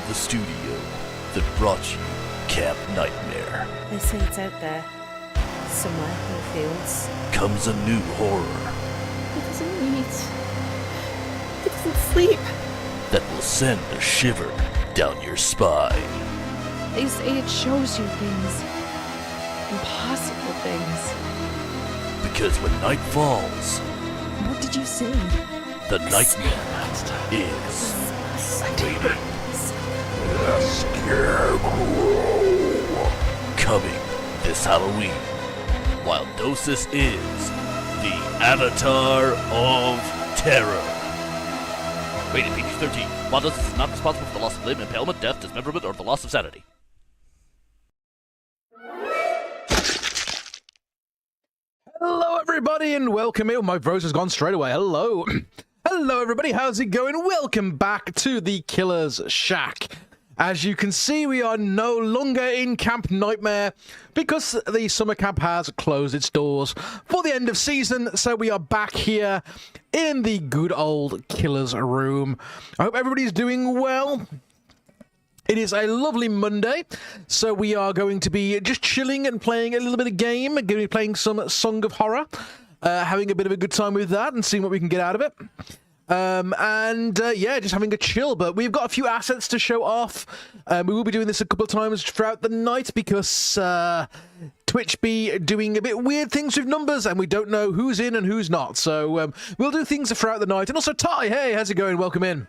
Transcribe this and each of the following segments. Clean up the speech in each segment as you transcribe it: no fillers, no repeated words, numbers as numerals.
The studio that brought you Camp Nightmare. They say it's out there, somewhere in the fields. Comes a new horror. It doesn't eat. It doesn't sleep. That will send a shiver down your spine. They say it shows you things. Impossible things. Because when night falls... What did you say? The nightmare is waiting. The Scarecrow. Coming this Halloween, while Dosis is the Avatar of Terror. Rated PG-13. While Dosis is not responsible for the loss of limb, impalement, death, dismemberment, or the loss of sanity. Hello, everybody, and welcome in. My voice has gone straight away. Hello. Hello, everybody. How's it going? Welcome back to the Killer's Shack. As you can see, we are no longer in Camp Nightmare because the summer camp has closed its doors for the end of season. So we are back here in the good old Killer's Room. I hope everybody's doing well. It is a lovely Monday, so we are going to be just chilling and playing a little bit of game. Going to be playing some Song of Horror, having a bit of a good time with that and seeing what we can get out of it. Yeah, just having a chill, but we've got a few assets to show off. We will be doing this a couple of times throughout the night because Twitch be doing a bit weird things with numbers and we don't know who's in and who's not. So we'll do things throughout the night. And also, Ty, hey, how's it going? Welcome in.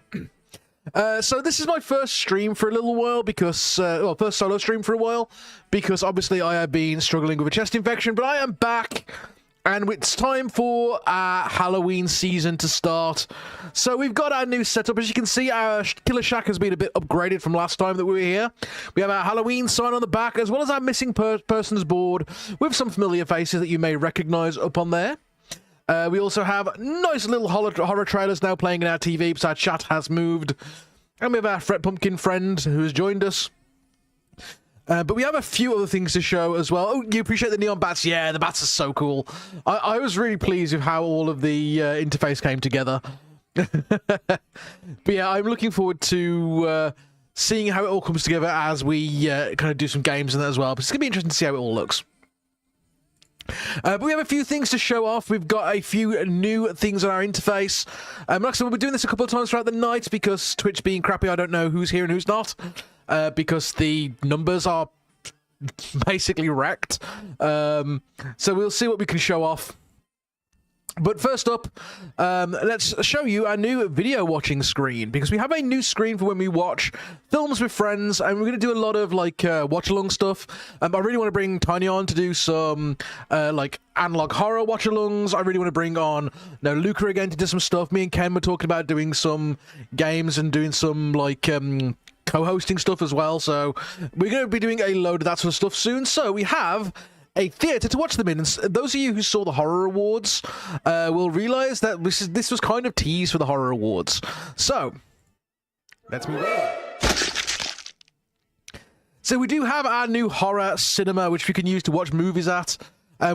So this is my first stream for a little while because, well, first solo stream for a while because obviously I have been struggling with a chest infection, but I am back. And it's time for our Halloween season to start. So we've got our new setup. As you can see, our Killer Shack has been a bit upgraded from last time that we were here. We have our Halloween sign on the back, as well as our missing persons board with some familiar faces that you may recognize up on there. We also have nice little horror trailers now playing in our TV because our chat has moved. And we have our Fret Pumpkin friend who has joined us. But we have a few other things to show as well. Oh, you appreciate the neon bats? Yeah, the bats are so cool. I was really pleased with how all of the interface came together. But yeah, I'm looking forward to seeing how it all comes together as we kind of do some games and that as well. But it's going to be interesting to see how it all looks. But we have a few things to show off. We've got a few new things on our interface. Like I said, we'll be doing this a couple of times throughout the night because Twitch being crappy, I don't know who's here and who's not. Because the numbers are basically wrecked. So we'll see what we can show off. But first up, let's show you our new video watching screen, because we have a new screen for when we watch films with friends, and we're going to do a lot of like watch-along stuff. I really want to bring Tiny on to do some like analog horror watch-alongs. I really want to bring on Luca again to do some stuff. Me and Ken were talking about doing some games and doing some like co-hosting stuff as well. So we're going to be doing a load of that sort of stuff soon. So we have a theatre to watch them in. And those of you who saw the Horror Awards will realise that this was kind of teased for the Horror Awards. So, let's move on. So we do have our new horror cinema, which we can use to watch movies at.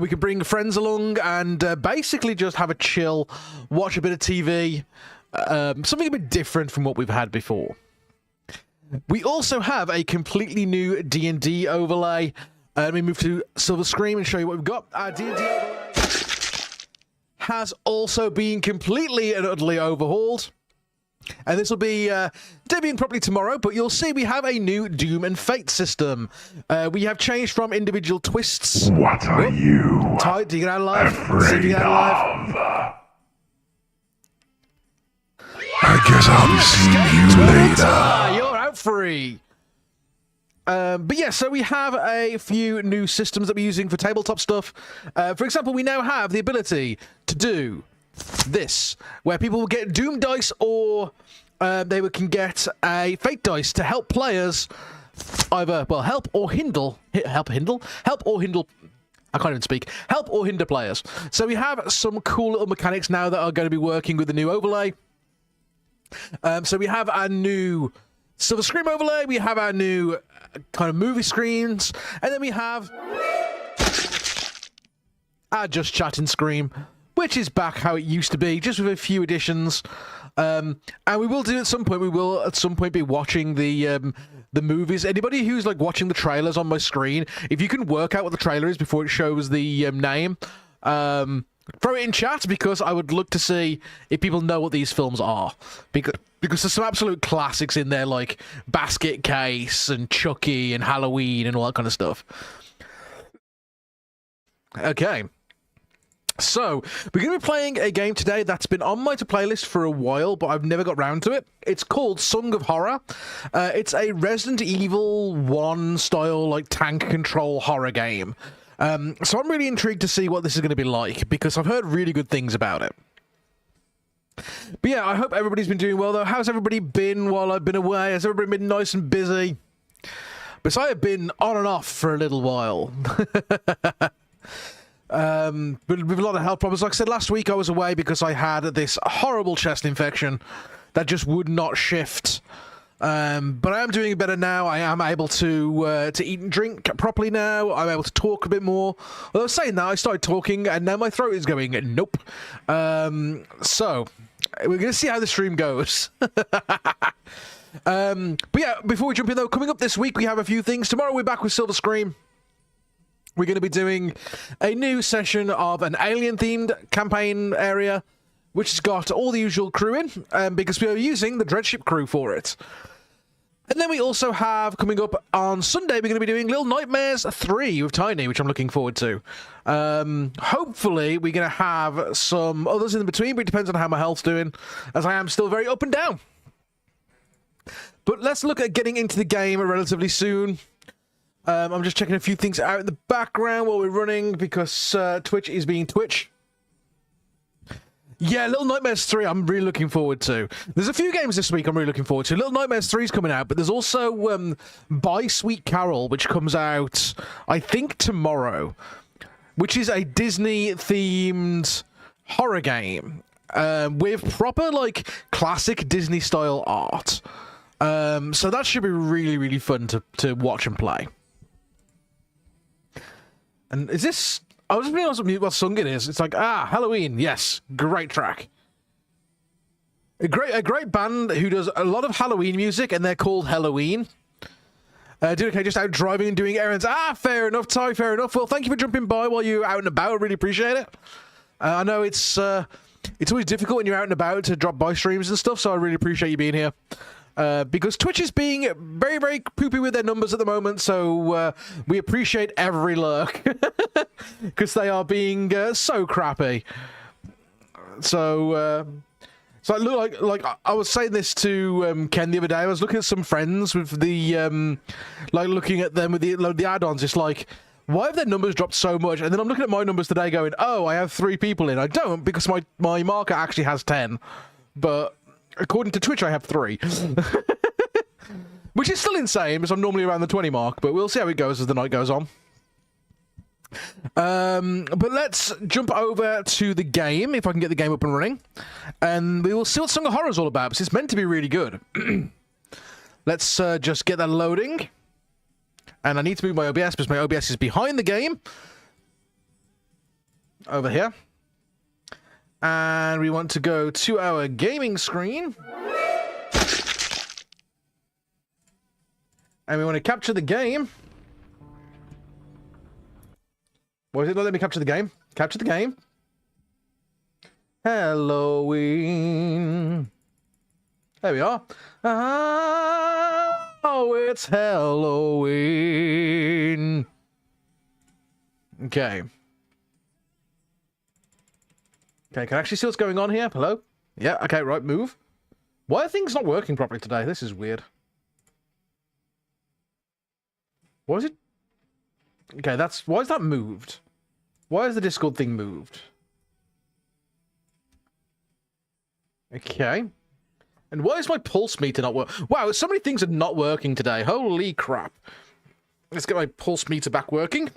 We can bring friends along and basically just have a chill, watch a bit of TV, something a bit different from what we've had before. We also have a completely new D&D overlay. Let me move to Silver Screen and show you what we've got. Our D&D overlay has also been completely and utterly overhauled. And this will be debuting properly tomorrow, but you'll see we have a new Doom and Fate system. We have changed from individual twists. What are you Ty, do you get out alive? See if you afraid get out alive. of? I guess I'll be seeing you later. You're out free. But yeah, so we have a few new systems that we're using for tabletop stuff. For example, we now have the ability to do this, where people will get Doom dice, or they can get a Fate dice to help players either, well, help or hinder players. So we have some cool little mechanics now that are going to be working with the new overlay. So we have our new Silver Screen overlay, we have our new kind of movie screens, and then we have our Just Chatting screen, which is back how it used to be, just with a few additions. And we will do at some point. We will at some point be watching the movies. Anybody who's like watching the trailers on my screen, if you can work out what the trailer is before it shows the name, throw it in chat, because I would look to see if people know what these films are. Because there's some absolute classics in there, like Basket Case and Chucky and Halloween and all that kind of stuff. Okay. So, we're going to be playing a game today that's been on my playlist for a while, but I've never got round to it. It's called Song of Horror. It's a Resident Evil 1 style, like, tank control horror game. So I'm really intrigued to see what this is going to be like, because I've heard really good things about it. But yeah, I hope everybody's been doing well, though. How's everybody been while I've been away? Has everybody been nice and busy? Because I have been on and off for a little while. But with a lot of health problems. Like I said, last week I was away because I had this horrible chest infection that just would not shift. But I am doing better now. I am able to eat and drink properly now. I'm able to talk a bit more. Although saying that, I started talking and now my throat is going nope. So we're going to see how the stream goes. But yeah, before we jump in though, coming up this week we have a few things. Tomorrow we're back with Silver Screen. We're going to be doing a new session of an alien-themed campaign area, which has got all the usual crew in, because we are using the Dreadship crew for it. And then we also have, coming up on Sunday, we're going to be doing Little Nightmares 3 with Tiny, which I'm looking forward to. Hopefully, we're going to have some others in between, but it depends on how my health's doing, as I am still very up and down. But let's look at getting into the game relatively soon. I'm just checking a few things out in the background while we're running, because Twitch is being Twitch. Yeah, Little Nightmares 3 I'm really looking forward to. There's a few games this week I'm really looking forward to. Little Nightmares 3 is coming out, but there's also Buy Sweet Carol, which comes out, I think, tomorrow, which is a Disney-themed horror game with proper, like, classic Disney-style art. So that should be really, really fun to watch and play. And is this... I was being honest with what song it is. It's like, Halloween. Yes, great track. A great band who does a lot of Halloween music, and they're called Halloween. Doing okay, just out driving and doing errands. Fair enough, Ty, fair enough. Well, thank you for jumping by while you're out and about. I really appreciate it. I know it's always difficult when you're out and about to drop by streams and stuff, so I really appreciate you being here. Because Twitch is being very, very poopy with their numbers at the moment, so we appreciate every lurk. Because they are being so crappy. So look, like I was saying this to Ken the other day. I was looking at some friends with the like looking at them with the add-ons. It's like, why have their numbers dropped so much? And then I'm looking at my numbers today, going, oh, I have 3 people in. I don't, because my marker actually has 10, but according to Twitch, I have 3. Which is still insane, because I'm normally around the 20 mark, but we'll see how it goes as the night goes on. But let's jump over to the game, if I can get the game up and running, and we will see what Song of Horror is all about, because it's meant to be really good. Let's just get that loading, and I need to move my OBS, because my OBS is behind the game, over here, and we want to go to our gaming screen. And we want to capture the game. What is it? Let me capture the game. Capture the game. Halloween. There we are. Oh, it's Halloween. Okay. Okay, can I actually see what's going on here? Hello? Yeah, okay, right, move. Why are things not working properly today? This is weird. What is it? Okay, why is that moved? Why is the Discord thing moved? Okay. And why is my pulse meter not working? Wow, so many things are not working today. Holy crap. Let's get my pulse meter back working.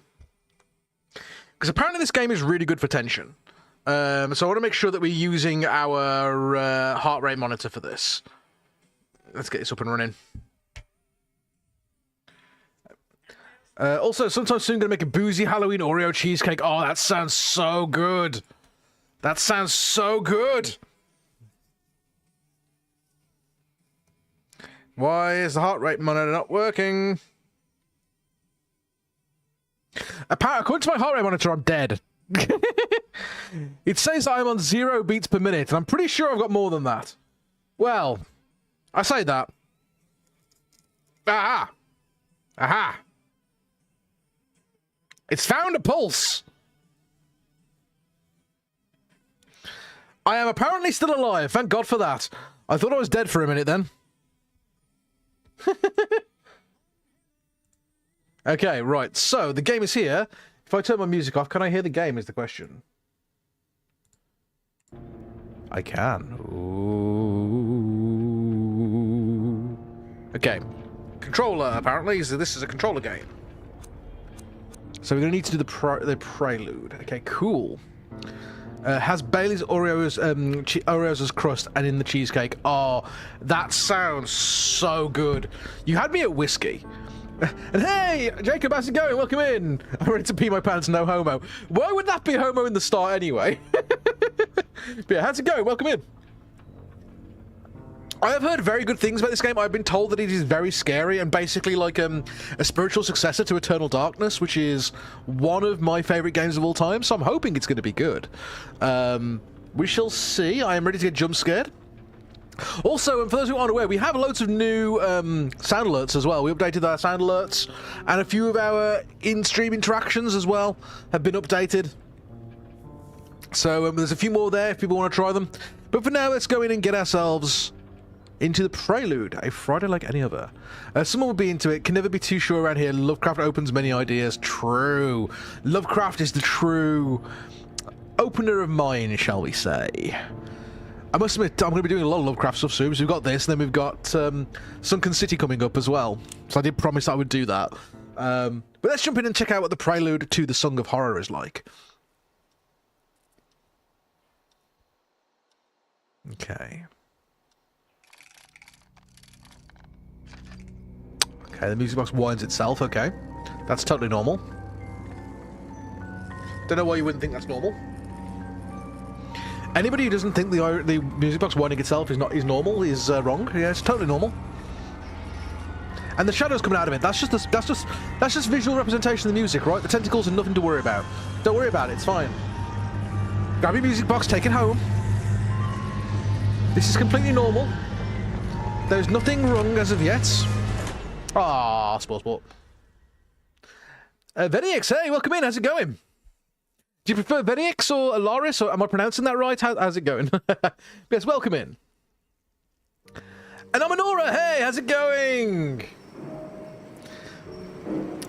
Because apparently this game is really good for tension. So I want to make sure that we're using our heart rate monitor for this. Let's get this up and running. Also, sometime soon, going to make a boozy Halloween Oreo cheesecake. Oh, that sounds so good. That sounds so good. Why is the heart rate monitor not working? According to my heart rate monitor, I'm dead. It says I'm on 0 beats per minute, and I'm pretty sure I've got more than that. Well, I say that. Aha! Aha! It's found a pulse! I am apparently still alive, thank God for that. I thought I was dead for a minute then. Okay, right, so the game is here. If I turn my music off, can I hear the game is the question. I can. Ooh. Okay. Controller, apparently. So this is a controller game. So we're going to need to do the prelude. Okay, cool. Has Bailey's Oreos Oreos as crust and in the cheesecake. Oh, that sounds so good. You had me at whiskey. And hey, Jacob, how's it going? Welcome in. I'm ready to pee my pants, no homo. Why would that be homo in the start anyway? But yeah, how's it going? Welcome in. I have heard very good things about this game. I've been told that it is very scary and basically like a spiritual successor to Eternal Darkness, which is one of my favorite games of all time. So I'm hoping it's going to be good. We shall see. I am ready to get jump scared. Also, for those who aren't aware, we have loads of new sound alerts as well. We updated our sound alerts, and a few of our in-stream interactions as well have been updated. So there's a few more there if people want to try them. But for now, let's go in and get ourselves into the prelude, a Friday like any other. Someone will be into it. Can never be too sure around here. Lovecraft opens many ideas. True. Lovecraft is the true opener of mine, shall we say. I must admit, I'm going to be doing a lot of Lovecraft stuff soon. So we've got this, and then we've got Sunken City coming up as well. So I did promise I would do that. But let's jump in and check out what the prelude to the Song of Horror is like. Okay. Okay, the music box winds itself. Okay. That's totally normal. Don't know why you wouldn't think that's normal. Anybody who doesn't think the music box winding itself is normal is wrong. Yeah, it's totally normal. And the shadows coming out of it, that's just visual representation of the music, right? The tentacles are nothing to worry about. Don't worry about it, it's fine. Grab your music box, take it home. This is completely normal. There's nothing wrong as of yet. Ah, sport. Venix, hey, welcome in, how's it going? Do you prefer Venix or Alaris, or am I pronouncing that right? How's it going? Yes, welcome in. And I'm Anora. Hey, how's it going?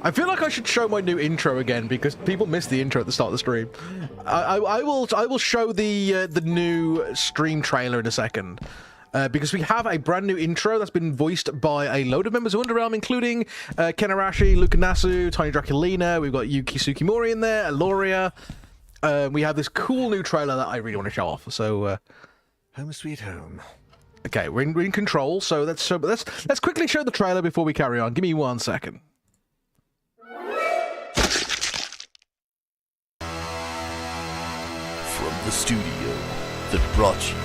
I feel like I should show my new intro again because people missed the intro at the start of the stream. I will show the new stream trailer in a second. Because we have a brand new intro that's been voiced by a load of members of Underrealm, including Ken Arashi, Luca Nasu, Tiny Draculina. We've got Yuki Tsukimori in there, Aloria. We have this cool new trailer that I really want to show off. So, home sweet home. Okay, we're in control. So let's quickly show the trailer before we carry on. Give me 1 second. From the studio that brought you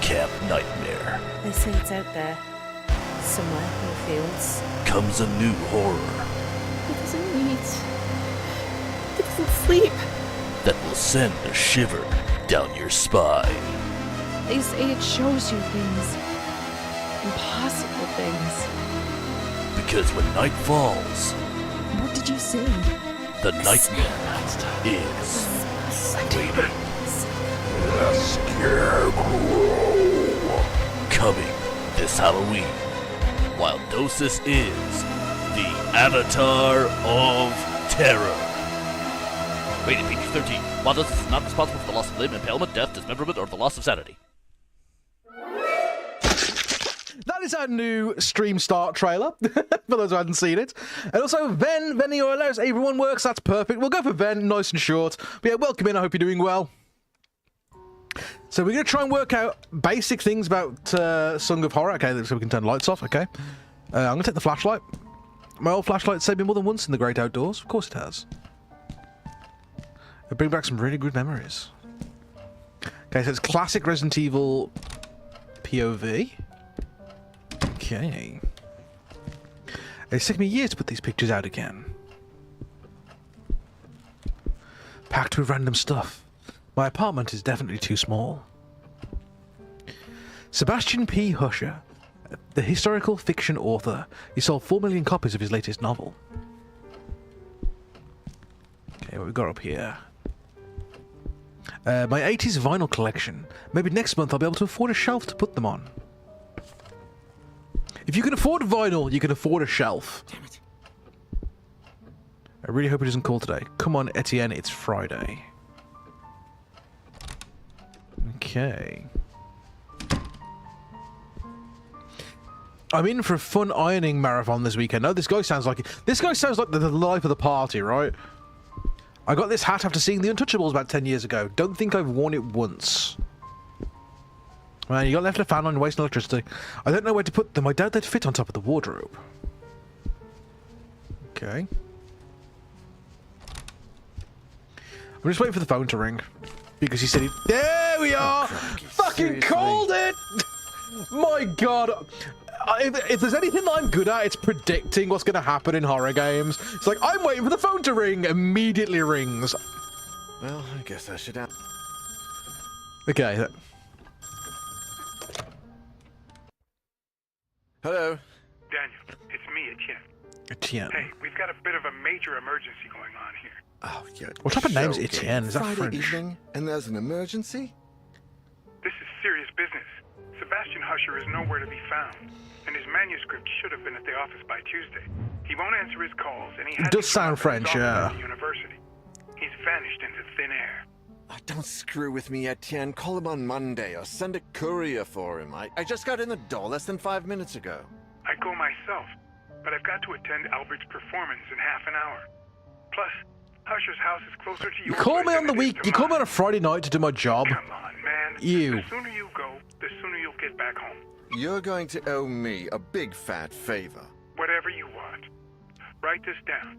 Camp Nightmare They say it's out there, somewhere in the fields. comes a new horror He doesn't eat. He doesn't sleep. that will send a shiver down your spine. They say it shows you things. Impossible things. Because when night falls, What did you see? the nightmare is waiting. The Scarecrow. Coming this Halloween, while Dosis is the Avatar of Terror. Rated PG-13. While Dosis is not responsible for the loss of limb, impalement, death, dismemberment, or the loss of sanity. That is our new stream start trailer, for those who hadn't seen it. And also, Venny or allows everyone works, that's perfect. We'll go for Ven, nice and short. But yeah, welcome in, I hope you're doing well. So we're going to try and work out basic things about Song of Horror. Okay, so we can turn lights off, okay. I'm going to take the flashlight. My old flashlight saved me more than once in the great outdoors. Of course it has. It brings back some really good memories. Okay, so it's classic Resident Evil POV. Okay. It's taken me years to put these pictures out again. Packed with random stuff. My apartment is definitely too small. Sebastian P. Husher, the historical fiction author. He sold 4 million copies of his latest novel. Okay, what we got up here? My 80s vinyl collection. Maybe next month I'll be able to afford a shelf to put them on. If you can afford vinyl, you can afford a shelf. Damn it. I really hope it doesn't call today. Come on, Etienne, it's Friday. Okay. I'm in for a fun ironing marathon this weekend. No, this guy sounds like the life of the party, right? I got this hat after seeing The Untouchables about 10 years ago. Don't think I've worn it once. Man, you got left a fan on wasting electricity. I don't know where to put them. I doubt they'd fit on top of the wardrobe. Okay. I'm just waiting for the phone to ring. Because he said he... There we are! crikey, Fucking seriously? called it! My god. If there's anything that I'm good at, it's predicting what's going to happen in horror games. It's like, I'm waiting for the phone to ring. Immediately rings. Well, I guess I should have. Okay. Hello. Daniel, it's me, Etienne. Etienne. Hey, we've got a bit of a major emergency going on here. Oh, yeah. What type of name's joking. Etienne? Is that Friday French? evening, and there's an emergency? This is serious business. Sebastian Husher is nowhere to be found, and his manuscript should have been at the office by Tuesday. He won't answer his calls, and he It hasn't does sound shown up at his French, office yeah. at the university. He's vanished into thin air. Oh, don't screw with me, Etienne. Call him on Monday or send a courier for him. I just got in the door less than 5 minutes ago. I'd go myself, but I've got to attend Albert's performance in half an hour. Plus, Husher's house is closer to You yours call me on the than it is week. to You call me on mine. a Friday night to do my job. Come on, man. You. The sooner you go, the sooner you'll get back home. You're going to owe me a big fat favor. Whatever you want. Write this down.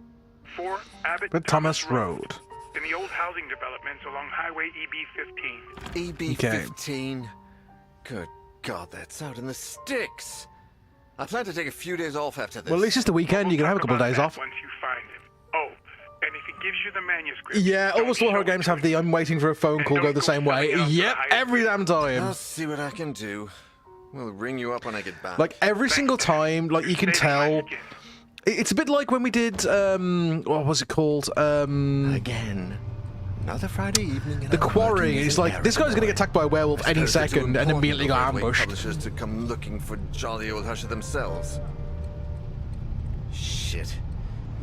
4 Abbott But Thomas Road. in the old housing developments along Highway EB 15. EB-15? Good God, that's out in the sticks. I plan to take a few days off after this. Well, at least it's the weekend. You can have a couple of days off. Once you find him. Oh, and if he gives you the manuscript, Yeah, don't almost all show horror it games to have him. the I'm waiting for a phone And call go don't the go same way. selling it on the Yep, highest every damn time. I'll see what I can do. We'll ring you up when I get back. Like every single time, like you can tell. Saving my skin. It's a bit like when we did what was it called? Again. Another Friday evening. The Quarry is like, this guy's gonna get attacked by a werewolf any second and immediately got ambushed. Publishers to come looking for jolly old Husher themselves. Shit.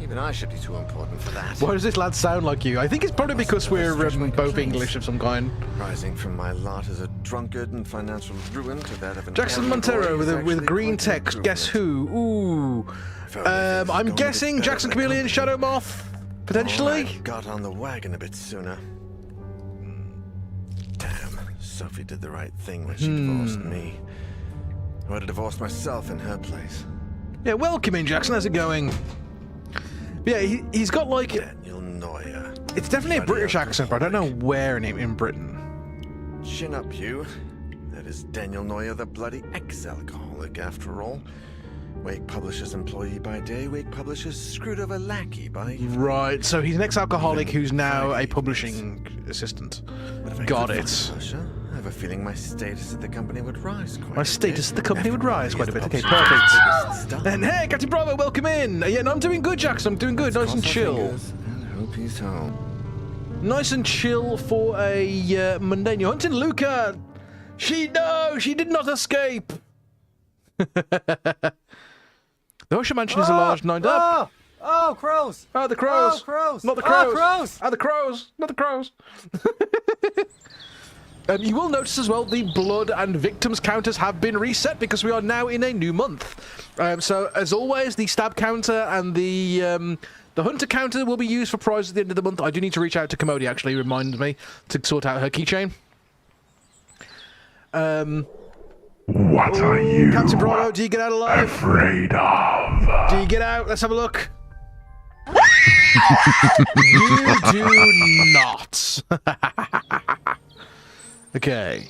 Even I should be too important for that. Why does this lad sound like you? I think it's probably because we're both English of some kind. Rising from my lot as a drunkard and financial ruin to that of an Jackson errand boy Montero is with actually green quite text. an Guess improvement. who? Ooh. I'm guessing Jackson Chameleon, Shadow Moth, potentially. Oh, I got on the wagon a bit sooner. Damn, Sophie did the right thing when she divorced me. I would have divorced myself in her place. Yeah, welcome in, Jackson. How's it going? Yeah, he's got like, Daniel Neuer. it's definitely a British accent, but I don't know where in Britain. Chin up, you. That is Daniel Neuer, the bloody ex-alcoholic, after all. Wake Publishers employee by day, Wake Publishers screwed over lackey by evening. Right, so he's an ex-alcoholic who's now a publishing assistant. But if I Got could it. find Publisher, I have a feeling my status at the company would rise quite a bit. My status at the company would After all, rise quite a he's bit. the Okay, publisher's perfect. biggest star. And hey, Captain Bravo, welcome in. Yeah, no, I'm doing good, Jackson. I'm doing good. Nice and Cross our chill. fingers and hope he's home. Nice and chill for a mundane. You're hunting Luca. She did not escape. The Husher Mansion is a large nine up. Oh, crows! Oh, the crows. Oh, crows! Not the Oh, crows. crows! Oh, the crows. Not the crows. You will notice as well the blood and victims counters have been reset because we are now in a new month. So as always, the stab counter and the hunter counter will be used for prizes at the end of the month. I do need to reach out to Commodie, actually, remind me to sort out her keychain. What are you Captain Bravo, do you get out alive? afraid of? Do you get out? Let's have a look. You do not. Okay.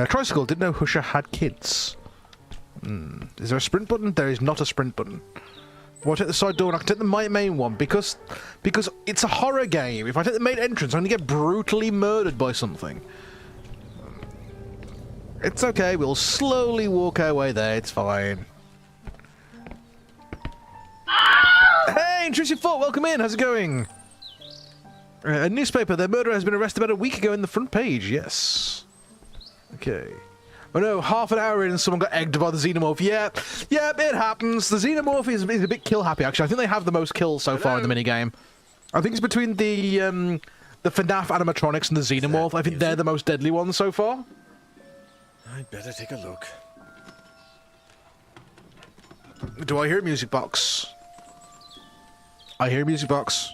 Tricycle, didn't know Husher had kids. Is there a sprint button? There is not a sprint button. Well, I'll take the side door and I can take the main one because it's a horror game. If I take the main entrance, I'm going to get brutally murdered by something. It's okay, we'll slowly walk our way there, it's fine. Hey, Intrusive Foot, welcome in, how's it going? A newspaper, their murderer has been arrested about a week ago in the front page, yes. Okay. Oh no, half an hour in and someone got egged by the Xenomorph. Yeah, it happens. The Xenomorph is a bit kill happy, actually. I think they have the most kills so far in the minigame. I think it's between the FNAF animatronics and the Xenomorph. I think they're the most deadly ones so far. I'd better take a look. Do I hear a music box? I hear a music box.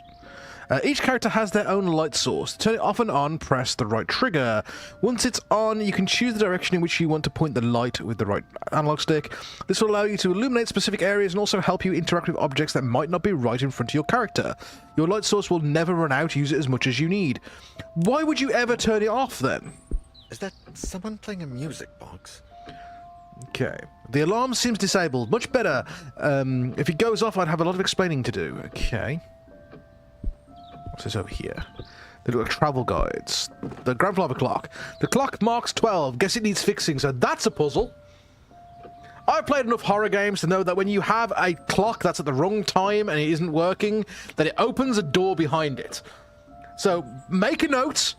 Each character has their own light source. To turn it off and on, press the right trigger. Once it's on, you can choose the direction in which you want to point the light with the right analog stick. This will allow you to illuminate specific areas and also help you interact with objects that might not be right in front of your character. Your light source will never run out. Use it as much as you need. Why would you ever turn it off then? Is that someone playing a music box? Okay. The alarm seems disabled. Much better. If it goes off, I'd have a lot of explaining to do. Okay. What's this over here? They look like travel guides. The grandfather clock. The clock marks 12. Guess it needs fixing, so that's a puzzle. I've played enough horror games to know that when you have a clock that's at the wrong time and it isn't working, that it opens a door behind it. So make a note.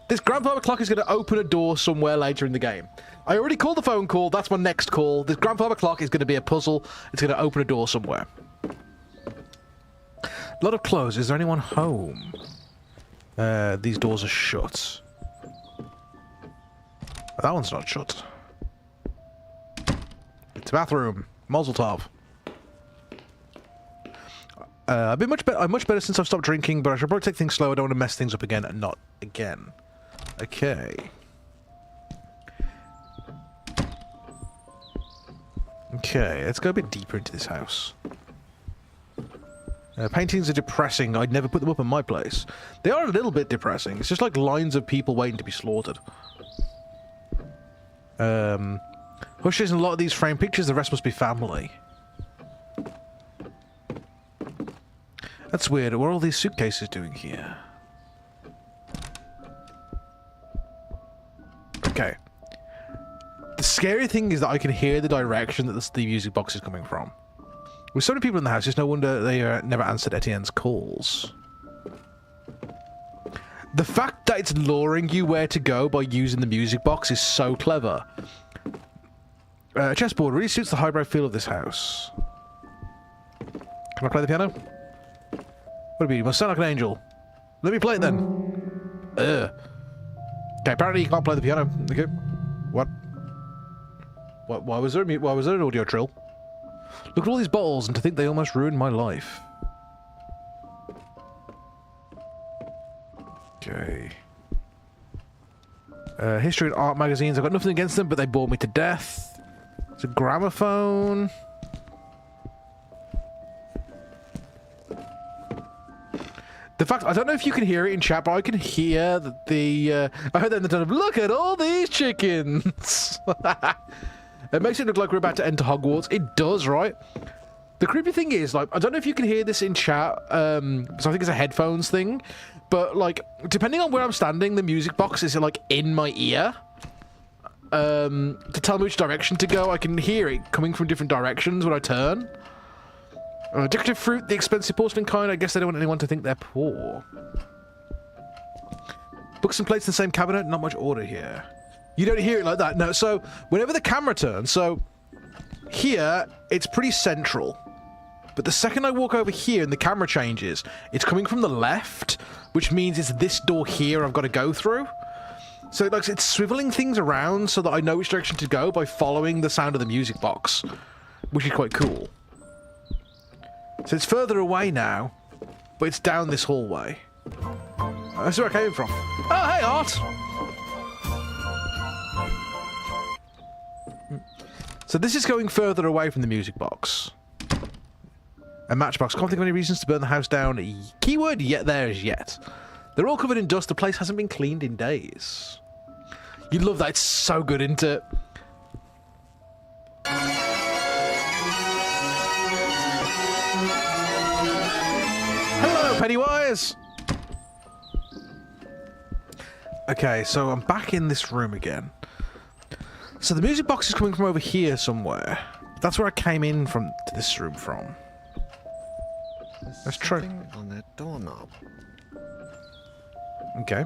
This grandfather clock is going to open a door somewhere later in the game. I already called the phone call. That's my next call. This grandfather clock is going to be a puzzle. It's going to open a door somewhere. A lot of clothes. Is there anyone home? These doors are shut. That one's not shut. It's a bathroom. Mazel tov. I've been much better. I'm much better since I've stopped drinking, but I should probably take things slow. I don't want to mess things up again, and not again. Okay. Okay, let's go a bit deeper into this house. Paintings are depressing. I'd never put them up in my place. They are a little bit depressing. It's just like lines of people waiting to be slaughtered. Husher's in a lot of these framed pictures. The rest must be family. That's weird. What are all these suitcases doing here? Okay. The scary thing is that I can hear the direction that the music box is coming from. With so many people in the house, it's no wonder they never answered Etienne's calls. The fact that it's luring you where to go by using the music box is so clever. A chessboard really suits the highbrow feel of this house. Can I play the piano? What a beauty. Must sound like an angel. Let me play it then. Ugh. Okay, apparently you can't play the piano. Okay. What? Why was there an audio trill? Look at all these bottles, and to think they almost ruined my life. Okay. History and art magazines. I've got nothing against them, but they bore me to death. It's a gramophone. The fact, I don't know if you can hear it in chat, but I can hear that I heard that in the tone of, look at all these chickens! It makes it look like we're about to enter Hogwarts. It does, right? The creepy thing is, like, I don't know if you can hear this in chat, because I think it's a headphones thing, but, like, depending on where I'm standing, the music box is, like, in my ear. To tell me which direction to go. I can hear it coming from different directions when I turn. Decorative fruit, the expensive porcelain kind. I guess they don't want anyone to think they're poor. Books and plates in the same cabinet. Not much order here. You don't hear it like that. No, so whenever the camera turns, so here, it's pretty central. But the second I walk over here and the camera changes, it's coming from the left, which means it's this door here I've got to go through. So like, it's swiveling things around so that I know which direction to go by following the sound of the music box, which is quite cool. So it's further away now, but it's down this hallway. That's where I came from. Oh, hey, Art! So this is going further away from the music box. A matchbox. Can't think of any reasons to burn the house down. Keyword yet there is yet. They're all covered in dust. The place hasn't been cleaned in days. You love that. It's so good, isn't it? Hello, Pennywise! Okay, so I'm back in this room again. So the music box is coming from over here somewhere. That's where I came in from to this room from. Let's try. On that doorknob. Okay.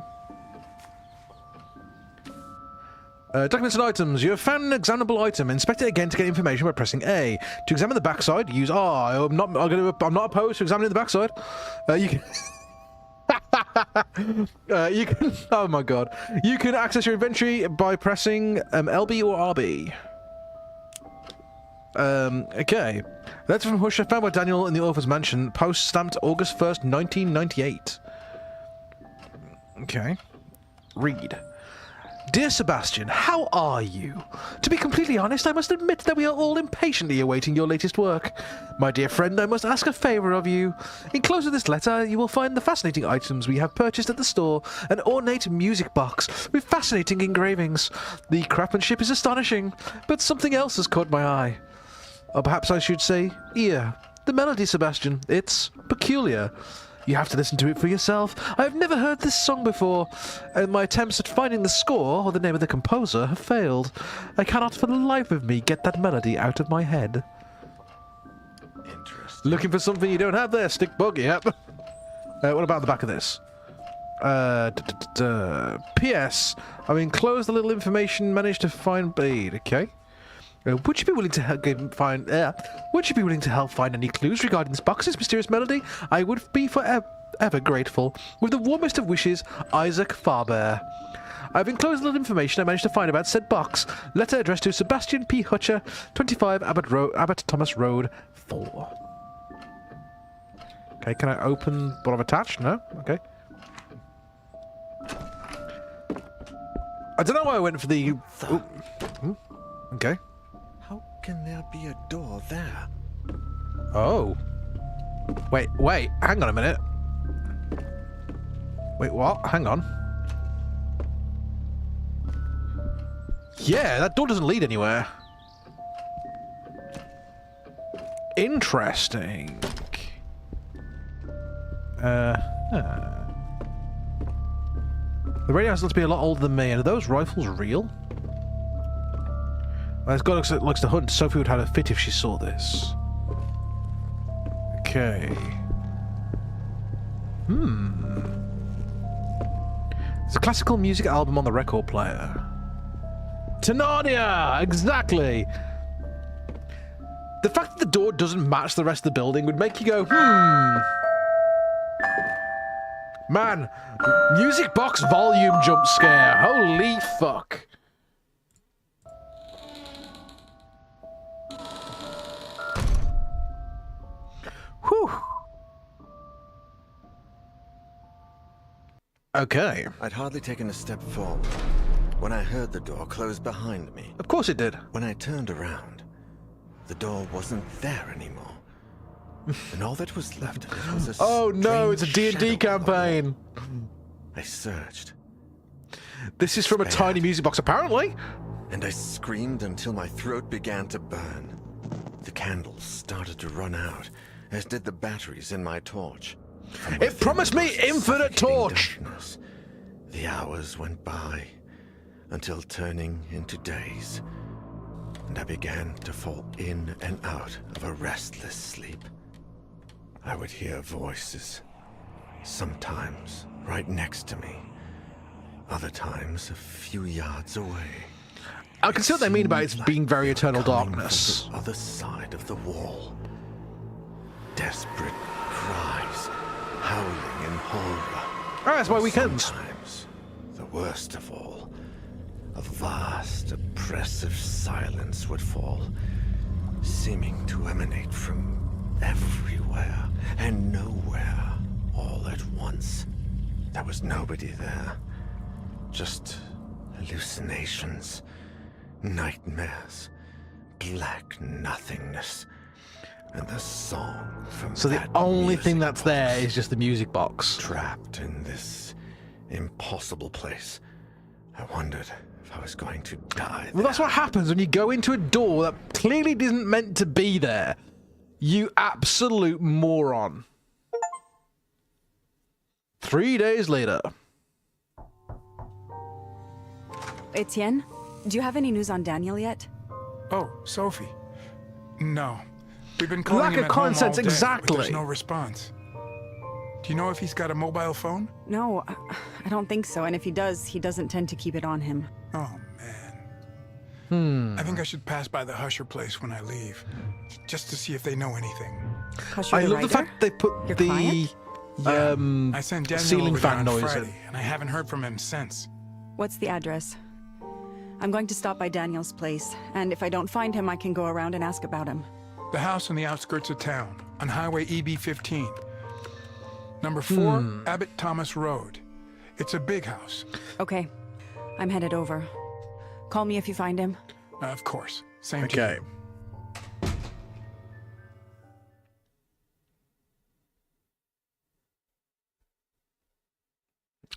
Documents and items. You have found an examinable item. Inspect it again to get information by pressing A. To examine the backside, use R. I'm not opposed to examining the backside. You can. You can. Oh my god! You can access your inventory by pressing LB or RB. Okay. Letter from Husher found by Daniel in the author's mansion. Post stamped August 1st, 1998. Okay. Read. Dear Sebastian, how are you? To be completely honest, I must admit that we are all impatiently awaiting your latest work. My dear friend, I must ask a favour of you. Enclosed in this letter, you will find the fascinating items we have purchased at the store. An ornate music box with fascinating engravings. The craftsmanship is astonishing, but something else has caught my eye. Or perhaps I should say, ear. The melody, Sebastian. It's peculiar. You have to listen to it for yourself. I have never heard this song before, and my attempts at finding the score or the name of the composer have failed. I cannot for the life of me get that melody out of my head. Interesting. Looking for something you don't have there, stick bug, yep. What about the back of this? P.S. I've enclosed a little information, managed to find Blade, okay? Would you be willing to help find any clues regarding this box's mysterious melody? I would be forever grateful. With the warmest of wishes, Isaac Farbear. I've enclosed a little information I managed to find about said box. Letter addressed to Sebastian P. Hutcher, 25 Abbott Thomas Road, 4. Okay, can I open what I've attached? No? Okay. I don't know why I went for the... Okay. How can there be a door there? Oh. Wait, hang on a minute. Wait, what? Hang on. Yeah, that door doesn't lead anywhere. Interesting. The radio has to be a lot older than me, and are those rifles real? Well, this guy likes to hunt. Sophie would have a fit if she saw this. Okay. It's a classical music album on the record player. To Narnia! Exactly! The fact that the door doesn't match the rest of the building would make you go, Man, music box volume jump scare. Holy fuck. Whew. Okay. I'd hardly taken a step forward when I heard the door close behind me. Of course it did. When I turned around, the door wasn't there anymore. And all that was left of it was a Oh no, it's a strange D&D shadow on the wall. campaign. I searched, This is from a tiny music box, apparently. and I screamed until my throat began to burn. The candles started to run out, as did the batteries in my torch. From It within promised me the infinite suffocating torch. darkness, the hours went by, until turning into days, and I began to fall in and out of a restless sleep. I would hear voices, sometimes right next to me, other times a few yards away. I can see what they mean about it Seemed being very like they were eternal coming darkness. from the other side of the wall. Desperate cries, howling in horror. Oh, that's my weekend. Sometimes, the worst of all, a vast, oppressive silence would fall, seeming to emanate from everywhere and nowhere all at once. There was nobody there, just hallucinations, nightmares, black nothingness, and the song from So the that only thing music that's there box. is just the music box. Trapped in this impossible place, I wondered if I was going to die. Well, that's what happens when you go into a door that clearly isn't meant to be there. You absolute moron. 3 days later. Etienne, do you have any news on Daniel yet? Oh, Sophie. No. We've been calling Lack him of at common home all sense, day, exactly. but there's no response. Do you know if he's got a mobile phone? No, I don't think so. And if he does, he doesn't tend to keep it on him. Oh, man. I think I should pass by the Husher place when I leave, just to see if they know anything. Husher I the love the writer? fact they put Your the client? I sent Daniel ceiling over there fan on noise Friday, in. and I haven't heard from him since. What's the address? I'm going to stop by Daniel's place, and if I don't find him, I can go around and ask about him. The house on the outskirts of town, on Highway EB-15. Number 4, Abbott Thomas Road. It's a big house. Okay, I'm headed over. Call me if you find him. Of course. Same to Okay. you.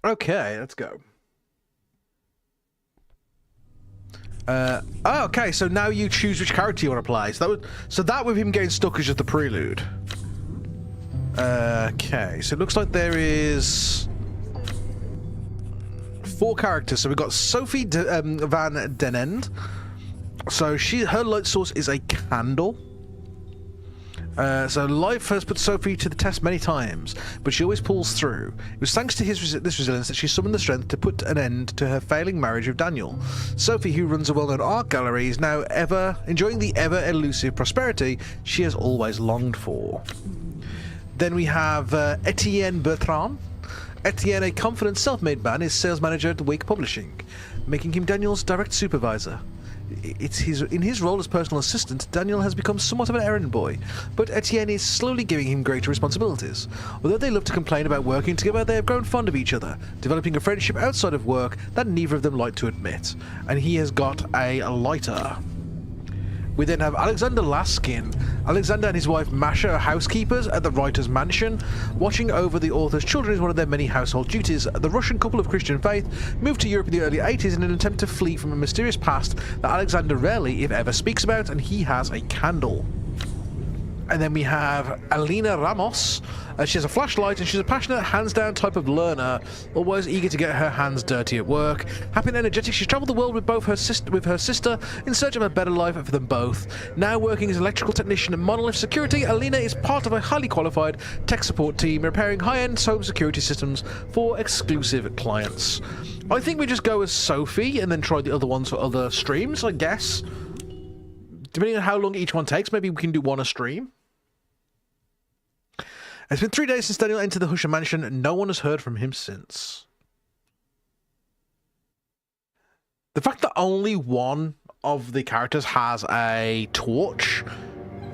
Okay, let's go. Okay, so now you choose which character you want to play. So that with him getting stuck is just the prelude. Okay, so it looks like there is 4 characters. So we've got Sophie Van Denend. So her light source is a candle. So life has put Sophie to the test many times, but she always pulls through. It was thanks to this resilience that she summoned the strength to put an end to her failing marriage with Daniel. Sophie, who runs a well-known art gallery, is now enjoying the ever-elusive prosperity she has always longed for. Then we have Etienne Bertrand. Etienne, a confident, self-made man, is sales manager at Wake Publishing, making him Daniel's direct supervisor. In his role as personal assistant, Daniel has become somewhat of an errand boy, but Etienne is slowly giving him greater responsibilities. Although they love to complain about working together, they have grown fond of each other, developing a friendship outside of work that neither of them like to admit. And he has got a lighter. We then have Alexander Laskin. Alexander and his wife Masha are housekeepers at the writer's mansion. Watching over the author's children is one of their many household duties. The Russian couple of Christian faith moved to Europe in the early 80s in an attempt to flee from a mysterious past that Alexander rarely, if ever, speaks about, and he has a candle. And then we have Alina Ramos. She has a flashlight and she's a passionate, hands-down type of learner, always eager to get her hands dirty at work. Happy and energetic, she's travelled the world with both her sister in search of a better life for them both. Now working as an electrical technician at Monolith Security, Alina is part of a highly qualified tech support team repairing high-end home security systems for exclusive clients. I think we just go as Sophie and then try the other ones for other streams, I guess. Depending on how long each one takes, maybe we can do one a stream. It's been 3 days since Daniel entered the Husher mansion, and no one has heard from him since. The fact that only one of the characters has a torch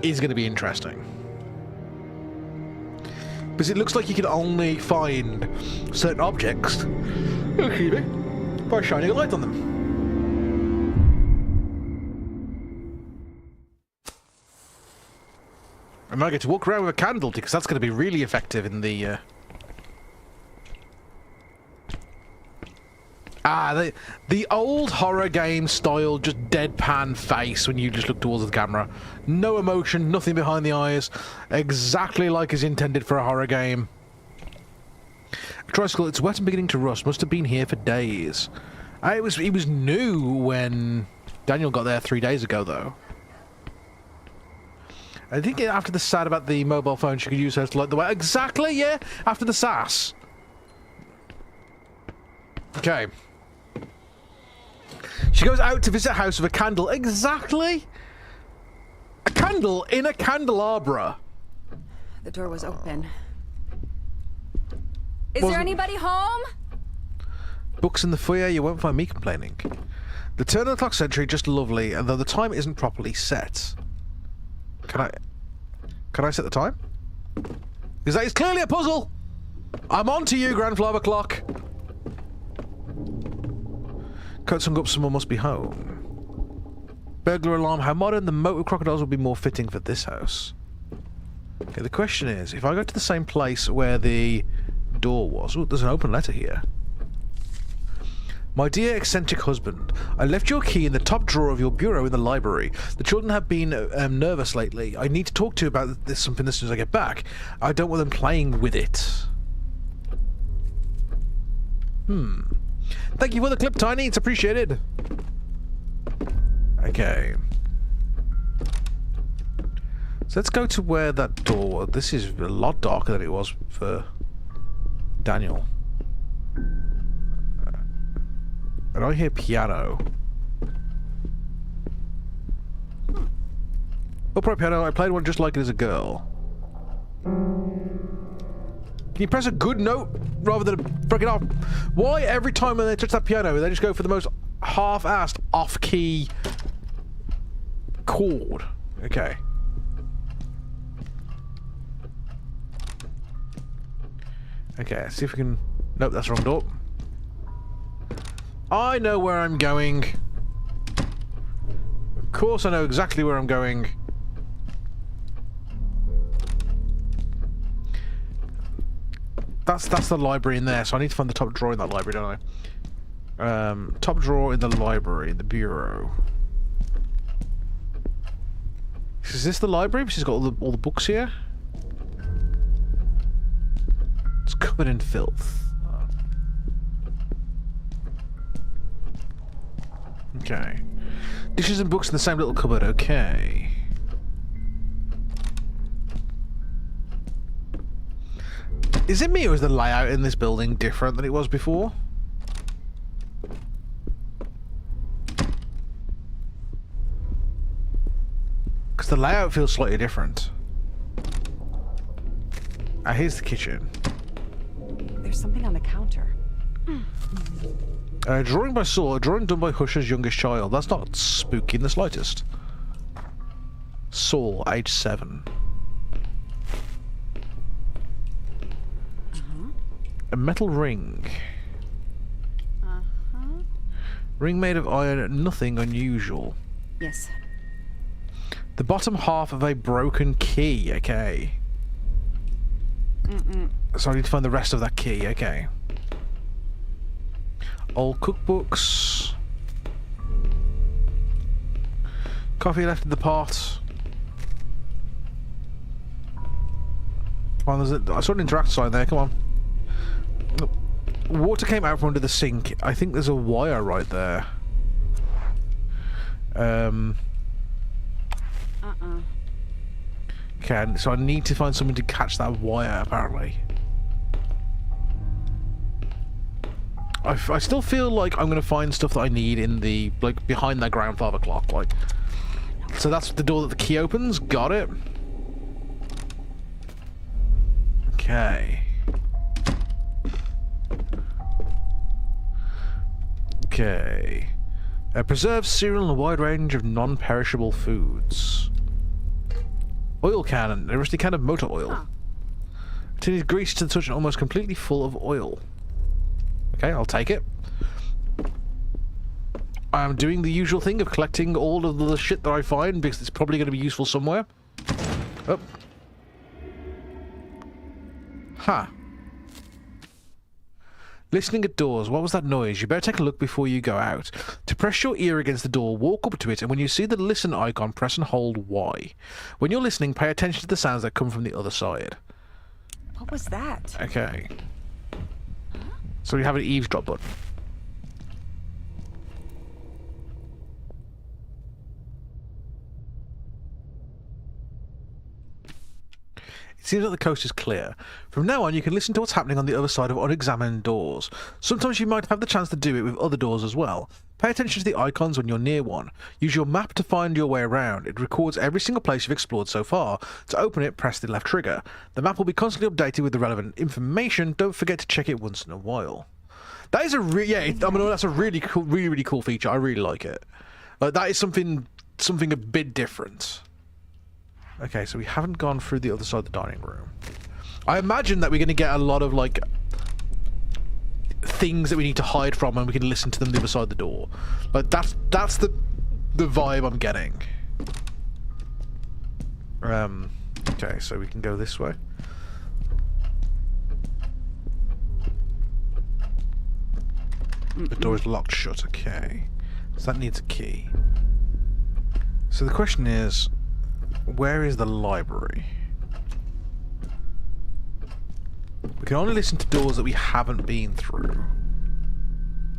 is going to be interesting. Because it looks like you can only find certain objects by shining a light on them. I might get to walk around with a candle because that's going to be really effective in the... the old horror game style, just deadpan face when you just look towards the camera. No emotion, nothing behind the eyes. Exactly like is intended for a horror game. Tricycle, it's wet and beginning to rust. Must have been here for days. It was new when Daniel got there 3 days ago, though. I think after the sad about the mobile phone, she could use hers to light the way. Exactly, yeah. After the sass. Okay. She goes out to visit a house with a candle. Exactly. A candle in a candelabra. The door was open. Is there anybody home? Books in the foyer, you won't find me complaining. The turn of the clock century, just lovely, and though the time isn't properly set. Can I set the time? Because that is clearly a puzzle! I'm on to you, Grandfather Clock! Coats hung up, someone must be home. Burglar alarm, how modern, the moat with crocodiles would be more fitting for this house. Okay, the question is, if I go to the same place where the door was... Oh, there's an open letter here. My dear eccentric husband, I left your key in the top drawer of your bureau in the library. The children have been nervous lately. I need to talk to you about this something as soon as I get back. I don't want them playing with it. Thank you for the clip, Tiny. It's appreciated. Okay. So let's go to where that door... This is a lot darker than it was for Daniel. And I hear piano. Upright piano, I played one just like it as a girl. Can you press a good note rather than break it off? Why every time when they touch that piano, they just go for the most half-assed, off-key chord? Okay. Okay, let's see if we can... Nope, that's the wrong door. I know where I'm going. Of course I know exactly where I'm going. That's the library in there, so I need to find the top drawer in that library, don't I? Top drawer in the library, in the bureau. Is this the library? She's got all the books here. It's covered in filth. Okay. Dishes and books in the same little cupboard, okay. Is it me or is the layout in this building different than it was before? Because the layout feels slightly different. Ah, here's the kitchen. There's something on the counter. Drawing by Saul, a drawing done by Husher's youngest child. That's not spooky in the slightest. Saul, age 7. A metal ring. Ring made of iron, nothing unusual. Yes. The bottom half of a broken key, okay. So I need to find the rest of that key, okay. Old cookbooks. Coffee left in the pot. Come on, I saw an interact sign there. Come on. Look. Water came out from under the sink. I think there's a wire right there. Okay, so I need to find something to catch that wire, apparently. I still feel like I'm going to find stuff that I need in the, like, behind that grandfather clock, like. So that's the door that the key opens. Got it. Okay. Okay. Preserves cereal and a wide range of non-perishable foods. Oil can, a rusty can of motor oil. Huh. Tin is greased to the touch and almost completely full of oil. Okay, I'll take it. I'm doing the usual thing of collecting all of the shit that I find because it's probably going to be useful somewhere. Oh. Huh. Listening at doors. What was that noise? You better take a look before you go out. To press your ear against the door, walk up to it, and when you see the listen icon, press and hold Y. When you're listening, pay attention to the sounds that come from the other side. What was that? Okay. So we have an eavesdrop button. It seems like the coast is clear. From now on, you can listen to what's happening on the other side of unexamined doors. Sometimes you might have the chance to do it with other doors as well. Pay attention to the icons when you're near one. Use your map to find your way around. It records every single place you've explored so far. To open it, press the left trigger. The map will be constantly updated with the relevant information. Don't forget to check it once in a while. That is a that's a really cool, really cool feature. I really like it. That is something a bit different. Okay, so we haven't gone through the other side of the dining room. I imagine that we're going to get a lot of, like, things that we need to hide from and we can listen to them the other side of the door. Like, that's the vibe I'm getting. Okay, so we can go this way. The door is locked shut, okay. So that needs a key. So the question is, where is the library? We can only listen to doors that we haven't been through.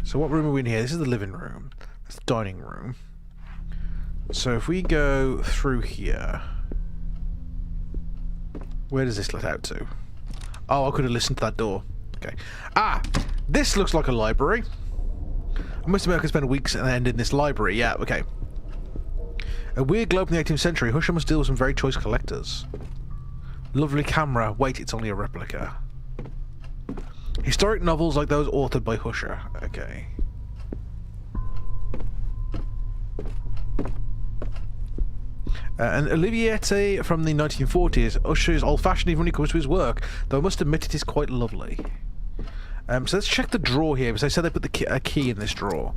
So what room are we in here? This is the living room. That's the dining room. So if we go through here... Where does this let out to? Oh, I could have listened to that door. Okay. Ah! This looks like a library. I must admit I could spend weeks and end in this library. Yeah, okay. A weird globe in the 18th century. Husher must deal with some very choice collectors. Lovely camera. Wait, it's only a replica. Historic novels like those authored by Husher. Okay. An Oliviette from the 1940s. Usher is old-fashioned even when it comes to his work, though I must admit it is quite lovely. So let's check the drawer here, because I said they put a key in this drawer.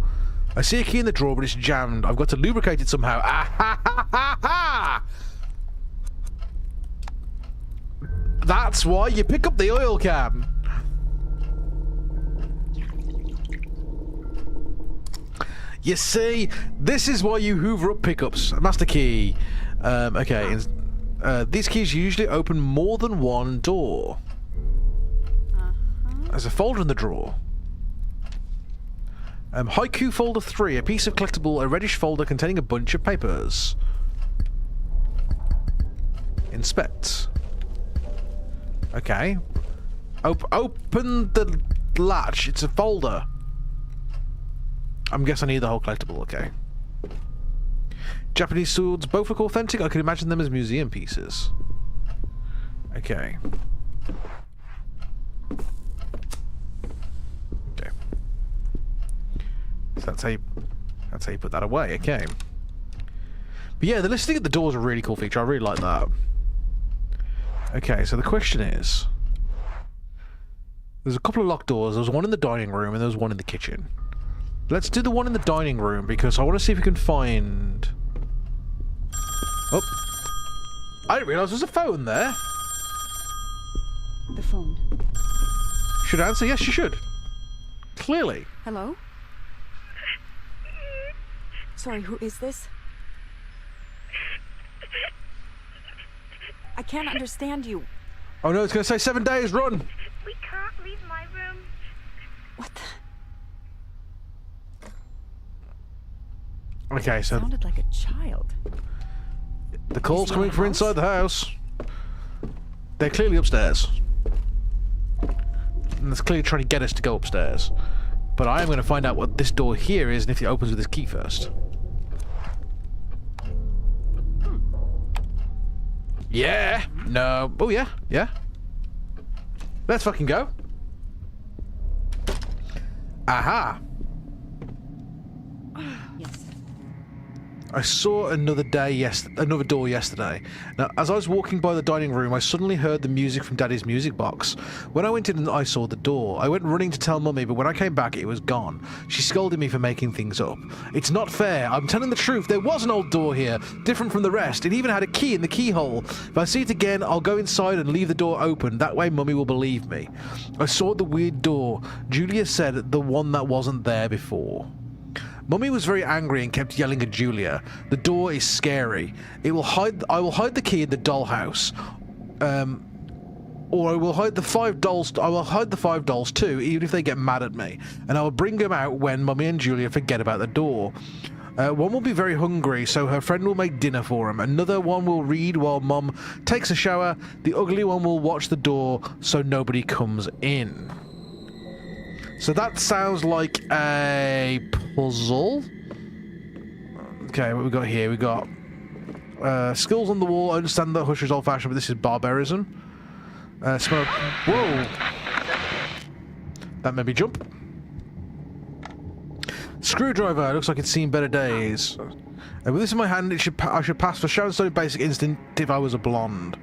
I see a key in the drawer, but it's jammed. I've got to lubricate it somehow. Ah, ha, ha, ha, ha! That's why you pick up the oil can. You see, this is why you hoover up pickups. Master key. Okay. These keys usually open more than one door. There's a folder in the drawer. Haiku folder 3, a piece of collectible, a reddish folder containing a bunch of papers. Inspect. Okay. Open the latch. It's a folder. I'm guessing I need the whole collectible, okay. Japanese swords, both look authentic. I can imagine them as museum pieces. Okay. Okay. So that's how you put that away, okay. But yeah, the listening at the door is a really cool feature. I really like that. Okay, so the question is... There's a couple of locked doors. There's one in the dining room and there's one in the kitchen. Let's do the one in the dining room because I want to see if we can find... Oh. I didn't realise there was a phone there. The phone. Should I answer? Yes, you should. Clearly. Hello? Sorry, who is this? I can't understand you. Oh no, it's going to say 7 days, run! We can't leave my room. What the? Okay, so Sounded like a child. the call's Is he in coming the from house? inside the house. They're clearly upstairs. And it's clearly trying to get us to go upstairs. But I am going to find out what this door here is and if it opens with this key first. Yeah! No. Oh, yeah. Yeah. Let's fucking go. Aha! Yes. I saw another door yesterday. Now, as I was walking by the dining room, I suddenly heard the music from Daddy's music box. When I went in, I saw the door. I went running to tell Mummy, but when I came back, it was gone. She scolded me for making things up. It's not fair. I'm telling the truth. There was an old door here, different from the rest. It even had a key in the keyhole. If I see it again, I'll go inside and leave the door open. That way, Mummy will believe me. I saw the weird door. Julia said the one that wasn't there before. Mummy was very angry and kept yelling at Julia. The door is scary. I will hide the key in the dollhouse. Or I will hide the 5 dolls. I will hide the 5 dolls too, even if they get mad at me. And I will bring them out when Mummy and Julia forget about the door. One will be very hungry, so her friend will make dinner for him. Another one will read while Mum takes a shower. The ugly one will watch the door so nobody comes in. So that sounds like a puzzle. Okay, what we got here? We got skills on the wall. I understand that Hush is old-fashioned, but this is barbarism. Smell. Whoa! That made me jump. Screwdriver. Looks like it's seen better days. With this in my hand, I should pass for Sharon Stone Basic Instinct if I was a blonde.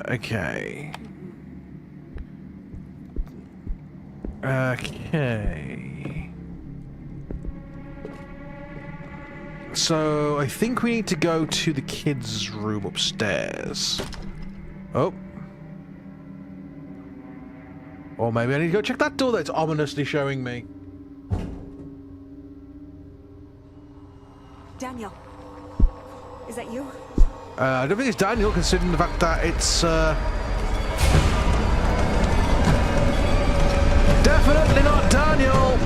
Okay. Okay. So, I think we need to go to the kids' room upstairs. Oh. Or maybe I need to go check that door that's ominously showing me. Daniel. Is that you? I don't think it's Daniel, considering the fact that it's, definitely not Daniel!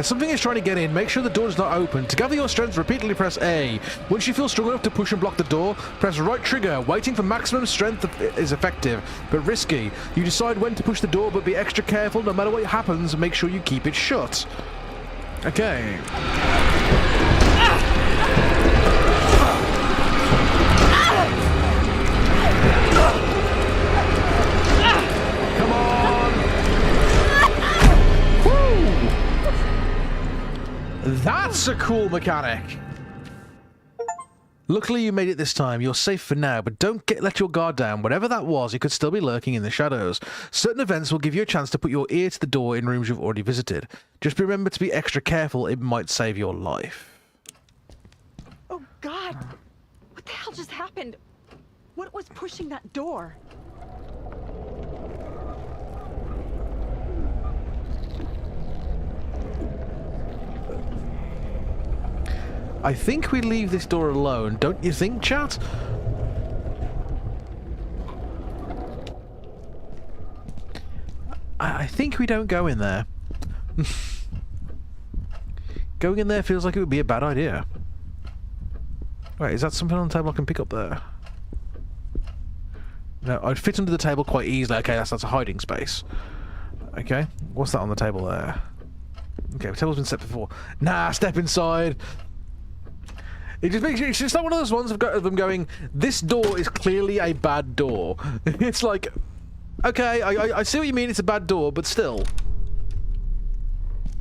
Something is trying to get in. Make sure the door is not open. To gather your strength, repeatedly press A. Once you feel strong enough to push and block the door, press right trigger. Waiting for maximum strength is effective, but risky. You decide when to push the door, but be extra careful. No matter what happens, make sure you keep it shut. Okay. Come on! Woo! That's a cool mechanic! Luckily you made it this time. You're safe for now, but don't let your guard down. Whatever that was, it could still be lurking in the shadows. Certain events will give you a chance to put your ear to the door in rooms you've already visited. Just remember to be extra careful. It might save your life. Oh, God! What the hell just happened? What was pushing that door? I think we leave this door alone, don't you think, chat? I think we don't go in there. Going in there feels like it would be a bad idea. Wait, is that something on the table I can pick up there? No, I'd fit under the table quite easily. Okay, that's a hiding space. Okay, what's that on the table there? Okay, the table's been set before. Nah, step inside! It just makes you, it's just like one of those ones of them going, this door is clearly a bad door. It's like, okay, I see what you mean, it's a bad door, but still.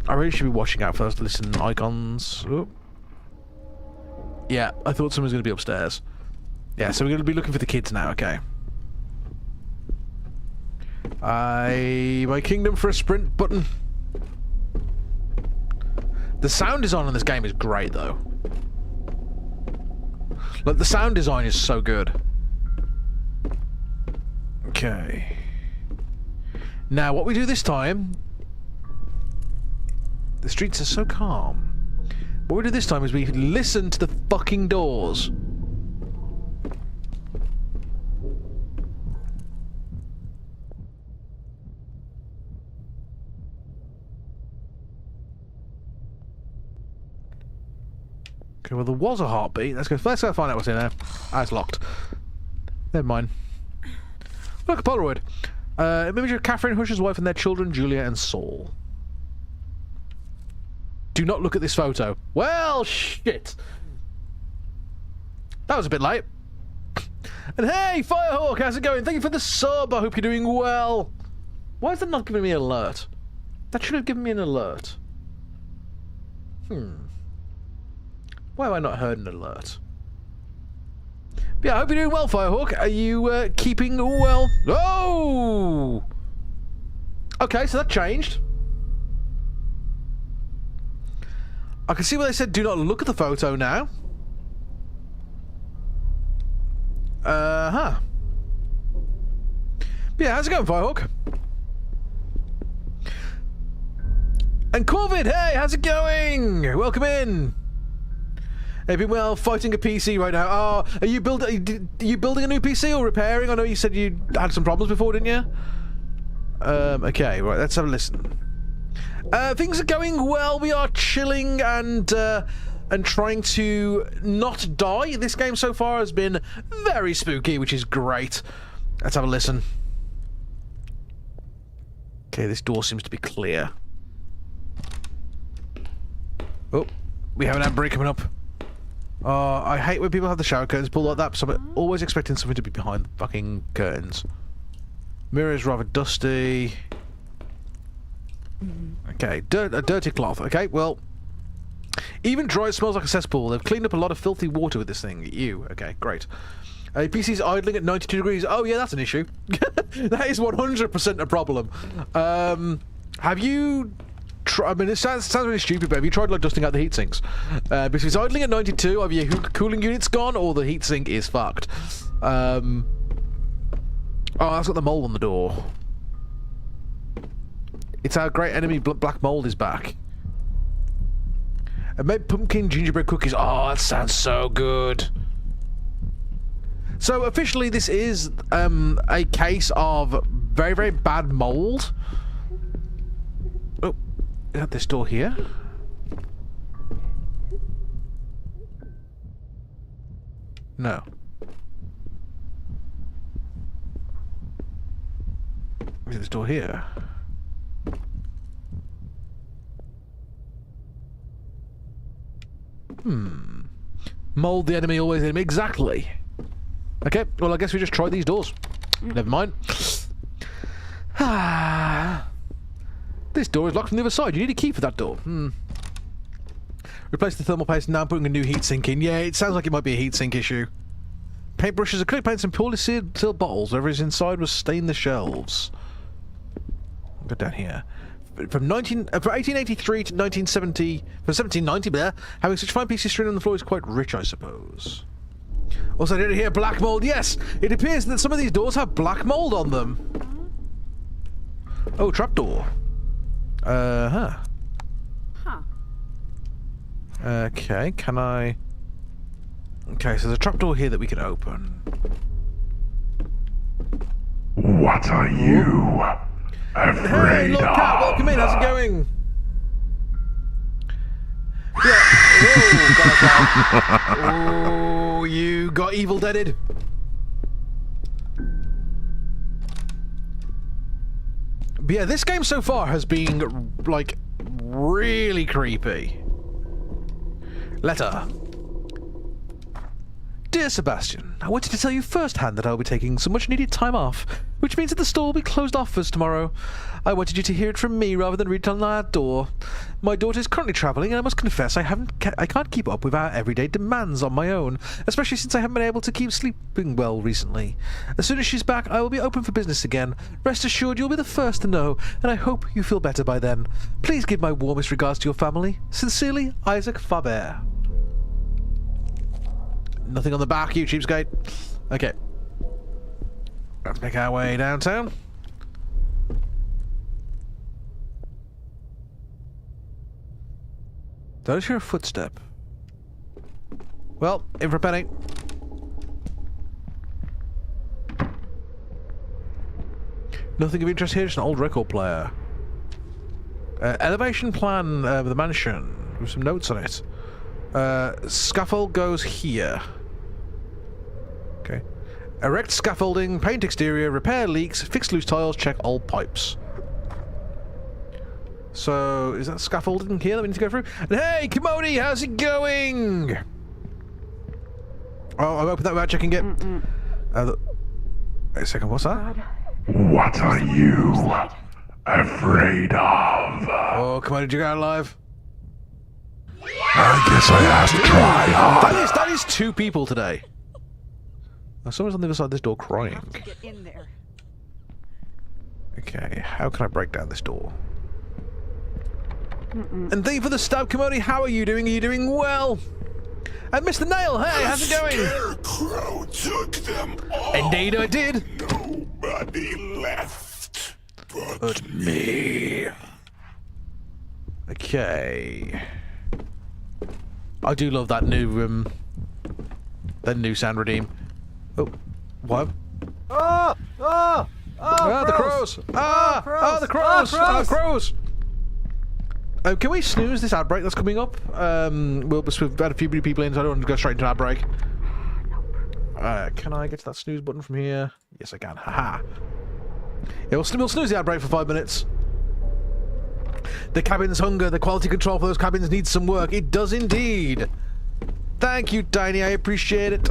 I really should be watching out for those listen icons. Ooh. Yeah, I thought someone was going to be upstairs. Yeah, so we're going to be looking for the kids now, okay. My kingdom for a sprint button. The sound design on this game is great, though. Like, the sound design is so good. Okay. Now, what we do this time... The streets are so calm. What we do this time is we listen to the fucking doors. Okay, well, there was a heartbeat. Let's go find out what's in there. Ah, it's locked. Never mind. Look, a Polaroid. Image of Catherine Hush's wife and their children, Julia and Saul. Do not look at this photo. Well, shit. That was a bit late. And hey, Firehawk, how's it going? Thank you for the sub. I hope you're doing well. Why is that not giving me an alert? That should have given me an alert. Why have I not heard an alert? But yeah, I hope you're doing well, Firehawk. Are you keeping well? Oh! Okay, so that changed. I can see where they said do not look at the photo now. But yeah, how's it going, Firehawk? And Corvid, hey, how's it going? Welcome in. Have you been well fighting a PC right now? Oh, are you building a new PC or repairing? I know you said you had some problems before, didn't you? Okay, right, let's have a listen. Things are going well. We are chilling and trying to not die. This game so far has been very spooky, which is great. Let's have a listen. Okay, this door seems to be clear. Oh, we have an Ambery coming up. I hate when people have the shower curtains pulled like that, so I'm always expecting something to be behind the fucking curtains. Mirror is rather dusty. Okay, a dirty cloth. Okay, well, even dry smells like a cesspool. They've cleaned up a lot of filthy water with this thing. Ew. Okay, great. PC's idling at 92 degrees. Oh yeah, that's an issue. That is 100% a problem. Have you... I mean, it sounds really stupid, but have you tried like dusting out the heat sinks? Because if it's idling at 92, either your cooling unit's gone or the heat sink is fucked. Oh, that's got the mole on the door. It's our great enemy, Black Mold, is back. I made pumpkin gingerbread cookies. Oh, that sounds so good. So officially, this is a case of very, very bad mold. Oh. Is that this door here? No. Is it this door here? Mold the enemy, always the enemy. Exactly. Okay, well I guess we just try these doors. Never mind. This door is locked from the other side. You need a key for that door. Replace the thermal paste, now putting a new heatsink in. Yeah, it sounds like it might be a heatsink issue. Paintbrushes, acrylic paints, and poorly sealed bottles. Whatever is inside was stained the shelves. Go down here. From 1883 to 1970, from 1790 there, having such fine pieces strewn on the floor is quite rich, I suppose. Also, did I hear black mold? Yes, it appears that some of these doors have black mold on them. Oh, trapdoor. Huh. Okay, can I... Okay, so there's a trapdoor here that we can open. What are you afraid Hey, Lord Cat, of? welcome in. How's it going? Yeah. Oh, God, oh, you got evil deaded. But yeah, this game so far has been, like, really creepy. Letter. Dear Sebastian, I wanted to tell you firsthand that I will be taking some much-needed time off, which means that the store will be closed off for us tomorrow. I wanted you to hear it from me rather than read it on that door. My daughter is currently travelling, and I must confess I can't keep up with our everyday demands on my own, especially since I haven't been able to keep sleeping well recently. As soon as she's back, I will be open for business again. Rest assured you'll be the first to know, and I hope you feel better by then. Please give my warmest regards to your family. Sincerely, Isaac Faber. Nothing on the back, you cheapskate. Okay. Let's make our way downtown. Don't hear a footstep. Well, in for a penny. Nothing of interest here, just an old record player. Elevation plan of the mansion with some notes on it. Scaffold goes here. Okay. Erect scaffolding, paint exterior, repair leaks, fix loose tiles, check old pipes. So, is that scaffolding here that we need to go through? And hey, Kimoni, how's it going? Oh, I opened that without checking it. Wait a second, what's that? What are you afraid of? Oh, Kimoni, did you get out alive? I guess I have to try hard. That is 2 people today. Oh, someone's on the other side of this door crying. Get in there. Okay, how can I break down this door? And thank you for the stab, Kimoni. How are you doing? Are you doing well? And Mr. Nail, hey, how's it going? Scarecrow took them all. Indeed I did. Nobody left but me. Okay. I do love that new sound redeem. Oh, what? Oh! Oh! Oh! The crows! The crows! Crows! Can we snooze this outbreak that's coming up? We've had a few people in, so I don't want to go straight into outbreak. Can I get to that snooze button from here? Yes, I can. Haha. Yeah, we'll snooze the outbreak for 5 minutes. The cabin's hunger, the quality control for those cabins needs some work. It does indeed. Thank you, Tiny. I appreciate it.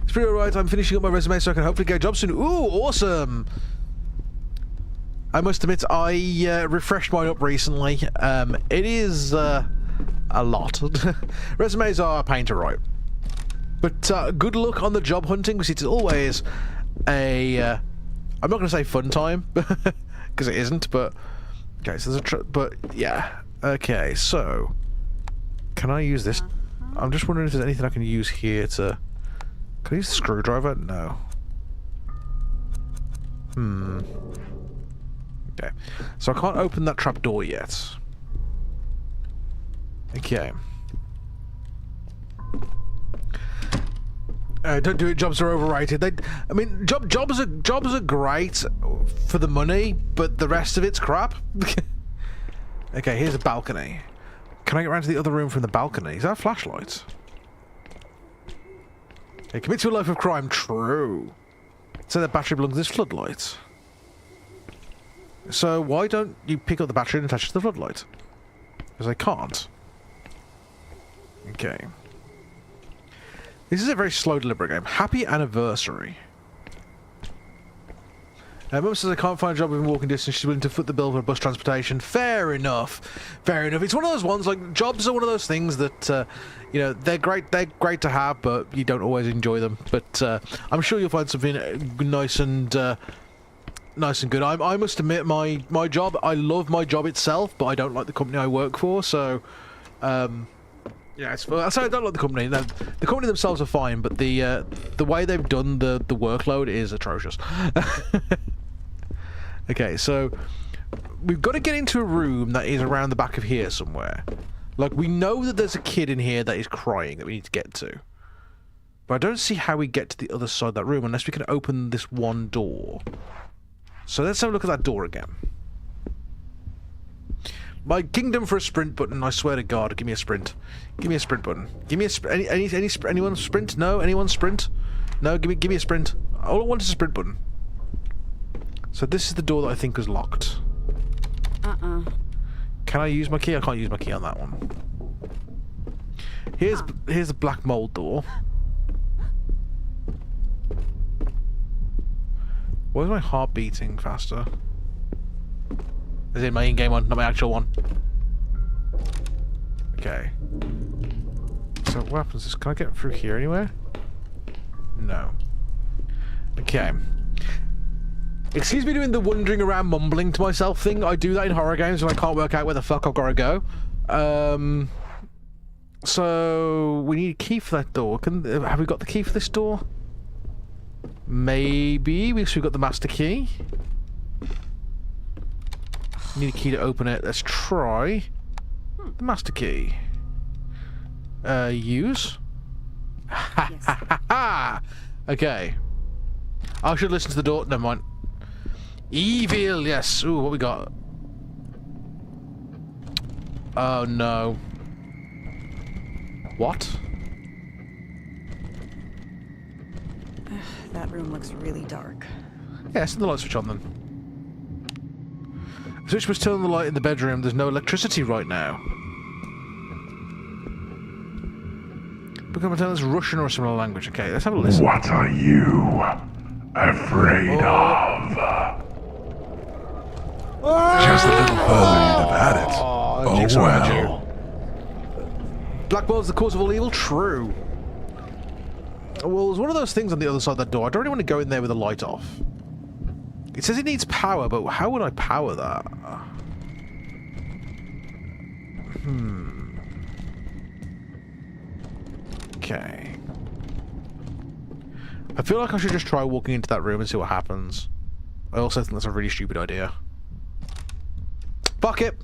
It's pretty alright. I'm finishing up my resume so I can hopefully get a job soon. Ooh, awesome. I must admit, I refreshed mine up recently. It is a lot. Resumes are a pain to write. But good luck on the job hunting, because it's always a... I'm not going to say fun time, because it isn't, but... Okay, so there's but, yeah. Okay, so... Can I use this? I'm just wondering if there's anything I can use here to... Can I use the screwdriver? No. Okay. So I can't open that trap door yet. Okay. Don't do it. Jobs are overrated. I mean, jobs are great for the money, but the rest of it's crap. Okay, here's a balcony. Can I get around to the other room from the balcony? Is that a flashlight? Okay, commit to a life of crime. True. So the battery belongs to this floodlight. So why don't you pick up the battery and attach it to the floodlight? Because I can't. Okay. This is a very slow, deliberate game. Happy anniversary. Mum says I can't find a job within walking distance. She's willing to foot the bill for bus transportation. Fair enough. Fair enough. It's one of those ones, like, jobs are one of those things that, you know, they're great to have, but you don't always enjoy them. But I'm sure you'll find something nice and good. I must admit, my job, I love my job itself, but I don't like the company I work for, so... yeah, I say I don't like the company. The company themselves are fine, but the way they've done the workload is atrocious. Okay, so we've got to get into a room that is around the back of here somewhere. Like, we know that there's a kid in here that is crying that we need to get to. But I don't see how we get to the other side of that room unless we can open this one door. So let's have a look at that door again. My kingdom for a sprint button, I swear to God, give me a sprint. Give me a sprint button. Give me a anyone sprint? No? Anyone sprint? No, give me a sprint. All I want is a sprint button. So this is the door that I think was locked. Can I use my key? I can't use my key on that one. Here's a black mold door. Why is my heart beating faster? As in my in-game one, not my actual one. Okay. So what happens is, can I get through here anywhere? No. Okay. Excuse me doing the wandering around mumbling to myself thing. I do that in horror games when I can't work out where the fuck I've got to go. So we need a key for that door. Have we got the key for this door? Maybe. We've got the master key. Need a key to open it. Let's try the master key. Use. Yes. Okay. I should listen to the door. Never mind. Evil. Yes. Ooh, what we got? Oh no. What? That room looks really dark. Yeah, send the light switch on then. The switch was turning the light in the bedroom. There's no electricity right now. Become a Russian or a similar language. Okay, let's have a listen. What are you afraid of? Just a little further, you'd have had it. Oh, well. Black Ball's the cause of all evil? True. Well, there's one of those things on the other side of that door. I don't really want to go in there with the light off. It says it needs power, but how would I power that? Okay. I feel like I should just try walking into that room and see what happens. I also think that's a really stupid idea. Fuck it!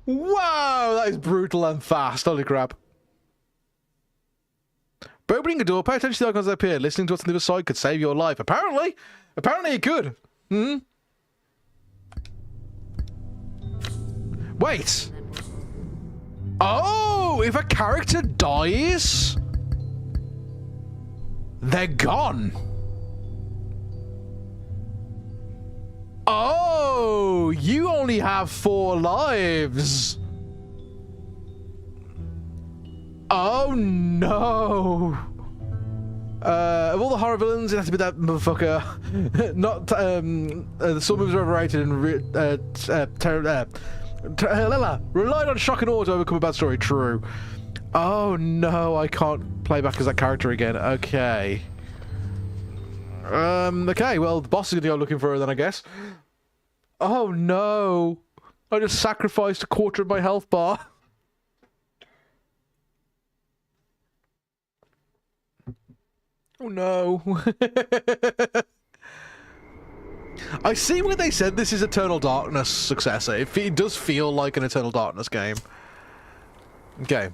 Wow, that is brutal and fast. Holy crap. By opening a door, pay attention to the icons that appear. Listening to what's on the other side could save your life. Apparently it could. Wait. Oh, if a character dies, they're gone. Oh, you only have 4 lives. Oh no. Of all the horror villains, it has to be that motherfucker. Not, the sword moves are overrated and relied on shock and awe to overcome a bad story. True. Oh no, I can't play back as that character again. Okay. Okay, well, the boss is gonna go looking for her then, I guess. Oh no. I just sacrificed a quarter of my health bar. Oh no. I see when they said this is Eternal Darkness successor. It does feel like an Eternal Darkness game. Okay.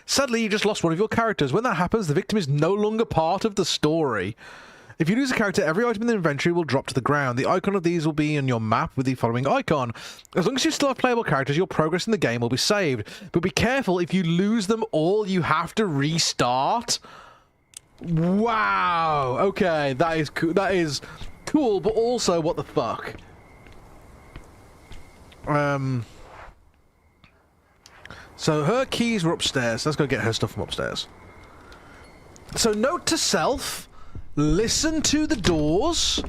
Sadly, you just lost one of your characters. When that happens, the victim is no longer part of the story. If you lose a character, every item in the inventory will drop to the ground. The icon of these will be on your map with the following icon. As long as you still have playable characters, your progress in the game will be saved. But be careful, if you lose them all, you have to restart. Wow. Okay, that is cool. That is cool, but also, what the fuck? So her keys were upstairs. Let's go get her stuff from upstairs. So note to self, listen to the doors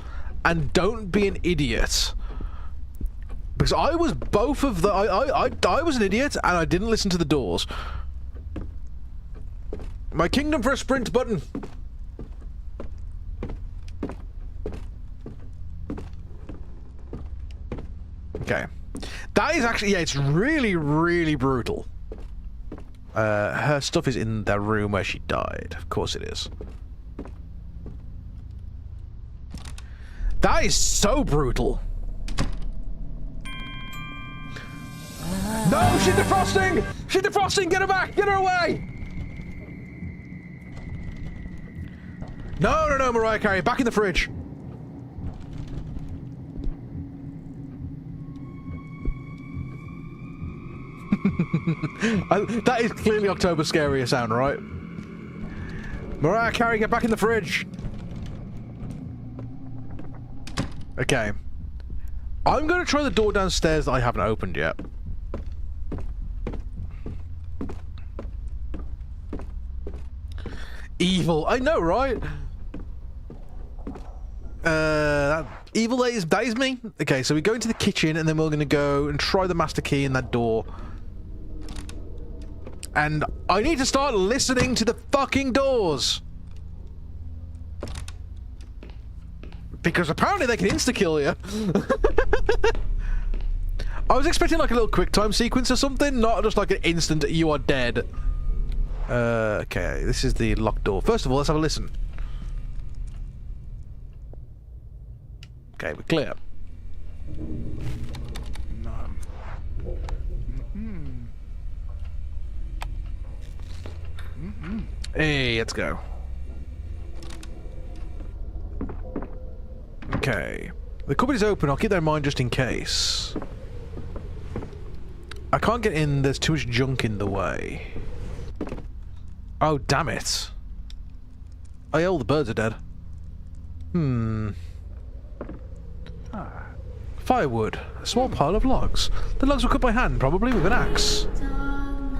and don't be an idiot. Because I was both of the... I was an idiot and I didn't listen to the doors. My kingdom for a sprint button. Okay. That is actually... Yeah, it's really, really brutal. Her stuff is in the room where she died. Of course it is. That is so brutal. No, she's defrosting! She's defrosting! Get her back! Get her away! No, no, no, Mariah Carey. Back in the fridge. That is clearly October Scarier sound, right? Mariah Carey, get back in the fridge. Okay. I'm going to try the door downstairs that I haven't opened yet. Evil. I know, right? Evil, that is me. Okay, so we go into the kitchen and then we're going to go and try the master key in that door. And I need to start listening to the fucking doors. Because apparently they can insta-kill you. I was expecting like a little quick time sequence or something, not just like an instant you are dead. Okay, this is the locked door. First of all, let's have a listen. Okay, we're clear. Hey, let's go. Okay. The cupboard is open. I'll keep that in mind just in case. I can't get in. There's too much junk in the way. Oh, damn it. Oh, yeah, all the birds are dead. Firewood. A small pile of logs. The logs were cut by hand, probably with an axe.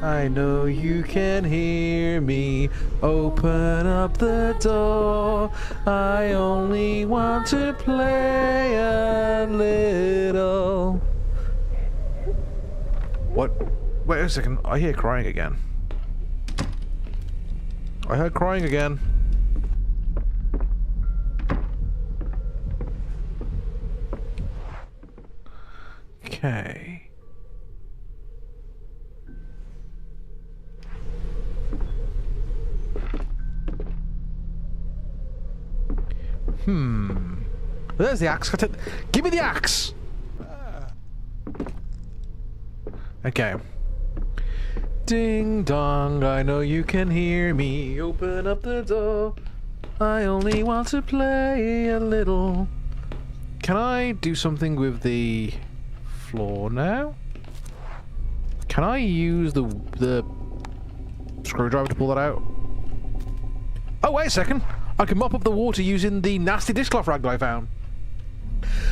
I know you can hear me. Open up the door. I only want to play a little. What? Wait a second. I hear crying again. I heard crying again. Okay. There's the axe. Give me the axe! Okay. Ding dong, I know you can hear me. Open up the door. I only want to play a little. Can I do something with the floor now? Can I use the screwdriver to pull that out? Oh, wait a second. I can mop up the water using the nasty dishcloth rag that I found.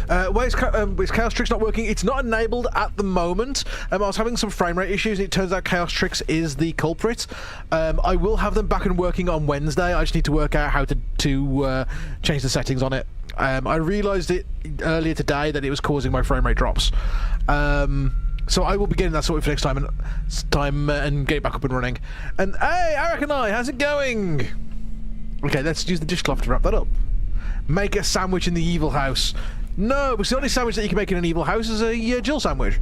Why is Chaos Tricks not working? It's not enabled at the moment. I was having some frame rate issues, and it turns out Chaos Tricks is the culprit. I will have them back and working on Wednesday. I just need to work out how to change the settings on it. I realised it earlier today that it was causing my frame rate drops. So I will be getting that sorted for next time and get it back up and running. And hey, Eric and I, how's it going? Okay, let's use the dishcloth to wrap that up. Make a sandwich in the evil house. No, because the only sandwich that you can make in an evil house is a Jill sandwich.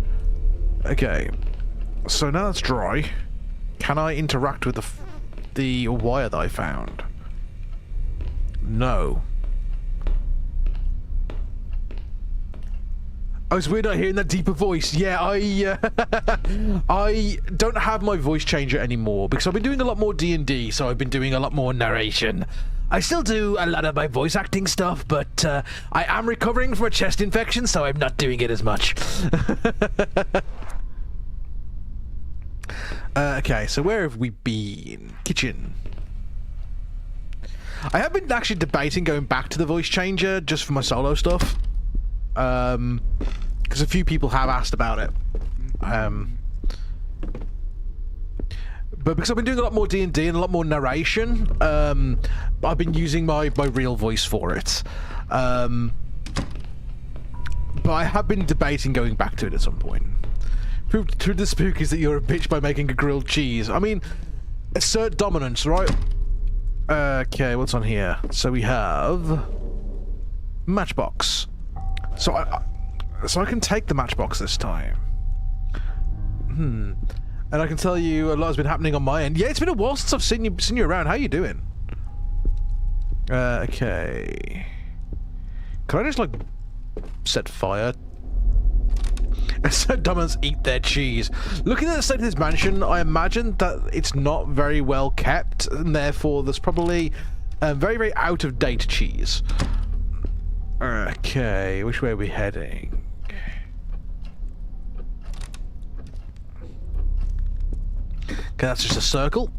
Okay, so now that's dry. Can I interact with the wire that I found? No. Oh, it's weird not hearing that deeper voice. Yeah, I don't have my voice changer anymore because I've been doing a lot more D&D, so I've been doing a lot more narration. I still do a lot of my voice acting stuff, but I am recovering from a chest infection, so I'm not doing it as much. Okay, so where have we been? Kitchen. I have been actually debating going back to the voice changer just for my solo stuff. Because a few people have asked about it. But because I've been doing a lot more D&D and a lot more narration, I've been using my real voice for it. But I have been debating going back to it at some point. Prove to the spookies that you're a bitch by making a grilled cheese. I mean, assert dominance, right? Okay, what's on here? So we have matchbox. So I can take the matchbox this time. And I can tell you a lot has been happening on my end. Yeah, it's been a while since I've seen you around. How you doing? Okay. Can I just like set fire? So Dominants eat their cheese. Looking at the state of this mansion, I imagine that it's not very well kept, and therefore there's probably very, very out of date cheese. Okay, which way are we heading? Okay, that's just a circle.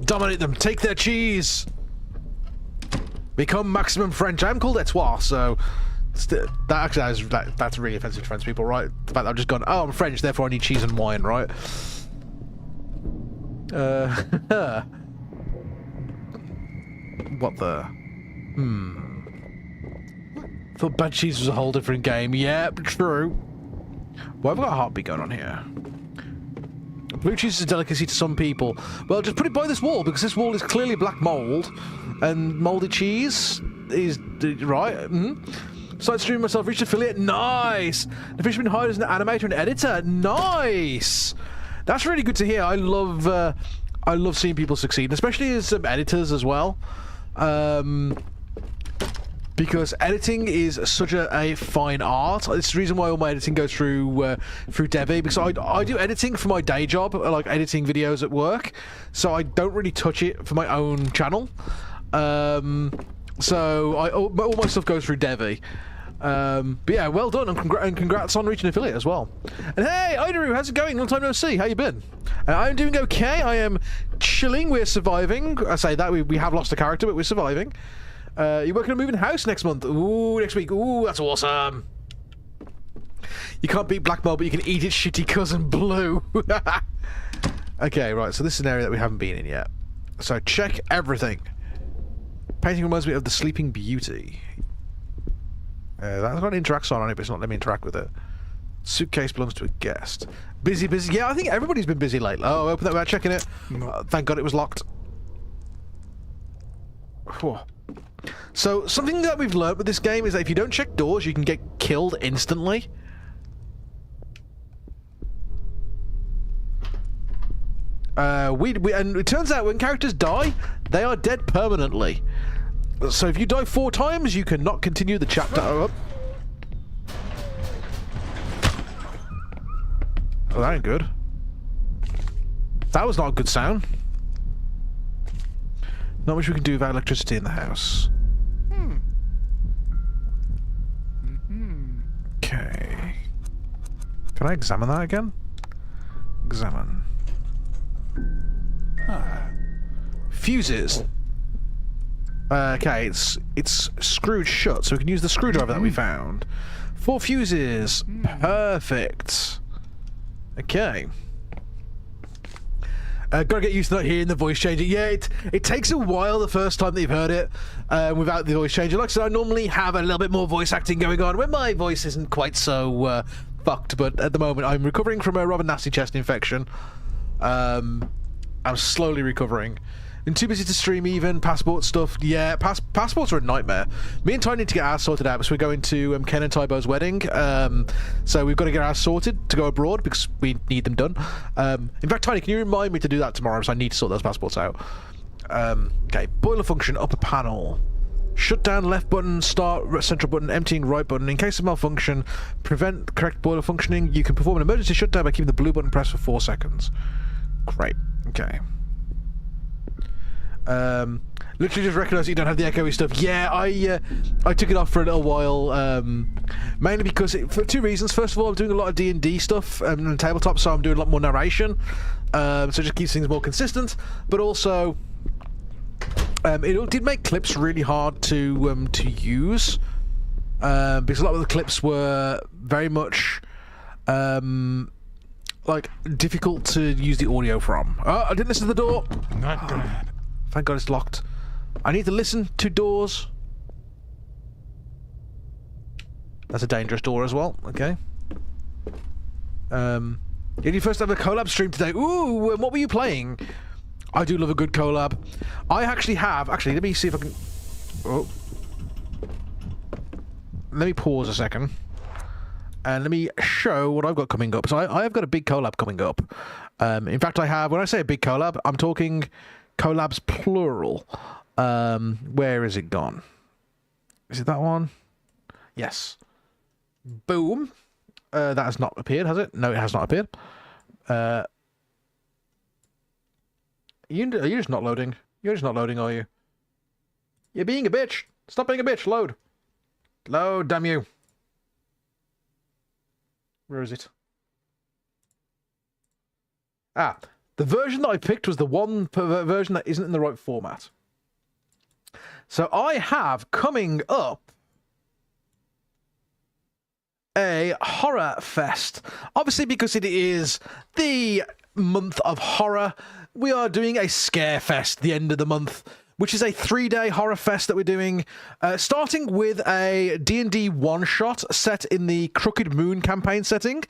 Dominate them, take their cheese! Become maximum French. I'm called Etoile, so... that's really offensive to French people, right? The fact that I've just gone, oh, I'm French, therefore I need cheese and wine, right? What the... Thought bad cheese was a whole different game. Yep, true. Well, I've got a heartbeat going on here. Blue cheese is a delicacy to some people. Well, just put it by this wall, because this wall is clearly black mold, and mouldy cheese is... right? Side stream myself, reached affiliate. Nice! The fish been hired as an animator and editor. Nice! That's really good to hear. I love seeing people succeed, especially as editors as well. Because editing is such a fine art. It's the reason why all my editing goes through Debbie, because I do editing for my day job, like editing videos at work, so I don't really touch it for my own channel. So all my stuff goes through Devi. But yeah, well done, and congrats on reaching affiliate as well. And hey, Idaru, how's it going? Long time no see. How you been? I'm doing okay. I am chilling. We're surviving. I say that we have lost a character, but we're surviving. You're working on moving house next month. Ooh, next week. Ooh, that's awesome. You can't beat Black Mold, but you can eat its shitty cousin Blue. Okay, right. So this is an area that we haven't been in yet. So check everything. Painting reminds me of the Sleeping Beauty. That's got an interact sign on it, but it's not letting me interact with it. Suitcase belongs to a guest. Busy. Yeah, I think everybody's been busy lately. Oh, open that without checking it. Thank God it was locked. Whew. So, something that we've learned with this game is that if you don't check doors, you can get killed instantly. And it turns out when characters die, they are dead permanently. So if you die 4 times, you cannot continue the chapter. Oh, that ain't good. That was not a good sound. Not much we can do without electricity in the house. Okay. Can I examine that again? Examine. Fuses. Okay, it's screwed shut, so we can use the screwdriver that we found. 4 fuses. Perfect. Okay. Gotta get used to not hearing the voice changer. Yeah, it takes a while the first time that you've heard it without the voice changer. Like I said, I normally have a little bit more voice acting going on when my voice isn't quite so fucked, but at the moment I'm recovering from a rather nasty chest infection. I'm slowly recovering. Been too busy to stream even. Passport stuff. Yeah, passports are a nightmare. Me and Ty need to get ours sorted out because we're going to Ken and Tybo's wedding. So we've got to get ours sorted to go abroad because we need them done. In fact, Tiny, can you remind me to do that tomorrow because I need to sort those passports out. Okay, boiler function, upper panel. Shut down left button, start central button, emptying right button. In case of malfunction, prevent correct boiler functioning. You can perform an emergency shutdown by keeping the blue button pressed for 4 seconds. Great. Okay. Literally just recognised you don't have the echoey stuff. Yeah, I took it off for a little while, mainly because for 2 reasons. First of all, I'm doing a lot of D&D stuff and tabletop, so I'm doing a lot more narration, so it just keeps things more consistent. But also, it did make clips really hard to use, because a lot of the clips were very much like difficult to use the audio from. Oh, I didn't listen to the door. Not bad. Thank God it's locked. I need to listen to doors. That's a dangerous door as well. Okay. Did you first have a collab stream today? Ooh, and what were you playing? I do love a good collab. I actually have. Actually, let me see if I can. Oh. Let me pause a second. And let me show what I've got coming up. So I have got a big collab coming up. In fact, I have. When I say a big collab, I'm talking collabs plural. Where is it gone? Is it that one? Yes. Boom. That has not appeared, has it? No, it has not appeared. Are you just not loading? You're just not loading, are you? You're being a bitch. Stop being a bitch. Load. Load, damn you. Where is it? Ah, the version that I picked was the one version that isn't in the right format. So I have coming up a horror fest. Obviously, because it is the month of horror, we are doing a scare fest at the end of the month, which is a 3-day horror fest that we're doing, starting with a D&D one-shot set in the Crooked Moon campaign setting,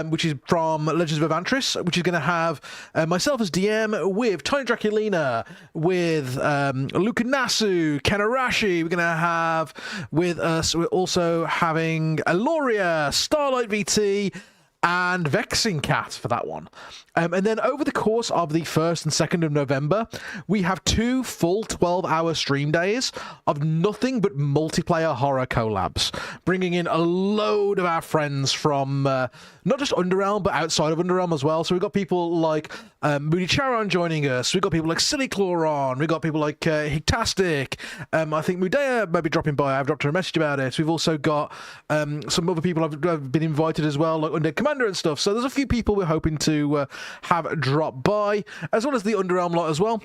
which is from Legends of Evantris, which is going to have myself as DM with Tiny Draculina, with Luca Nasu, Ken Arashi. We're going to have with us, we're also having Aloria, Starlight VT, and Vexing Cat for that one. And then over the course of the 1st and 2nd of November, we have 2 full 12-hour stream days of nothing but multiplayer horror collabs, bringing in a load of our friends from not just Underrealm, but outside of Underrealm as well. So we've got people like Moody Charon joining us. We've got people like Silly Chloron. We've got people like Hictastic. I think Mudea might be dropping by. I've dropped her a message about it. We've also got some other people I've been invited as well, like Undead Commander and stuff. So there's a few people we're hoping to have drop by, as well as the Underrealm lot as well.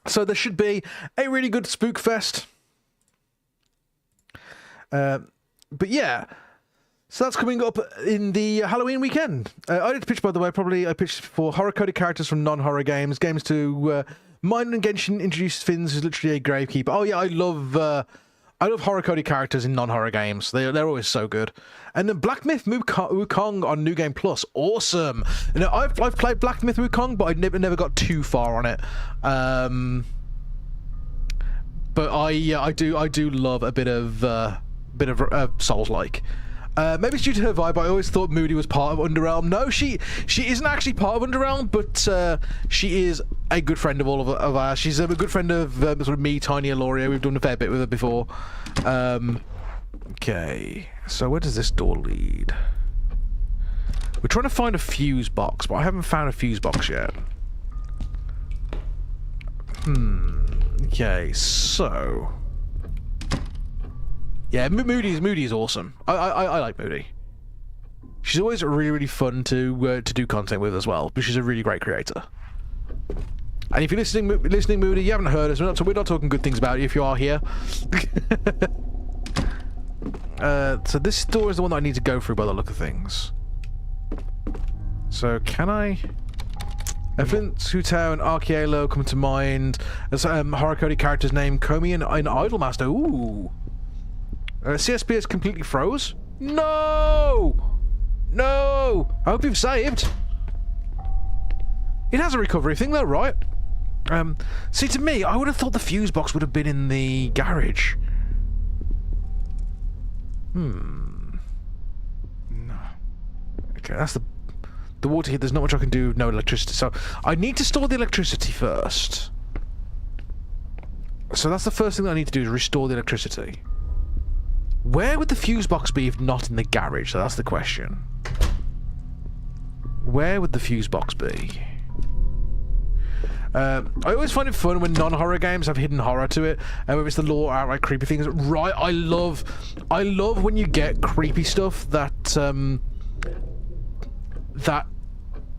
So there should be a really good Spook Fest. But yeah, so that's coming up in the Halloween weekend. I did pitch, by the way, I pitched for horror-coded characters from non-horror games to Mine and Genshin introduced Finns, who's literally a gravekeeper. Oh yeah, I love horror-coded characters in non-horror games. They're always so good. And then Black Myth Wukong on New Game Plus, awesome. You know, I've played Black Myth Wukong, but I never got too far on it. But I do love a bit of Souls-like. Maybe it's due to her vibe. I always thought Moody was part of Underrealm. No, she isn't actually part of Underrealm, but she is a good friend of all of ours. She's a good friend of sort of me, Tiny Aloria. We've done a fair bit with her before. Okay, so where does this door lead? We're trying to find a fuse box, but I haven't found a fuse box yet. Okay, so... yeah, Moody is awesome. I like Moody. She's always really, really fun to do content with as well, but she's a really great creator. And if you're listening, Moody, you haven't heard us. We're not talking good things about you if you are here. So this door is the one that I need to go through by the look of things. So can I? Flint, Sutao, and Archealo come to mind as horror-coded characters named Komi and Idolmaster. Ooh. CSP has completely froze? No! No! I hope you've saved. It has a recovery thing though, right? See, to me, I would have thought the fuse box would have been in the garage. No. Okay, that's the water here. There's not much I can do with no electricity. So I need to store the electricity first. So that's the first thing that I need to do, is restore the electricity. Where would the fuse box be if not in the garage? So that's the question. Where would the fuse box be? I always find it fun when non-horror games have hidden horror to it, whether it's the lore, outright creepy things. Right, I love when you get creepy stuff that that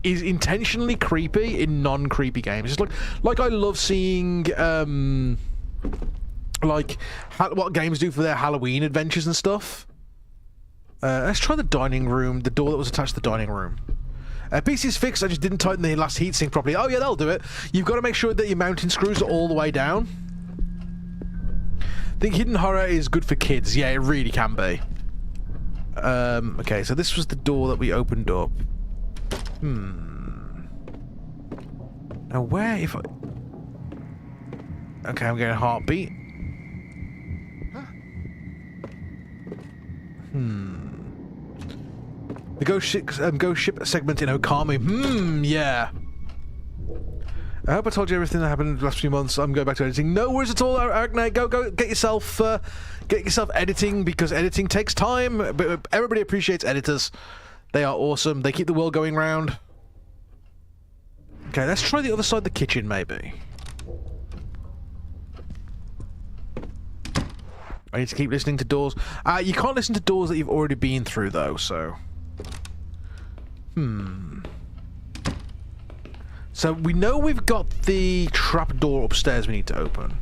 is intentionally creepy in non-creepy games. It's like I love seeing like what games do for their Halloween adventures and stuff. Let's try the dining room, the door that was attached to the dining room. PC is fixed, I just didn't tighten the last heatsink properly. Oh yeah, that'll do it. You've got to make sure that your mounting screws are all the way down. I think hidden horror is good for kids. Yeah, it really can be. Okay, so this was the door that we opened up. Now where if I... okay, I'm getting a heartbeat. The ghost ship segment in Okami. Yeah. I hope I told you everything that happened in the last few months. I'm going back to editing. No worries at all, Arachne. Go get yourself editing, because editing takes time. But everybody appreciates editors. They are awesome. They keep the world going round. Okay, let's try the other side of the kitchen, maybe. I need to keep listening to doors. You can't listen to doors that you've already been through, though, so... So we know we've got the trap door upstairs we need to open.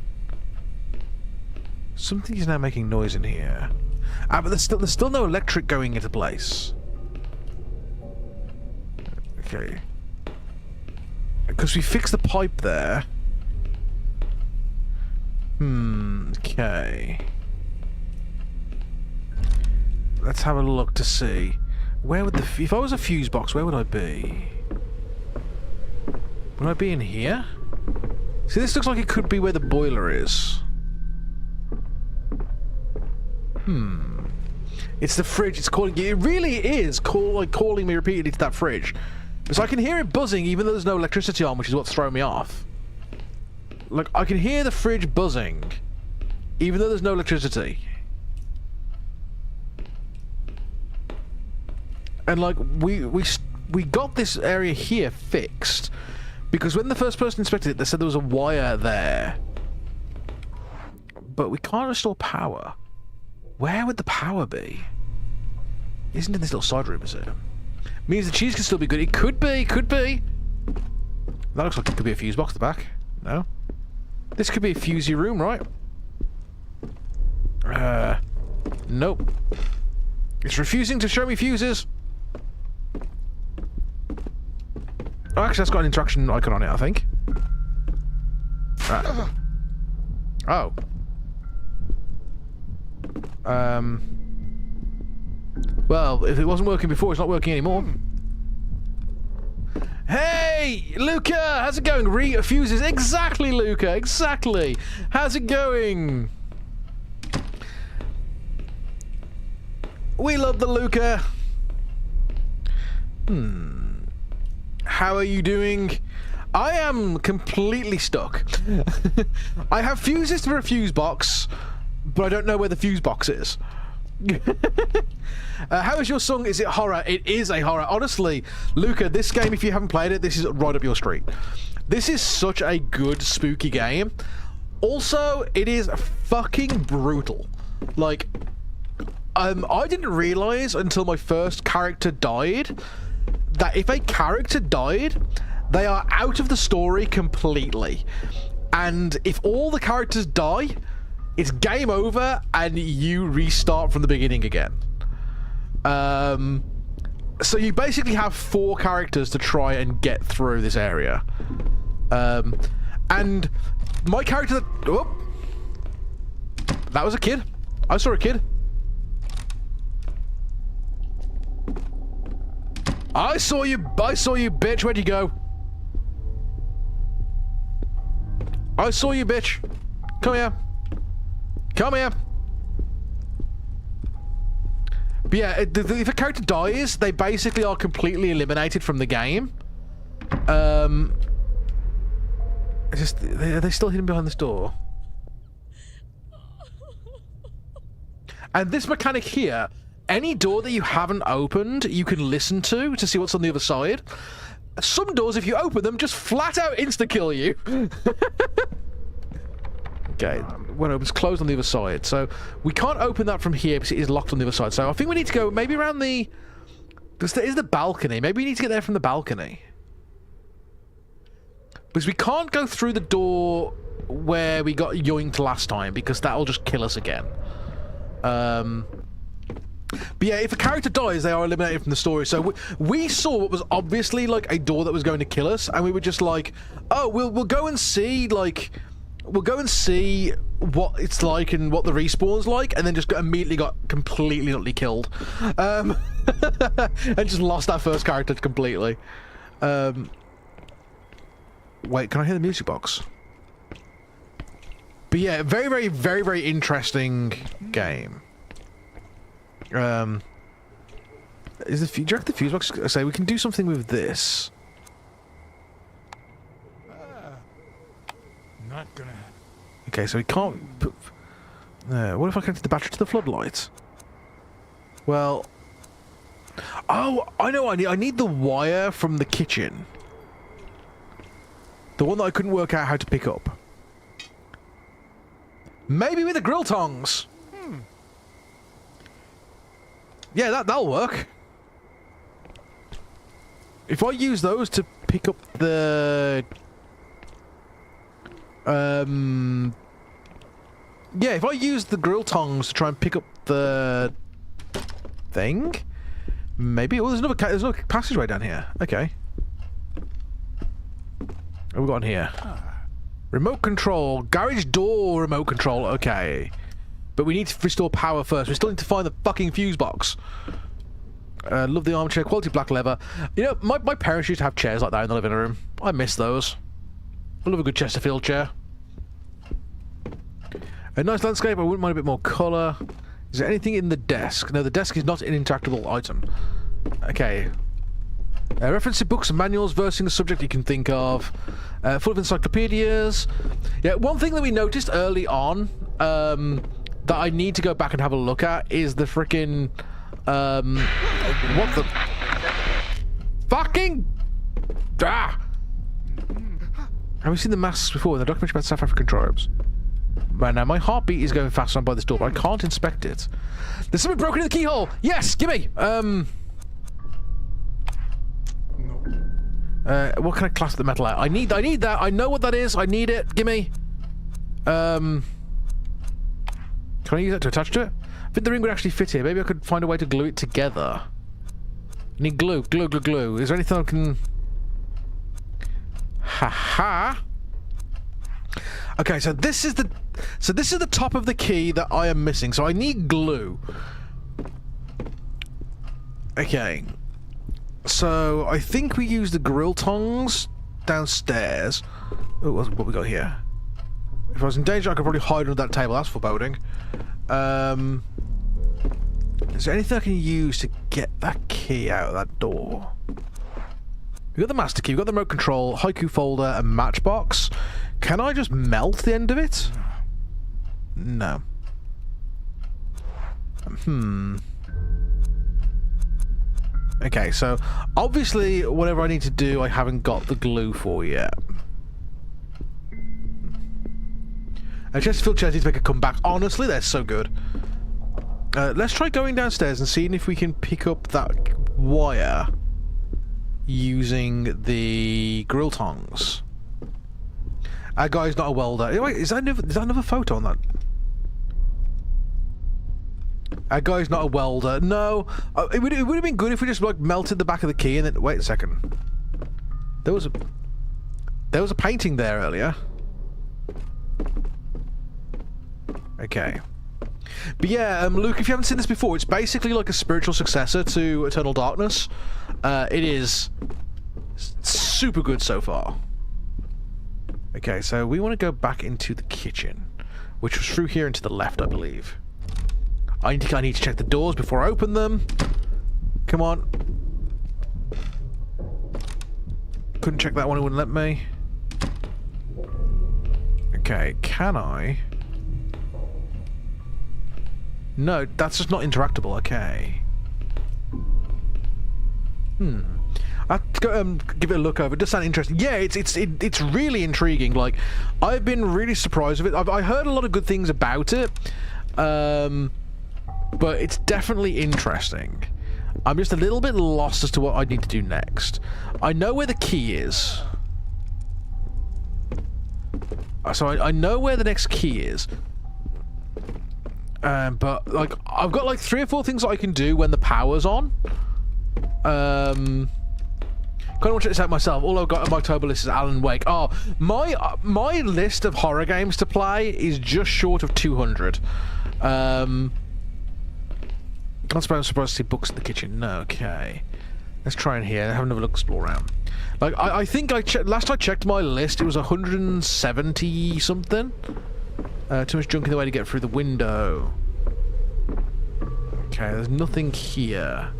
Something is now making noise in here. But there's still no electric going into place. Okay. Because we fixed the pipe there. Okay. Let's have a look to see. Where would if I was a fuse box, where would I be? Would I be in here? See, this looks like it could be where the boiler is. It's the fridge. It's calling you. It really is calling me repeatedly to that fridge. Because I can hear it buzzing even though there's no electricity on, which is what's throwing me off. Like, I can hear the fridge buzzing even though there's no electricity. And like, we got this area here fixed because when the first person inspected it, they said there was a wire there. But we can't restore power. Where would the power be? Isn't in this little side room, is it? Means the cheese can still be good. It could be, could be. That looks like it could be a fuse box at the back. No? This could be a fusey room, right? Nope. It's refusing to show me fuses. Oh, actually, that's got an interaction icon on it, I think. Oh. Well, if it wasn't working before, it's not working anymore. Hey, Luca! How's it going? Refuses. Exactly, Luca. Exactly. How's it going? We love the Luca. How are you doing? I am completely stuck. I have fuses for a fuse box, but I don't know where the fuse box is. How is your song? Is it horror? It is a horror. Honestly, Luca, this game, if you haven't played it, this is right up your street. This is such a good spooky game. Also, it is fucking brutal. Like, I didn't realize until my first character died that if a character died, they are out of the story completely. And if all the characters die, it's game over and you restart from the beginning again. So you basically have 4 characters to try and get through this area. And my character that was a kid. I saw a kid. I saw you, bitch. Where'd you go? I saw you, bitch. Come here. Come here. But yeah, if a character dies, they basically are completely eliminated from the game. Are they still hidden behind this door? And this mechanic here, any door that you haven't opened, you can listen to see what's on the other side. Some doors, if you open them, just flat out insta-kill you. Okay, when it opens, closed on the other side. So we can't open that from here because it is locked on the other side. So I think we need to go maybe around the... There is the balcony. Maybe we need to get there from the balcony. Because we can't go through the door where we got yoinked last time because that'll just kill us again. But yeah, if a character dies, they are eliminated from the story. So we saw what was obviously like a door that was going to kill us, and we were just like, oh, we'll go and see, like, we'll go and see what it's like and what the respawn's like, and then just immediately got completely utterly killed. And just lost our first character completely. Wait, can I hear the music box? But yeah, very, very, very, very interesting game. Is the do you reckon the fuse box? I say we can do something with this. Not gonna. Okay, so we can't put... what if I connect the battery to the floodlight? Well... Oh, I know what I need. I need the wire from the kitchen. The one that I couldn't work out how to pick up. Maybe with the grill tongs. Yeah, that'll work. If I use those to pick up the... Yeah, if I use the grill tongs to try and pick up the... thing? Maybe... Oh, there's another passageway down here. Okay. What have we got in here? Remote control. Garage door remote control. Okay. But we need to restore power first. We still need to find the fucking fuse box. Love the armchair. Quality black leather. You know, my parents used to have chairs like that in the living room. I miss those. I love a good Chesterfield chair. A nice landscape. I wouldn't mind a bit more colour. Is there anything in the desk? No, the desk is not an interactable item. Okay. Reference to books and manuals versing a subject you can think of. Full of encyclopedias. Yeah, one thing that we noticed early on that I need to go back and have a look at is the frickin' what the fucking Have we seen the masks before in the documentary about South African tribes? Right now, my heartbeat is going fast on by this door, but I can't inspect it. There's something broken in the keyhole! Yes! Gimme! What can I class the metal at? I need that! I know what that is! I need it! Gimme! Can I use that to attach to it? I think the ring would actually fit here. Maybe I could find a way to glue it together. I need glue. Glue, glue, glue. Is there anything I can... Ha-ha! Okay, so this is the top of the key that I am missing. So I need glue. Okay. So I think we use the grill tongs downstairs. Oh, what we got here? If I was in danger, I could probably hide under that table. That's foreboding. Is there anything I can use to get that key out of that door? We've got the master key, we've got the remote control, haiku folder, and matchbox. Can I just melt the end of it? No. Okay, so obviously whatever I need to do, I haven't got the glue for yet. Chesterfield chairs need to make a comeback. Honestly, they're so good. Let's try going downstairs and seeing if we can pick up that wire using the grill tongs. Our guy's not a welder. Wait, is that another photo on that? Our guy's not a welder. No, it would have been good if we just like melted the back of the key and then... Wait a second. There was a painting there earlier. Okay. But yeah, Luke, if you haven't seen this before, it's basically like a spiritual successor to Eternal Darkness. It is super good so far. Okay, so we want to go back into the kitchen, which was through here and to the left, I believe. I need to check the doors before I open them. Come on. Couldn't check that one, it wouldn't let me. Okay, can I... No, that's just not interactable, okay. I'll have to go, give it a look over. It does sound interesting. Yeah, it's really intriguing. Like, I've been really surprised with it. I heard a lot of good things about it, but it's definitely interesting. I'm just a little bit lost as to what I need to do next. I know where the key is. So I know where the next key is. But, like, I've got, like, 3 or 4 things that I can do when the power's on. Kind of want to check this out myself. All I've got on my October list is Alan Wake. Oh, my list of horror games to play is just short of 200. I'm surprised to see books in the kitchen. No, okay. Let's try in here and have another look, explore around. Like, I think last I checked my list, it was 170 something. Too much junk in the way to get through the window. Okay, there's nothing here.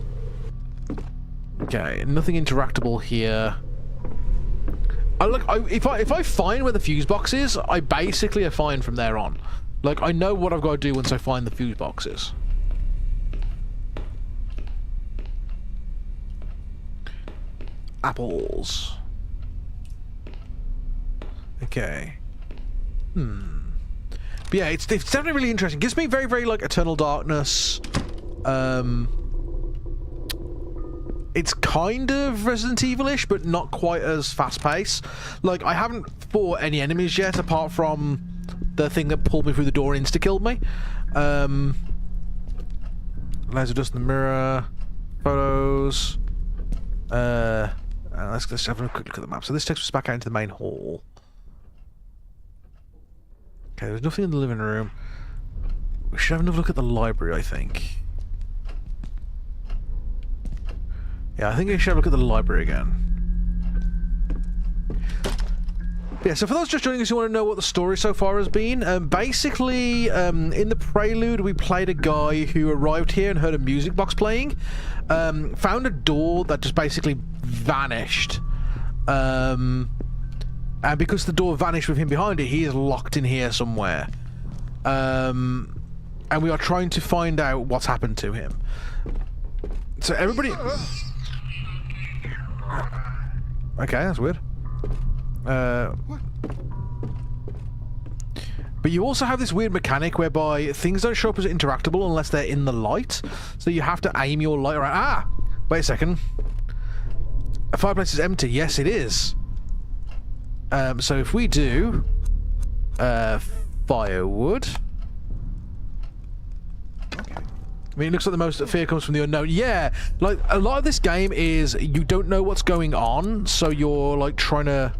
Okay, nothing interactable here. If I find where the fuse box is, I basically are fine from there on. Like, I know what I've got to do once I find the fuse boxes. Apples. Okay. But yeah, it's definitely really interesting. It gives me very, very, like, Eternal Darkness. It's kind of Resident Evil-ish, but not quite as fast-paced. Like, I haven't fought any enemies yet, apart from the thing that pulled me through the door and insta-killed me. Laser dust in the mirror. Photos. Let's have a quick look at the map. So this takes us back out into the main hall. Okay, there's nothing in the living room. We should have another look at the library, I think. Yeah, I think we should have a look at the library again. Yeah, so for those just joining us who want to know what the story so far has been, basically, in the prelude, we played a guy who arrived here and heard a music box playing, found a door that just basically vanished, and because the door vanished with him behind it, he is locked in here somewhere, and we are trying to find out what's happened to him. So everybody... Okay, that's weird. But you also have this weird mechanic whereby things don't show up as interactable unless they're in the light. So you have to aim your light around. Ah! Wait a second. A fireplace is empty. Yes, it is. So if we do... firewood... I mean, it looks like the most fear comes from the unknown. Yeah, like, a lot of this game is you don't know what's going on, so you're, like, trying to...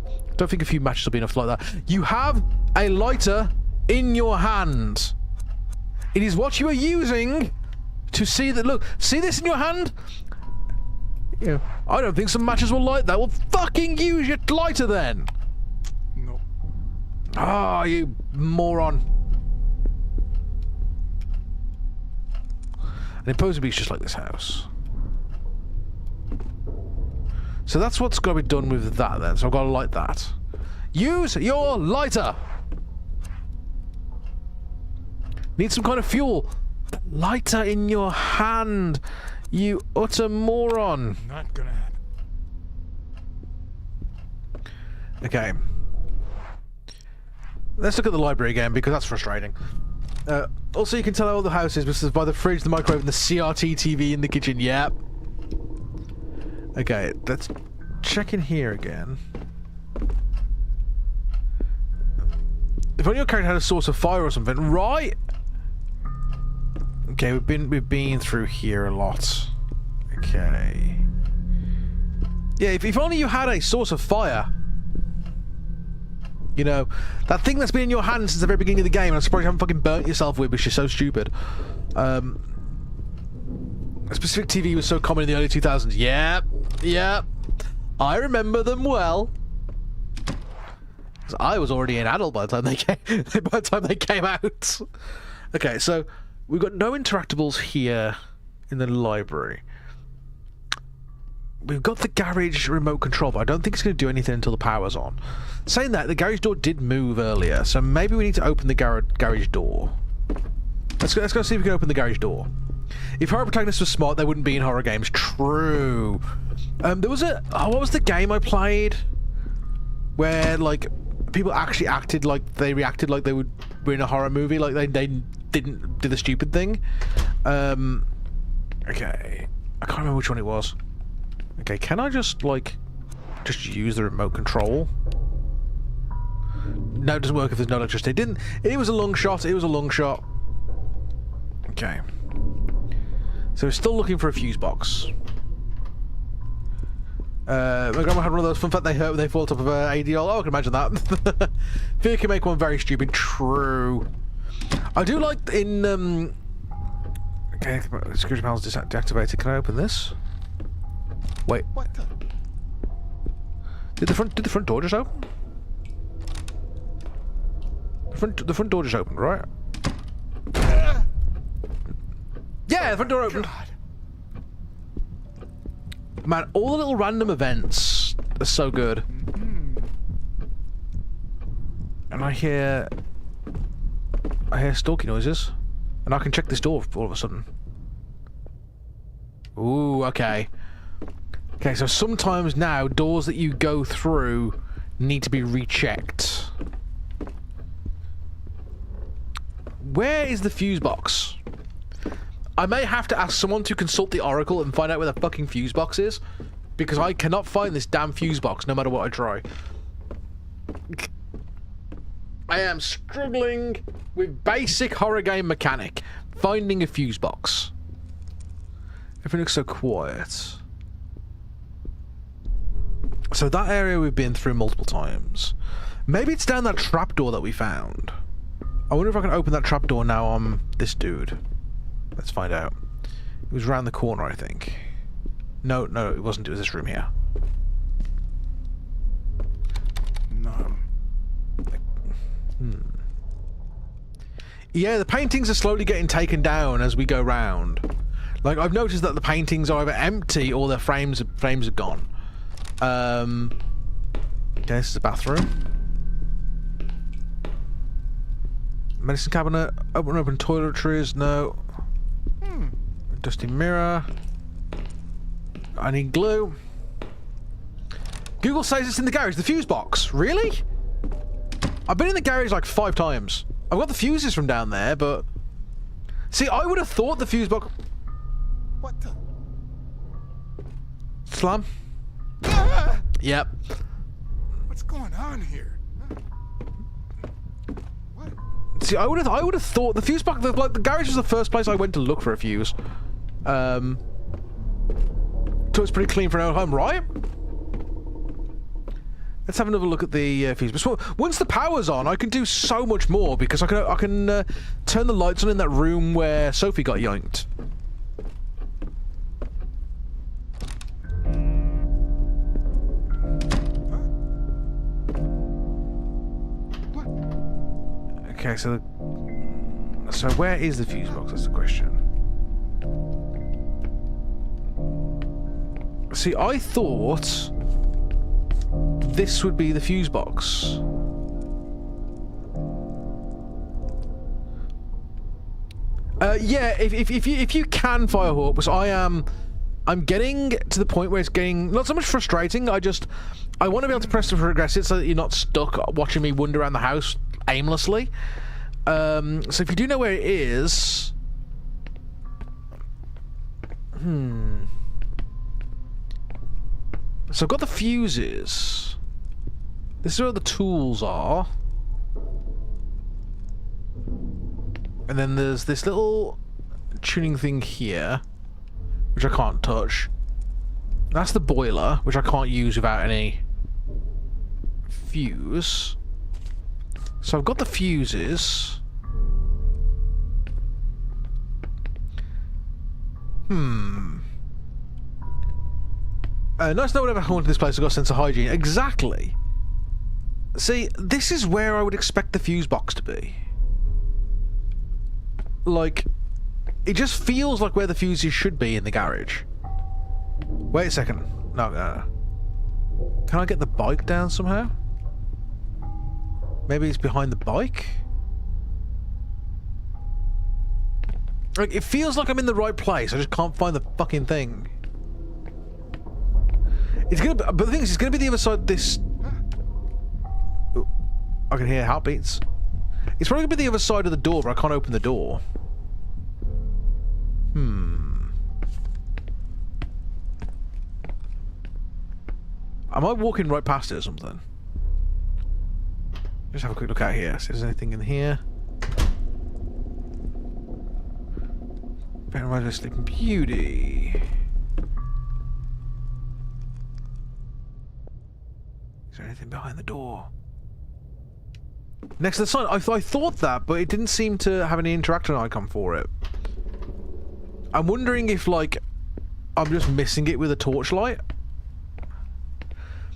I don't think a few matches will be enough like that. You have a lighter in your hand. It is what you are using to see that... Look, see this in your hand? Yeah, I don't think some matches will light that. Well, fucking use your lighter, then! No. Ah, you moron. An imposing beach just like this house. So that's what's got to be done with that then. So I've got to light that. Use your lighter! Need some kind of fuel. Lighter in your hand, you utter moron. Not gonna happen. Okay. Let's look at the library again because that's frustrating. Also, you can tell how old the house is because by the fridge, the microwave, and the CRT TV in the kitchen. Yep. Okay, let's check in here again. If only your character had a source of fire or something, right? Okay, we've been through here a lot. Okay. Yeah, if only you had a source of fire. You know, that thing that's been in your hand since the very beginning of the game, and I'm surprised you haven't fucking burnt yourself with, which is so stupid. A specific TV was so common in the early 2000s. Yep. I remember them well. 'Cause I was already an adult by the time they came out. Okay, so we've got no interactables here in the library. We've got the garage remote control, but I don't think it's going to do anything until the power's on. Saying that, the garage door did move earlier, so maybe we need to open the garage door. Let's go see if we can open the garage door. If horror protagonists were smart, they wouldn't be in horror games. True. There was a... Oh, what was the game I played? Where, like, people actually acted like they reacted like they were in a horror movie, like they didn't do the stupid thing. Okay. I can't remember which one it was. Okay, can I just, like, just use the remote control? No, it doesn't work if there's no electricity. It was a long shot. It was a long shot. Okay. So we're still looking for a fuse box. My grandma had one of those fun fact they hurt when they fall top of a ADL. Oh, I can imagine that. Fear can make one very stupid. True. I do like in okay, security panel's deactivated. Can I open this? Wait. What the? Did the front door just open? The front door just opened, right? Yeah, the front door opened. God. Man, all the little random events are so good. And I hear stalky noises. And I can check this door all of a sudden. Ooh, okay. Okay, so sometimes now, doors that you go through need to be rechecked. Where is the fuse box? I may have to ask someone to consult the Oracle and find out where the fucking fuse box is. Because I cannot find this damn fuse box, no matter what I try. I am struggling with basic horror game mechanic. Finding a fuse box. Everything looks so quiet. So that area we've been through multiple times. Maybe it's down that trapdoor that we found. I wonder if I can open that trapdoor now on this dude. Let's find out. It was around the corner, I think. No, it wasn't. It was this room here. No. Yeah, the paintings are slowly getting taken down as we go round. Like, I've noticed that the paintings are either empty or their frames are gone. Okay, this is a bathroom. Medicine cabinet. Open toiletries. No. Dusty mirror. I need glue. Google says it's in the garage. The fuse box. Really? I've been in the garage like 5 times. I've got the fuses from down there, but... See, I would have thought the fuse box... What the? Slam? Ah! Yep. What's going on here? What? See, I would have thought the fuse box... Like, the garage was the first place I went to look for a fuse. So it's pretty clean for an old home, right? Let's have another look at the fuse. But once the power's on, I can do so much more because I can turn the lights on in that room where Sophie got yoinked. Okay, so where is the fuse box? That's the question. See, I thought this would be the fuse box. Yeah, if you can, Firehawk, because I'm getting to the point where it's getting not so much frustrating. I want to be able to press to progress it so that you're not stuck watching me wander around the house aimlessly. So if you do know where it is, so I've got the fuses. This is where the tools are. And then there's this little tuning thing here, which I can't touch. That's the boiler, which I can't use without any fuse. So I've got the fuses. Nice to know whatever I wanted this place. I've got a sense of hygiene. Exactly. See, this is where I would expect the fuse box to be. Like, it just feels like where the fuses should be in the garage. Wait a second. No. Can I get the bike down somehow? Maybe it's behind the bike? Like, it feels like I'm in the right place. I just can't find the fucking thing. It's gonna be, but the thing is, it's gonna be the other side of this... Ooh, I can hear heartbeats. It's probably gonna be the other side of the door, but I can't open the door. Am I walking right past it or something? Just have a quick look out here. See if there's anything in here. Better ride Sleeping Beauty. Is there anything behind the door? Next to the sign. I thought that, but it didn't seem to have any interaction icon for it. I'm wondering if, like, I'm just missing it with a torchlight.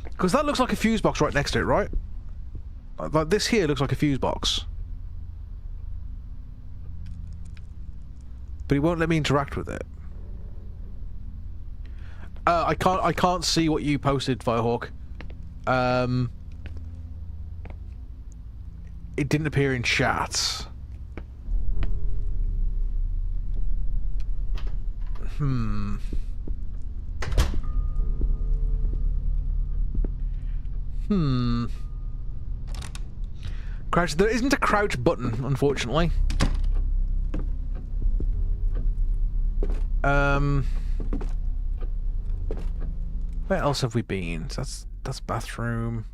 Because that looks like a fuse box right next to it, right? Like this here looks like a fuse box. But it won't let me interact with it. I can't see what you posted, Firehawk. It didn't appear in chat. Crouch. There isn't a crouch button, unfortunately. Where else have we been? That's bathroom.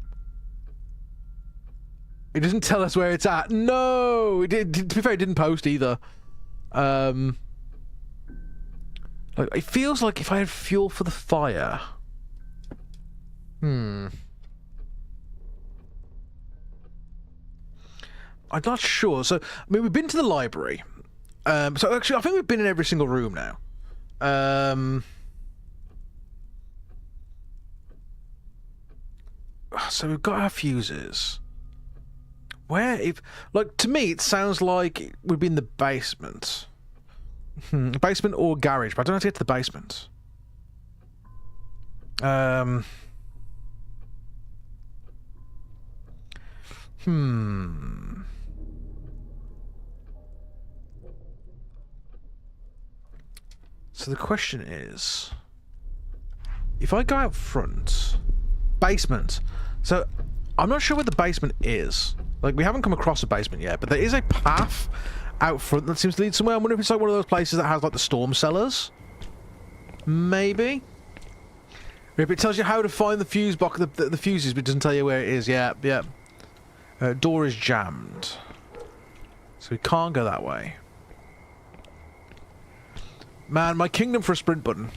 It doesn't tell us where it's at. No! To be fair, it didn't post either. Like, it feels like if I had fuel for the fire. I'm not sure. So, I mean, we've been to the library. So actually, I think we've been in every single room now. So we've got our fuses. Where? If like to me, it sounds like it would be in the basement. Basement or garage, but I don't know how to get to the basement. So the question is, if I go out front, basement. So I'm not sure where the basement is. Like, we haven't come across a basement yet, but there is a path out front that seems to lead somewhere. I wonder if it's like one of those places that has like the storm cellars. Maybe. If it tells you how to find the fuse box, the fuses, but it doesn't tell you where it is. Yeah. Door is jammed, so we can't go that way. Man, my kingdom for a sprint button.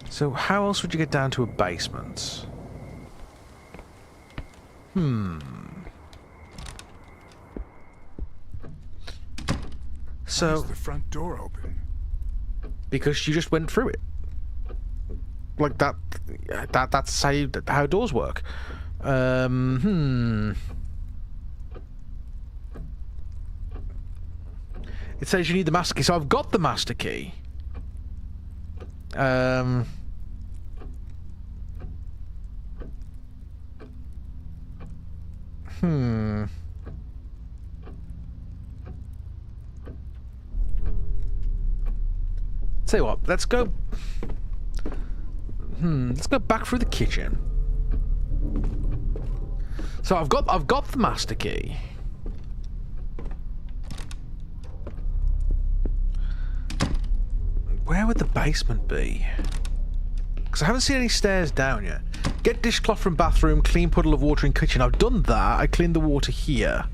So how else would you get down to a basement? So Why is the front door open? because you just went through it. Like that. That's how doors work. It says you need the master key, so I've got the master key. Tell you what, let's go. Let's go back through the kitchen. So I've got the master key. Where would the basement be? Because I haven't seen any stairs down yet. Get dishcloth from bathroom, clean puddle of water in kitchen. I've done that. I cleaned the water here.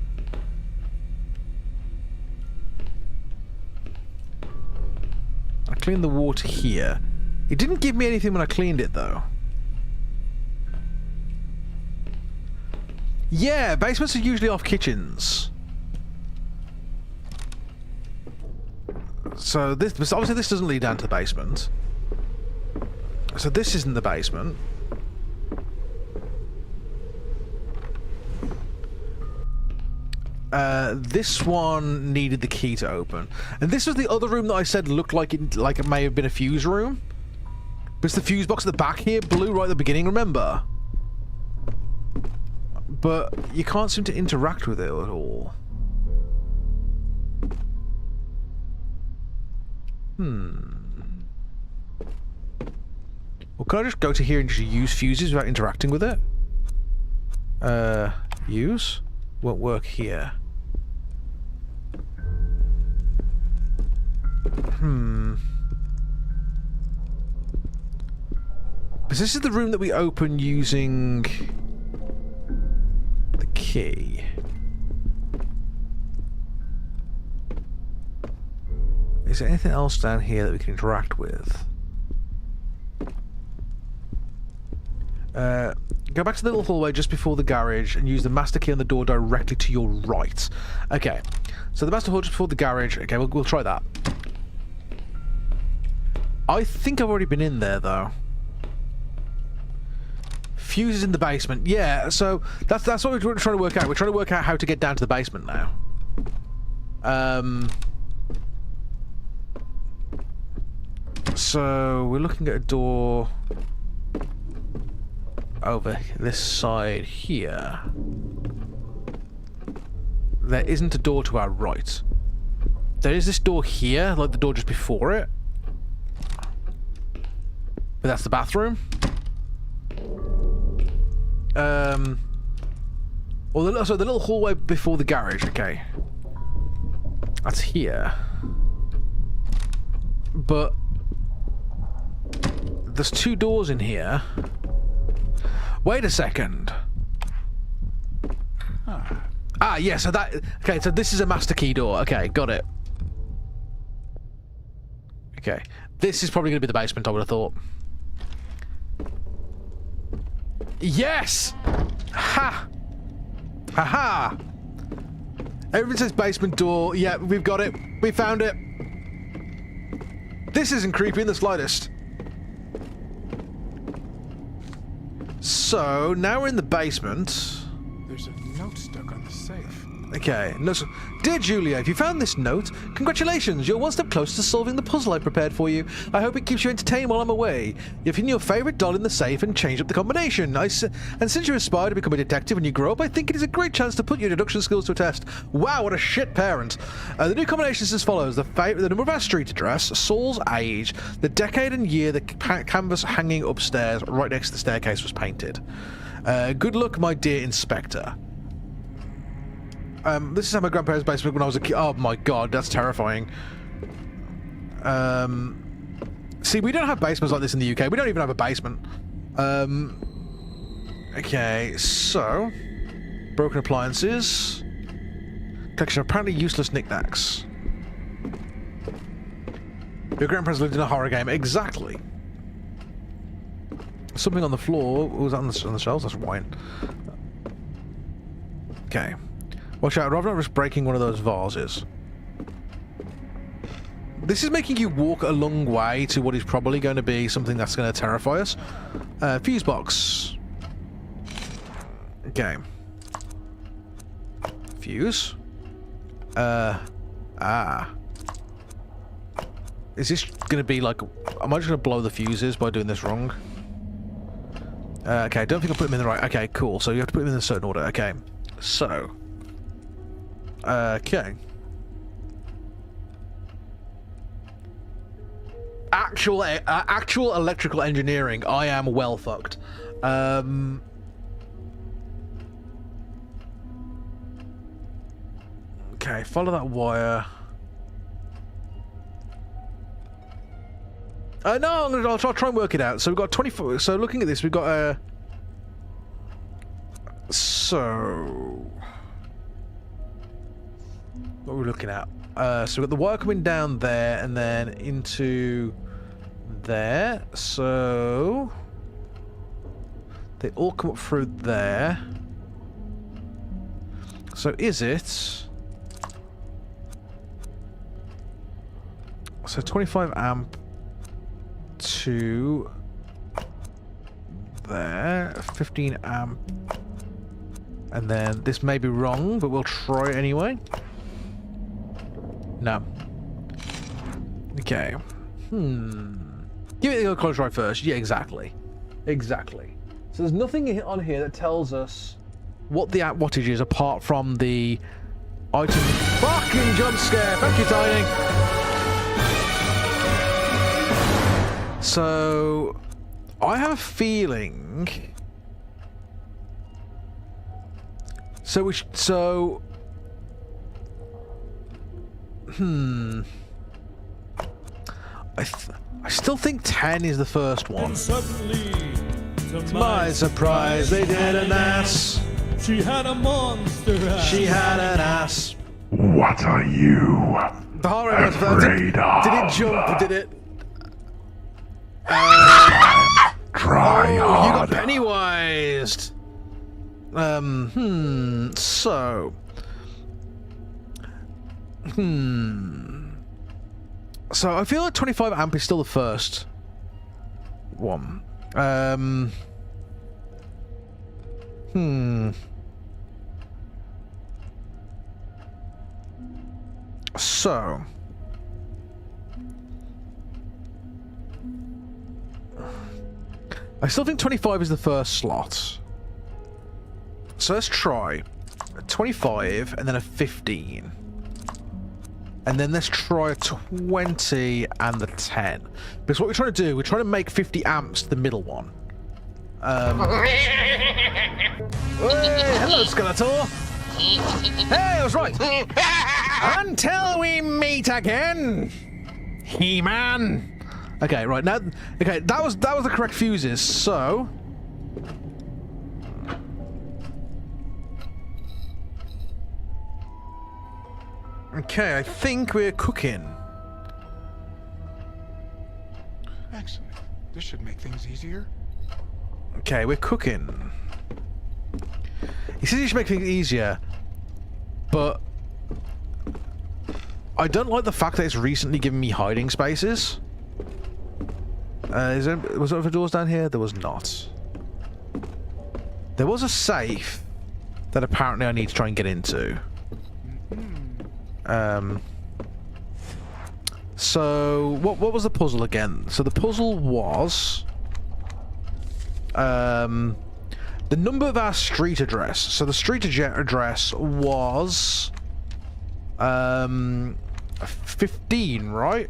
I cleaned the water here. It didn't give me anything when I cleaned it, though. Yeah, basements are usually off kitchens. So this, obviously this doesn't lead down to the basement. So this isn't the basement. This one needed the key to open, and this was the other room that I said looked like it may have been a fuse room. Because the fuse box at the back here blew right at the beginning. Remember? But you can't seem to interact with it at all. Well, can I just go to here and just use fuses without interacting with it? Use? Won't work here. Because this is the room that we open using the key. Is there anything else down here that we can interact with? Go back to the little hallway just before the garage and use the master key on the door directly to your right. Okay, so the master hall just before the garage. Okay, we'll try that. I think I've already been in there, though. Fuses in the basement. Yeah, so that's what we're trying to work out. We're trying to work out how to get down to the basement now. So we're looking at a door over this side here. There isn't a door to our right. There is this door here, like the door just before it. But that's the bathroom. Well, so the little hallway before the garage, okay. That's here. But there's two doors in here. Wait a second. Ah, yeah, so that... Okay, so this is a master key door. Okay, got it. Okay. This is probably going to be the basement, I would have thought. Yes! Ha! Ha-ha! Everyone says basement door. Yeah, we've got it. We found it. This isn't creepy in the slightest. So, now we're in the basement. There's a note stuck on the safe. Okay. No, so, dear Julia, if you found this note, congratulations, you're one step closer to solving the puzzle I prepared for you. I hope it keeps you entertained while I'm away. You've hidden your favourite doll in the safe and changed up the combination. And since you aspire to become a detective when you grow up, I think it is a great chance to put your deduction skills to a test. Wow, what a shit parent. The new combination is as follows. The number of our street address, Saul's age, the decade and year the canvas hanging upstairs right next to the staircase was painted. Good luck, my dear Inspector. This is how my grandparents' basement when I was a kid. Oh my god, that's terrifying. See, we don't have basements like this in the UK. We don't even have a basement. Okay, so... broken appliances. Collection of apparently useless knickknacks. Your grandparents lived in a horror game. Exactly. Something on the floor. Was that on the shelves? That's wine. Okay. Watch out, rather not risk breaking one of those vases. This is making you walk a long way to what is probably going to be something that's going to terrify us. Fuse box. Okay. Fuse. Is this going to be like... am I just going to blow the fuses by doing this wrong? Okay, I don't think I put them in the right... okay, cool. So you have to put them in a certain order. Okay. So... okay. Actual electrical engineering. I am well fucked. Okay, follow that wire. No, I'll try and work it out. So we've got 24. So looking at this, we've got a. So. What are we looking at? So we've got the wire coming down there and then into there. So they all come up through there. So is it? So 25 amp to there, 15 amp, and then this may be wrong, but we'll try it anyway. No. Okay. Give it the close try first. Yeah, exactly. Exactly. So there's nothing on here that tells us what the wattage is apart from the item. Fucking jump scare. Thank you, Tiny. So I have a feeling. I still think 10 is the first one. And suddenly, to my surprise, they did an ass. She had a monster ass. She had an ass. What are you The horror afraid of? Did it jump? Did it? Try you got harder. Pennywised. So. So I feel like 25 amp is still the first one. So. I still think 25 is the first slot. So let's try a 25 and then a 15. And then let's try a 20 and the 10. Because what we're trying to do, we're trying to make 50 amps the middle one. Hey, hello, Skeletor. Hey, I was right. Until we meet again, He-Man. Okay, right now. Okay, that was the correct fuses. So. Okay, I think we're cooking. Excellent. This should make things easier. Okay, we're cooking. He says you should make things easier, but I don't like the fact that it's recently given me hiding spaces. Was there other doors down here? There was not. There was a safe. that apparently I need to try and get into. So what was the puzzle again? So the puzzle was the number of our street address. So the street address was 15, right?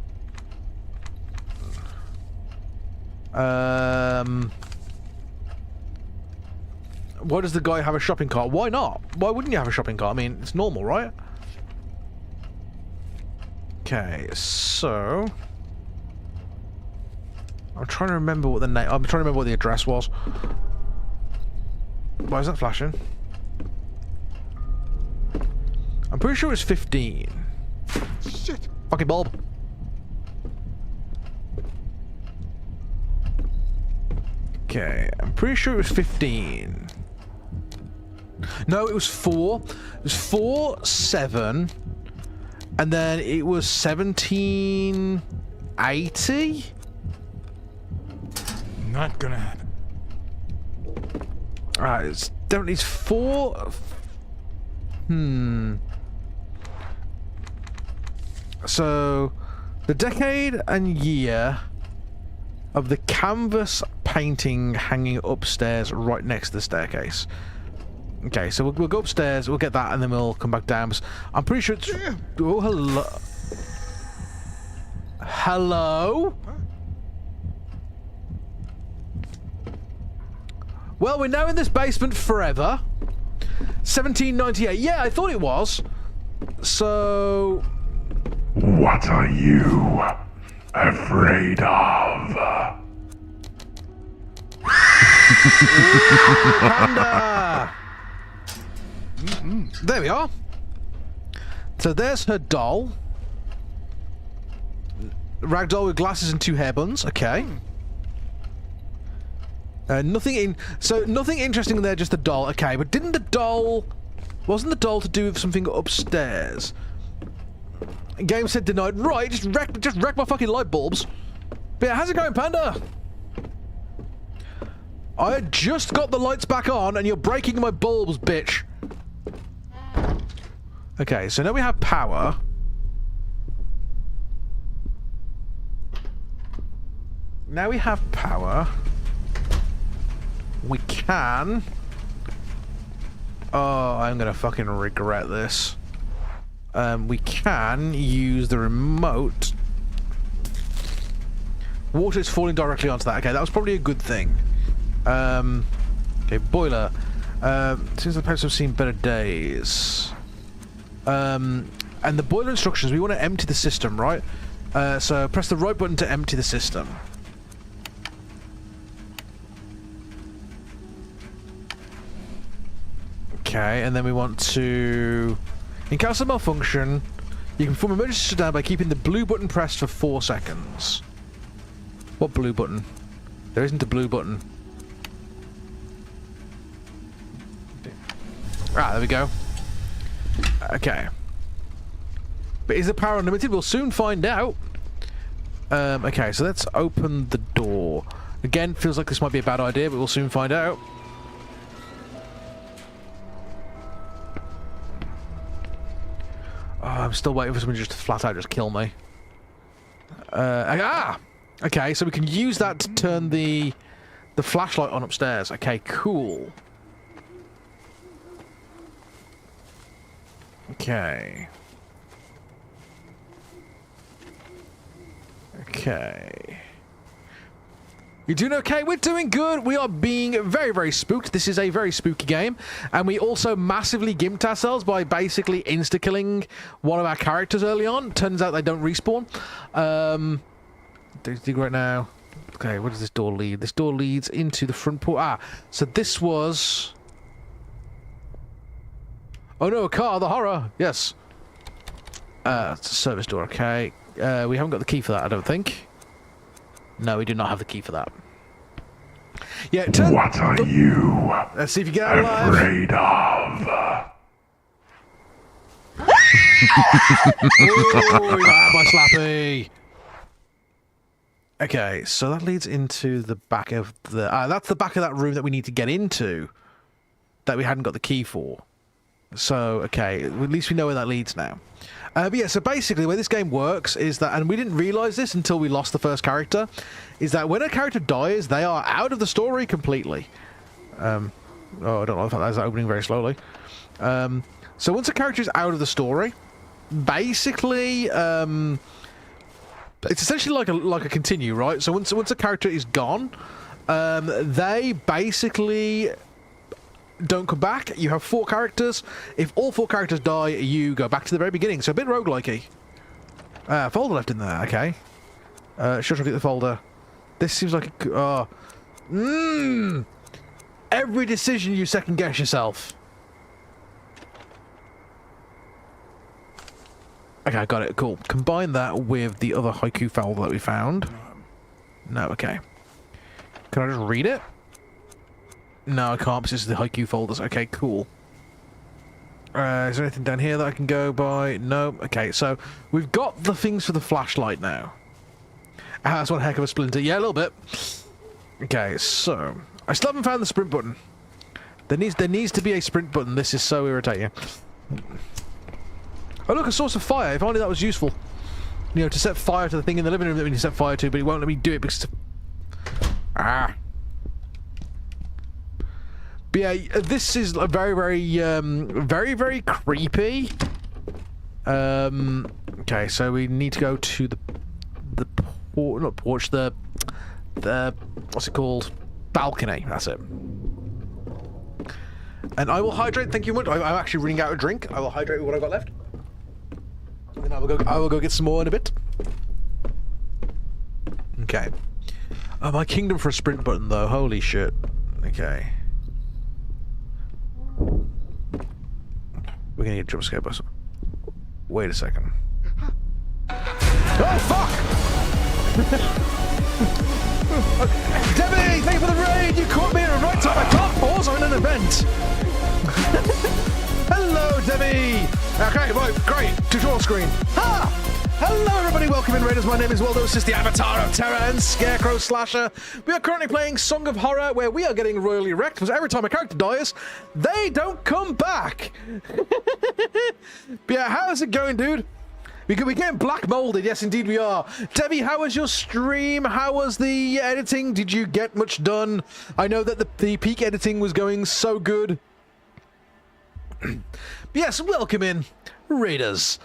Why does the guy have a shopping cart? Why not? Why wouldn't you have a shopping cart? I mean, it's normal, right? Okay, so I'm trying to remember what the name. I'm trying to remember what the address was. Why is that flashing? I'm pretty sure it's 15. Shit. Fucking bulb. Okay, I'm pretty sure it was 15. No, it was 4. It was 4, 7, and then it was 1780. Not gonna happen. Alright, it's definitely 4. So, the decade and year of the canvas painting hanging upstairs right next to the staircase. Okay, so we'll go upstairs, we'll get that, and then we'll come back down. I'm pretty sure it's... Oh, hello. Hello? Well, we're now in this basement forever. 1798. Yeah, I thought it was. So... What are you afraid of? Panda! There we are. So there's her doll. Ragdoll with glasses and 2 hair buns. Okay. Nothing interesting in there, just the doll. Okay, but didn't the doll... Wasn't the doll to do with something upstairs? Game said denied. Right, just wreck my fucking light bulbs. But yeah, how's it going, Panda? I had just got the lights back on and you're breaking my bulbs, bitch. Okay, so now we have power. Now we have power. We can... Oh, I'm gonna fucking regret this. We can use the remote. Water is falling directly onto that. Okay, that was probably a good thing. Okay, boiler. Since the pets have seen better days. And the boiler instructions, we want to empty the system, right? So press the right button to empty the system. Okay, and then we want to... In case of malfunction, you can perform emergency shutdown by keeping the blue button pressed for 4 seconds. What blue button? There isn't a blue button. Ah, there we go. Okay. But is the power unlimited? We'll soon find out. Okay, so let's open the door. Again, feels like this might be a bad idea, but we'll soon find out. Oh, I'm still waiting for someone just to flat out just kill me. Okay, so we can use that to turn the flashlight on upstairs. Okay, cool. Okay. Okay. You doing okay? We're doing good. We are being very, very spooked. This is a very spooky game. And we also massively gimped ourselves by basically insta-killing one of our characters early on. Turns out they don't respawn. Dig right now. Okay, where does this door lead? This door leads into the front port. Ah, so this was... Oh no, a car, the horror. Yes. It's a service door, okay. We haven't got the key for that, I don't think. No, we do not have the key for that. Yeah, what are you let's see if you get out alive. Afraid of? Oh, my slappy. Okay, so that leads into the back of the... that's the back of that room that we need to get into. That we hadn't got the key for. So, okay, at least we know where that leads now. But yeah, so basically the way this game works is that, and we didn't realise this until we lost the first character, is that when a character dies, they are out of the story completely. Oh, I don't know if that's opening very slowly. So once a character is out of the story, basically, it's essentially like a continue, right? So once a character is gone, they basically don't come back. You have 4 characters. If all 4 characters die, you go back to the very beginning. So a bit roguelike-y. Folder left in there, okay. Should I get the folder? This seems like a... Every decision you second guess yourself. Okay, I got it. Cool. Combine that with the other haiku folder that we found. No, okay. Can I just read it? No, I can't, because this is the haiku folders. Okay, cool. Is there anything down here that I can go by? No. Okay, so we've got the things for the flashlight now. That's one heck of a splinter. Yeah, a little bit. Okay, so I still haven't found the sprint button. There needs to be a sprint button. This is so irritating. Oh look, a source of fire. If only that was useful. You know, to set fire to the thing in the living room that we need to set fire to, but it won't let me do it because... But yeah, this is a very, very creepy. Okay, so we need to go to the not porch, the what's it called? Balcony. That's it. And I will hydrate. Thank you much. I'm actually running out of drink. I will hydrate with what I've got left. And I will go get some more in a bit. Okay. Oh, my kingdom for a sprint button though. Holy shit. Okay. We're gonna need a jump scare bus. Wait a second. Oh fuck! Debbie, thank you for the raid! You caught me at the right time. I can't pause. I'm in an event. Hello, Debbie. Okay, right, great. Tutorial screen. Ha! Hello, everybody. Welcome in, Raiders. My name is Waldo. This is the Avatar of Terror and Scarecrow Slasher. We are currently playing Song of Horror, where we are getting royally wrecked because every time a character dies, they don't come back. But yeah, how is it going, dude? We're getting black molded. Yes, indeed we are. Debbie, how was your stream? How was the editing? Did you get much done? I know that the peak editing was going so good. Yes, welcome in, Raiders.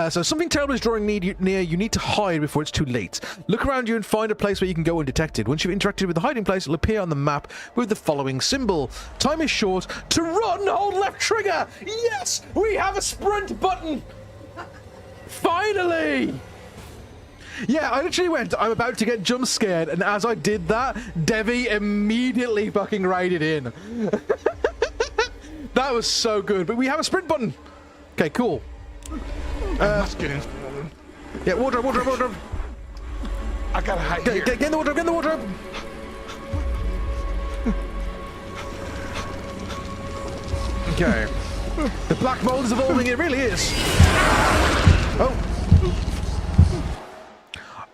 So something terrible is drawing near. You need to hide before it's too late. Look around you and find a place where you can go undetected. Once you've interacted with the hiding place, it'll appear on the map with the following symbol. Time is short. To run, hold left trigger. Yes, we have a sprint button. Finally! Yeah, I literally went, I'm about to get jump scared, and as I did that, Debbie immediately fucking raided in. That was so good, but we have a sprint button. Okay, cool. I must get in. Yeah, wardrobe. I gotta hide here. Get in the wardrobe, Okay. The black mold is evolving, it really is.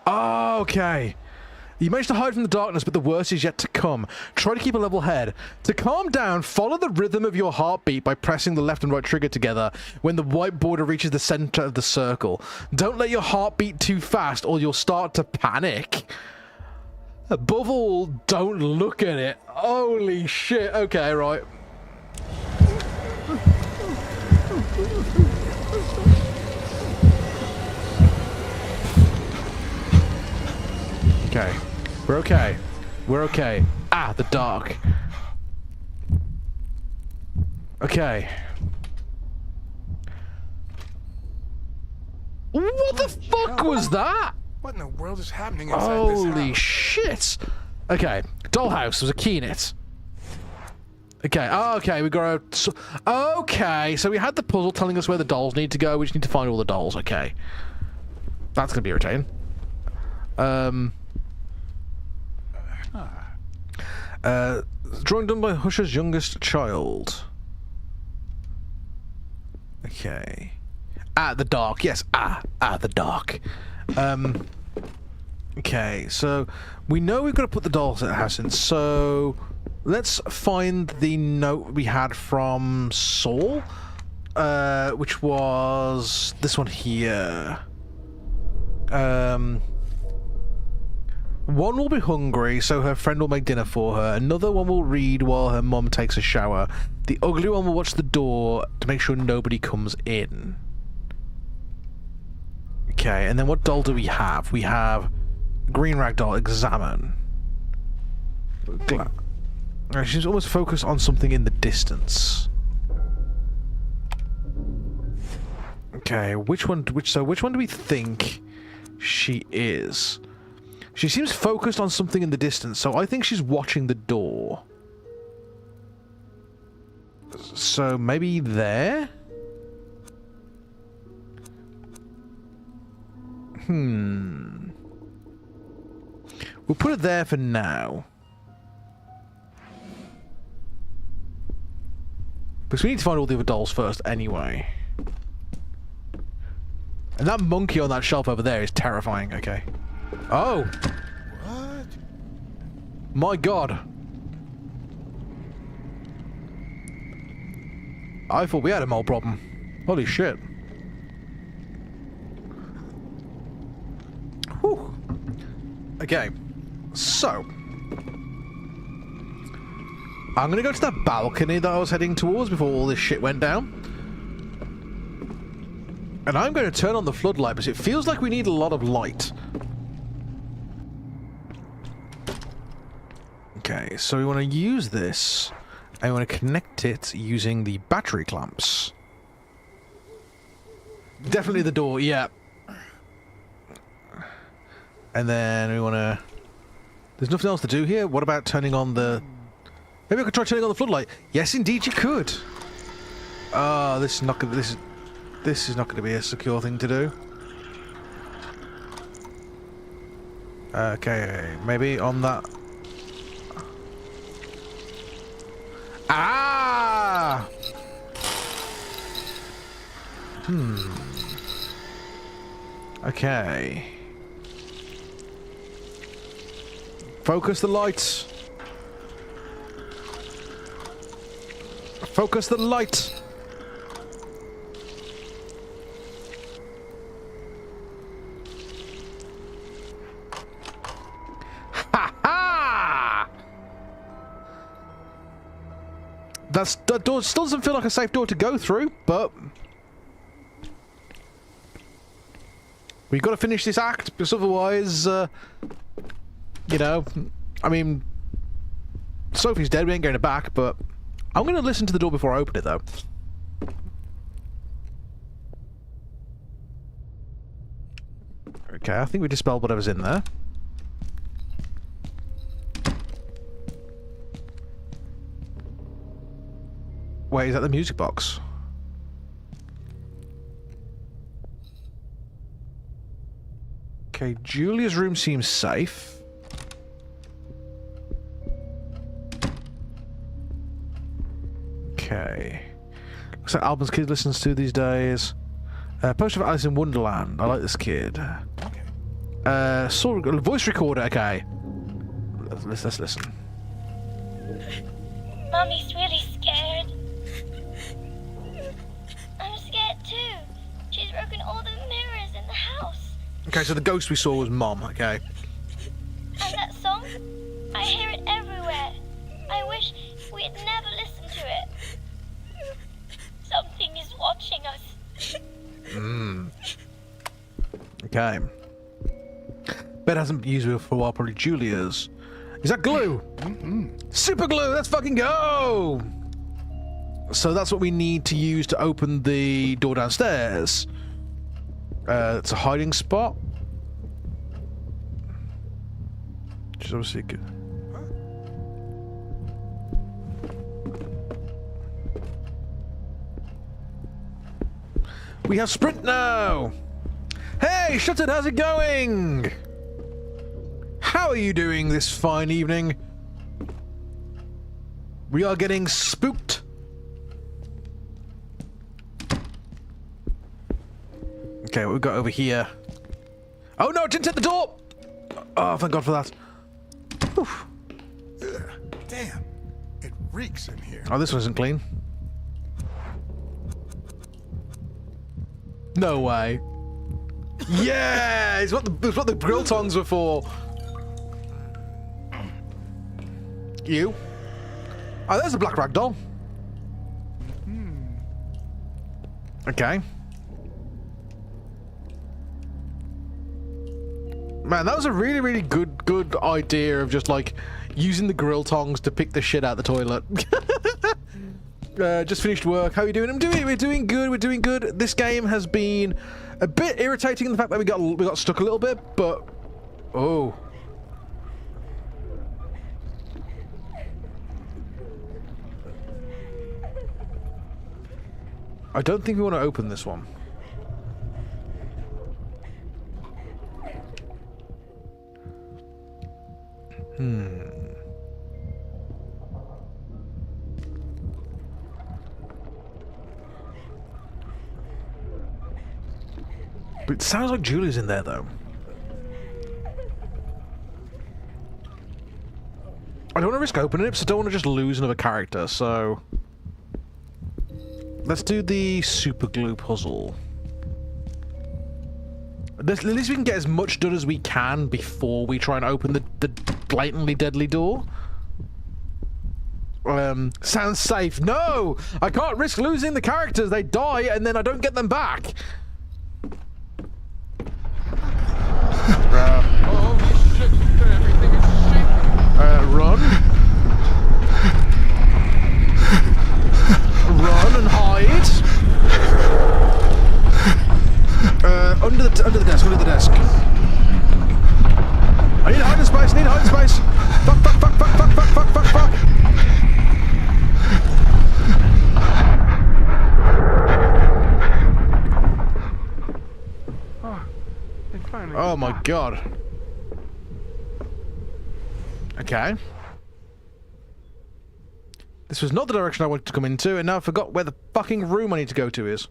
Oh, okay. You managed to hide from the darkness, but the worst is yet to come. Try to keep a level head. To calm down, follow the rhythm of your heartbeat by pressing the left and right trigger together when the white border reaches the center of the circle. Don't let your heart beat too fast or you'll start to panic. Above all, don't look at it. Holy shit. Okay, right. Okay. We're okay. We're okay. Ah, the dark. Okay. What the fuck was that? What in the world is happening inside this house? Holy shit. Okay. Dollhouse. There's a key in it. Okay. Oh, okay. We got a... Okay. So we had the puzzle telling us where the dolls need to go. We just need to find all the dolls. Okay. That's going to be irritating. Drawing done by Husher's youngest child. Okay. The dark. Yes. The dark. Okay, so we know we've got to put the dolls at the house in, so let's find the note we had from Saul. which was this one here. One will be hungry, so her friend will make dinner for her. Another one will read while her mom takes a shower. The ugly one will watch the door to make sure nobody comes in. Okay, and then what doll do we have? We have green rag doll, examine. She's almost focused on something in the distance. Okay, which one do we think she is? She seems focused on something in the distance, so I think she's watching the door. So maybe there? We'll put it there for now. Because we need to find all the other dolls first anyway. And that monkey on that shelf over there is terrifying, okay. Oh! What? My god. I thought we had a mole problem. Holy shit. Whew. Okay. So. I'm gonna go to that balcony that I was heading towards before all this shit went down. And I'm going to turn on the floodlight because it feels like we need a lot of light. Okay, so we want to use this, and we want to connect it using the battery clamps. Definitely the door, yeah. And then we want to... There's nothing else to do here. What about turning on the... Maybe I could try turning on the floodlight. Yes, indeed you could. This is not going to... This is not going to be a secure thing to do. Okay, maybe on that... Ah! Okay. Focus the light. Focus the light. That door still doesn't feel like a safe door to go through, but we've got to finish this act, because otherwise, you know, I mean, Sophie's dead, we ain't going back, but I'm going to listen to the door before I open it, though. Okay, I think we dispelled whatever's in there. Wait, is that the music box? Okay, Julia's room seems safe. Okay. Looks like albums kid listens to these days. Poster of Alice in Wonderland. I like this kid. Voice recorder, okay. Let's listen. Mommy's really scared. I'm scared too. She's broken all the mirrors in the house. Okay, so the ghost we saw was Mom, okay. And that song? I hear it everywhere. I wish we had never listened to it. Something is watching us. Okay. Bet hasn't used it for a while, probably Julia's. Is that glue? Super glue, let's fucking go! So that's what we need to use to open the door downstairs. It's a hiding spot. Which is obviously good. We have sprint now! Hey, Shuttered, how's it going? How are you doing this fine evening? We are getting spooked. Okay, what we've got over here. Oh no, it didn't hit the door! Oh, thank God for that. Whew. Damn, it reeks in here. Oh, this one isn't clean. No way. Yeah, it's what the grill tongs were for. You. Oh, there's a black rag doll. Okay. Man, that was a really, really good idea of just like using the grill tongs to pick the shit out of the toilet. Just finished work. How are you doing? We're doing good. We're doing good. This game has been a bit irritating in the fact that we got stuck a little bit, but oh. I don't think we want to open this one. But it sounds like Julie's in there, though. I don't want to risk opening it, because I don't want to just lose another character, so... Let's do the super glue puzzle. At least we can get as much done as we can before we try and open the blatantly deadly door. Sounds safe. No! I can't risk losing the characters. They die and then I don't get them back. Holy shit, everything is shaking. Run. Run and hide. Under the desk, under the desk. I need hiding space, Fuck. Oh my god. Okay. This was not the direction I wanted to come into, and now I forgot where the fucking room I need to go to is.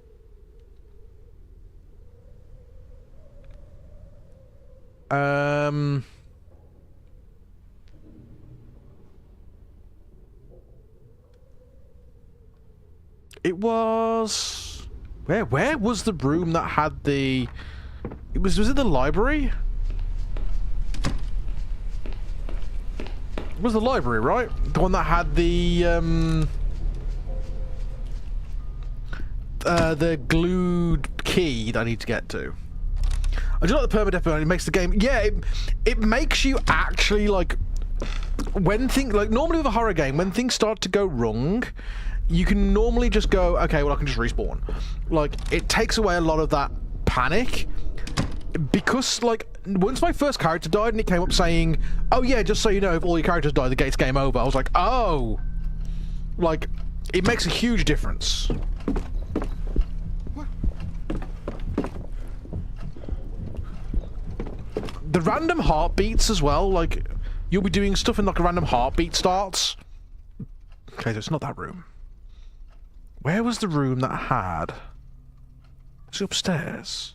It was... Where was the room that had the... Was it the library? It was the library, right? The one that had the glued key that I need to get to. I do like the permadeath only makes the game... Yeah, it makes you actually, like... When things... Like, normally with a horror game, when things start to go wrong, you can normally just go, okay, well, I can just respawn. Like, it takes away a lot of that panic. Because, like, once my first character died and it came up saying, oh, yeah, just so you know, if all your characters die, the gate's game over. I was like, oh! Like, it makes a huge difference. The random heartbeats as well, like, you'll be doing stuff and like a random heartbeat starts. Okay, so it's not that room. Where was the room that I had? Was it upstairs?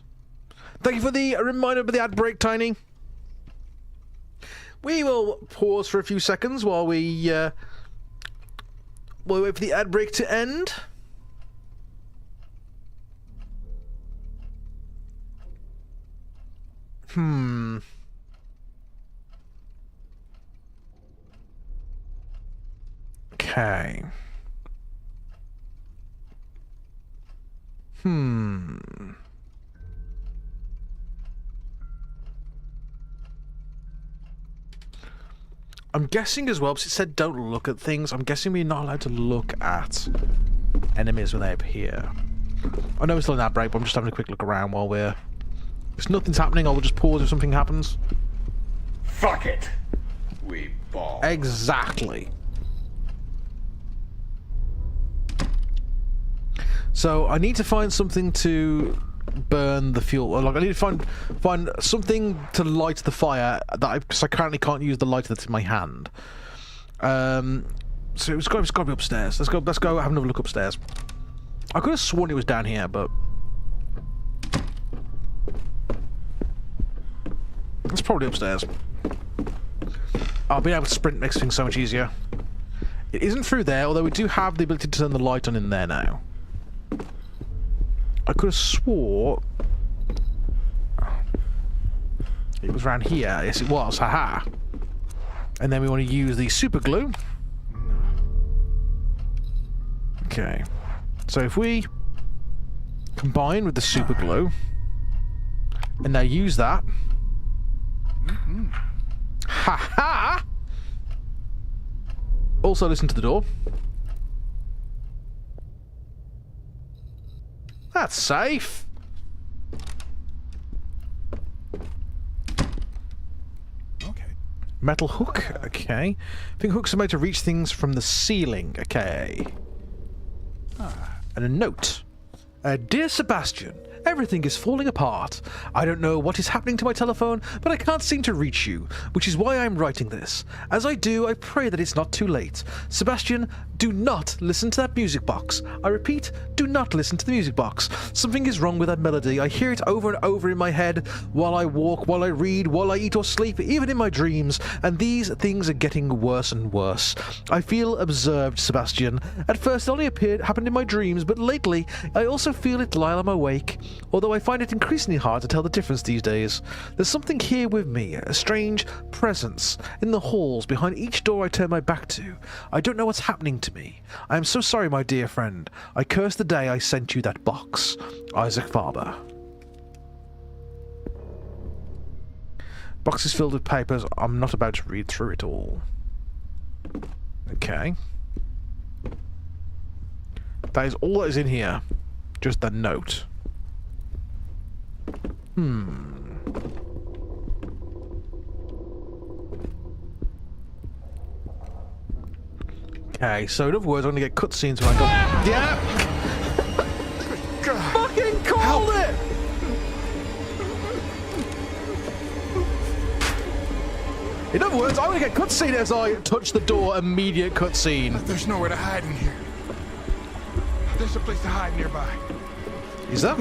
Thank you for the reminder of the ad break, Tiny. We will pause for a few seconds while we wait for the ad break to end. Okay. I'm guessing as well, because it said don't look at things, I'm guessing we're not allowed to look at enemies when they appear. I know we're still in that break, but I'm just having a quick look around while we're... If nothing's happening, I will just pause if something happens. Fuck it! We ball. Exactly. So I need to find something to burn the fuel. Like I need to find something to light the fire that because I currently can't use the lighter that's in my hand. So it's got to be upstairs. Let's go have another look upstairs. I could have sworn it was down here, but it's probably upstairs. I'll be able to sprint makes things so much easier. It isn't through there, although we do have the ability to turn the light on in there now. I could have swore it was around here. Yes, it was. Haha. And then we want to use the super glue. Okay. So if we combine with the super glue and now use that. Ha-ha! Also listen to the door. That's safe. Okay. Metal hook. Okay. I think hooks are made to reach things from the ceiling. Okay. And a note. Dear Sebastian, everything is falling apart. I don't know what is happening to my telephone, but I can't seem to reach you, which is why I'm writing this. As I do, I pray that it's not too late. Sebastian, do not listen to that music box. I repeat, do not listen to the music box. Something is wrong with that melody. I hear it over and over in my head, while I walk, while I read, while I eat or sleep, even in my dreams, and these things are getting worse and worse. I feel observed, Sebastian. At first it only happened in my dreams, but lately I also feel it while I'm awake, although I find it increasingly hard to tell the difference these days. There's something here with me, a strange presence in the halls behind each door I turn my back to. I don't know what's happening to me. I am so sorry, my dear friend. I curse the day I sent you that box. Isaac Faber. Box is filled with papers. I'm not about to read through it all. Okay. That is all that is in here. Just the note. Okay, so in other words, I'm gonna get cutscenes when I go. Yeah! Fucking called it! In other words, I'm gonna get cutscene as I touch the door, immediate cutscene. There's nowhere to hide in here. There's a place to hide nearby. Is there?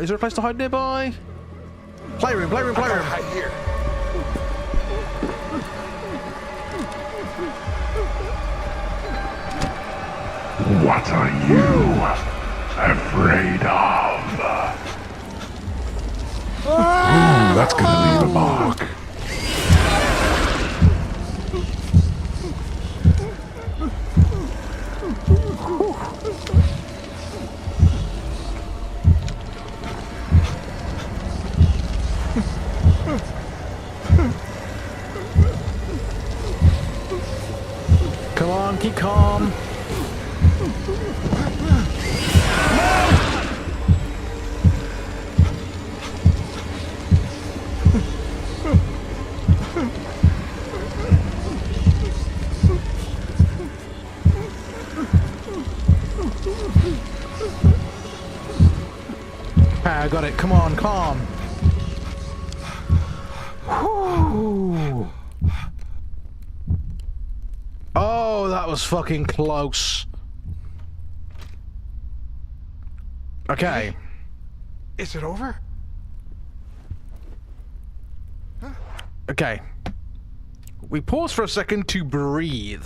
Is there a place to hide nearby? Playroom, playroom, playroom. Hide here. What are you afraid of? Ooh, that's gonna leave a mark. Come on, keep calm. I got it. Come on, calm. Whew. Oh, that was fucking close. Okay. Is it over? Okay. We pause for a second to breathe.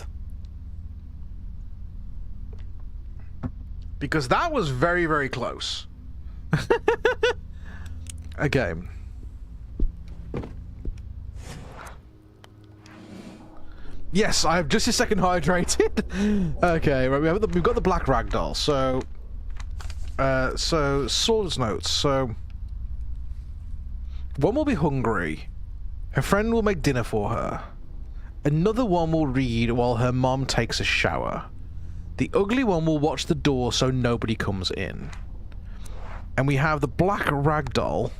Because that was very, very close. Okay. Yes, I have just a second hydrated. Okay, right, we've got the black ragdoll. So, Sword's notes. So, one will be hungry. Her friend will make dinner for her. Another one will read while her mom takes a shower. The ugly one will watch the door so nobody comes in. And we have the black ragdoll.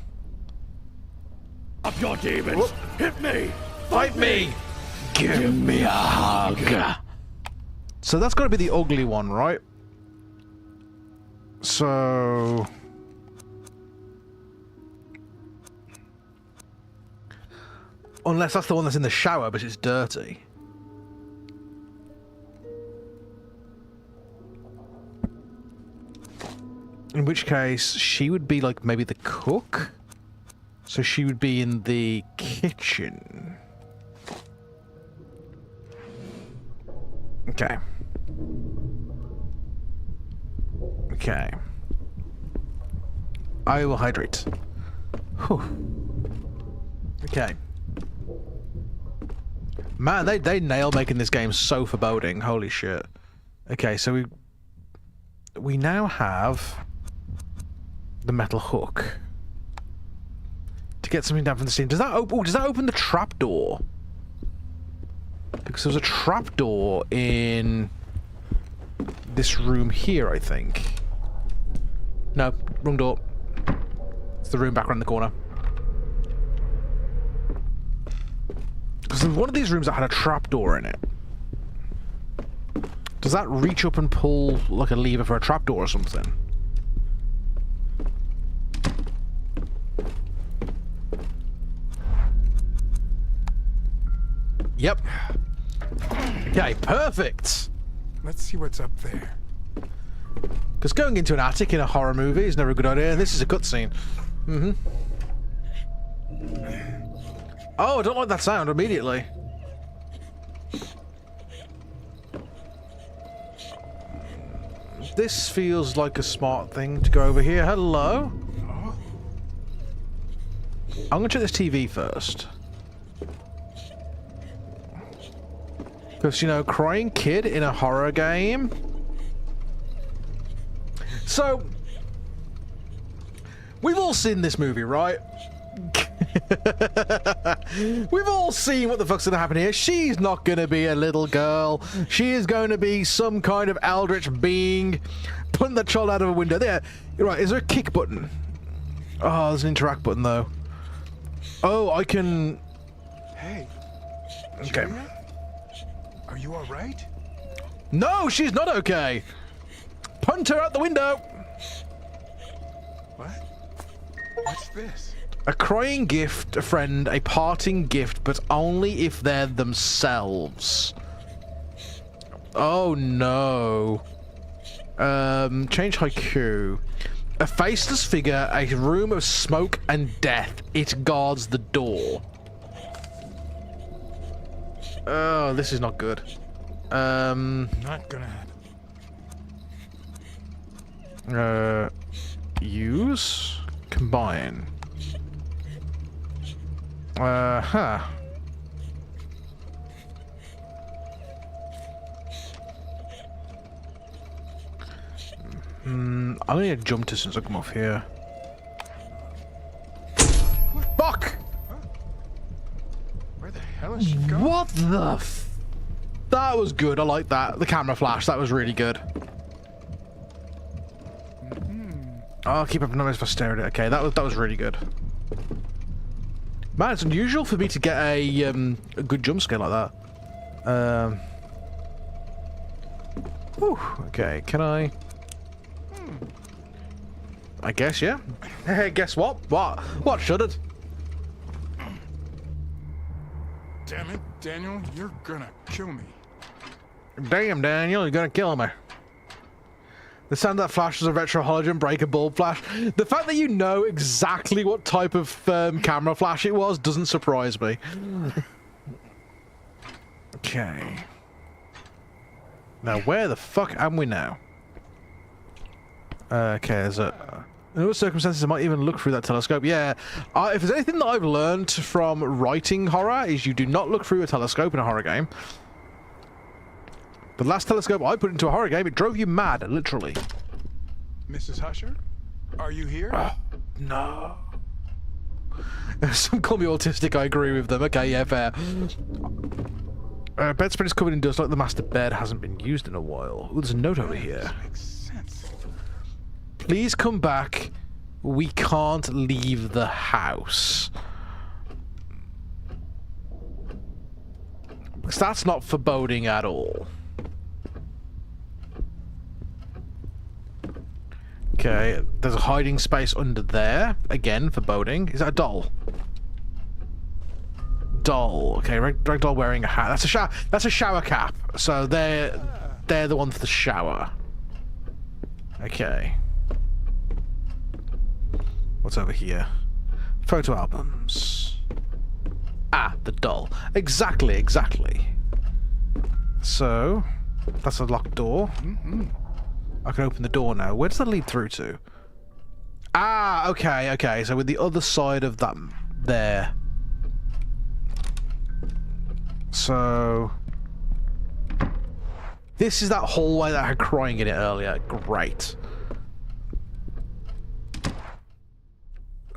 Up your demons! Whoop. Hit me! Fight me! Give me a hug! So that's got to be the ugly one, right? So... unless that's the one that's in the shower, but it's dirty. In which case, she would be like maybe the cook? So she would be in the kitchen. Okay. Okay. I will hydrate. Whew. Okay. Man, they nail making this game so foreboding. Holy shit. Okay, so we now have the metal hook to get something down from the ceiling. Does that open? Does that open the trapdoor? Because there's a trapdoor in this room here, I think. No, wrong door. It's the room back around the corner. Because there's one of these rooms that had a trapdoor in it. Does that reach up and pull like a lever for a trapdoor or something? Yep. Okay, perfect. Let's see what's up there. Because going into an attic in a horror movie is never a good idea, and this is a cutscene. Mm-hmm. Oh, I don't like that sound immediately. This feels like a smart thing to go over here. Hello? I'm gonna check this TV first. Because, you know, crying kid in a horror game. So, we've all seen this movie, right? We've all seen what the fuck's gonna happen here. She's not gonna be a little girl. She is going to be some kind of eldritch being putting the child out of a window. There. You're right, is there a kick button? Oh, there's an interact button, though. Oh, I can... Hey. Okay. Julia? Are you alright? No, she's not okay. Punt her out the window. What? What's this? A crying gift, a friend, a parting gift, but only if they're themselves. Oh no. Change haiku. A faceless figure, a room of smoke and death. It guards the door. Oh, this is not good. Not gonna happen. Use? Combine. Huh. I'm gonna need a jump distance to come off here. Fuck! Where the hell is she going? What the f... That was good, I like that. The camera flash, that was really good. I'll keep up numbers if I stare at it. Okay, that was really good. Man, it's unusual for me to get a good jump scare like that. Whew, okay, can I... I guess, yeah. Hey, guess what? What shuddered? Damn it, Daniel, you're gonna kill me. Damn, Daniel, you're gonna kill me. The sound of that flash was a retro halogen breaker bulb flash. The fact that you know exactly what type of camera flash it was doesn't surprise me. Okay. Now, where the fuck am we now? Okay, there's a... In other circumstances, I might even look through that telescope. Yeah, if there's anything that I've learned from writing horror, is you do not look through a telescope in a horror game. The last telescope I put into a horror game, it drove you mad, literally. Mrs. Husher? Are you here? No. Some call me autistic, I agree with them. Okay, yeah, fair. Bedspread is covered in dust like the master bed hasn't been used in a while. Ooh, there's a note over here. This makes sense. Please come back. We can't leave the house. Because that's not foreboding at all. Okay, there's a hiding space under there. Again, foreboding. Is that a doll? Doll. Okay, ragdoll wearing a hat. That's a shower cap. So they're the one for the shower. Okay. What's over here? Photo albums. Ah, the doll. Exactly. So, that's a locked door. I can open the door now. Where does that lead through to? Ah, okay, okay. So with the other side of that there. So this is that hallway that had crying in it earlier. Great.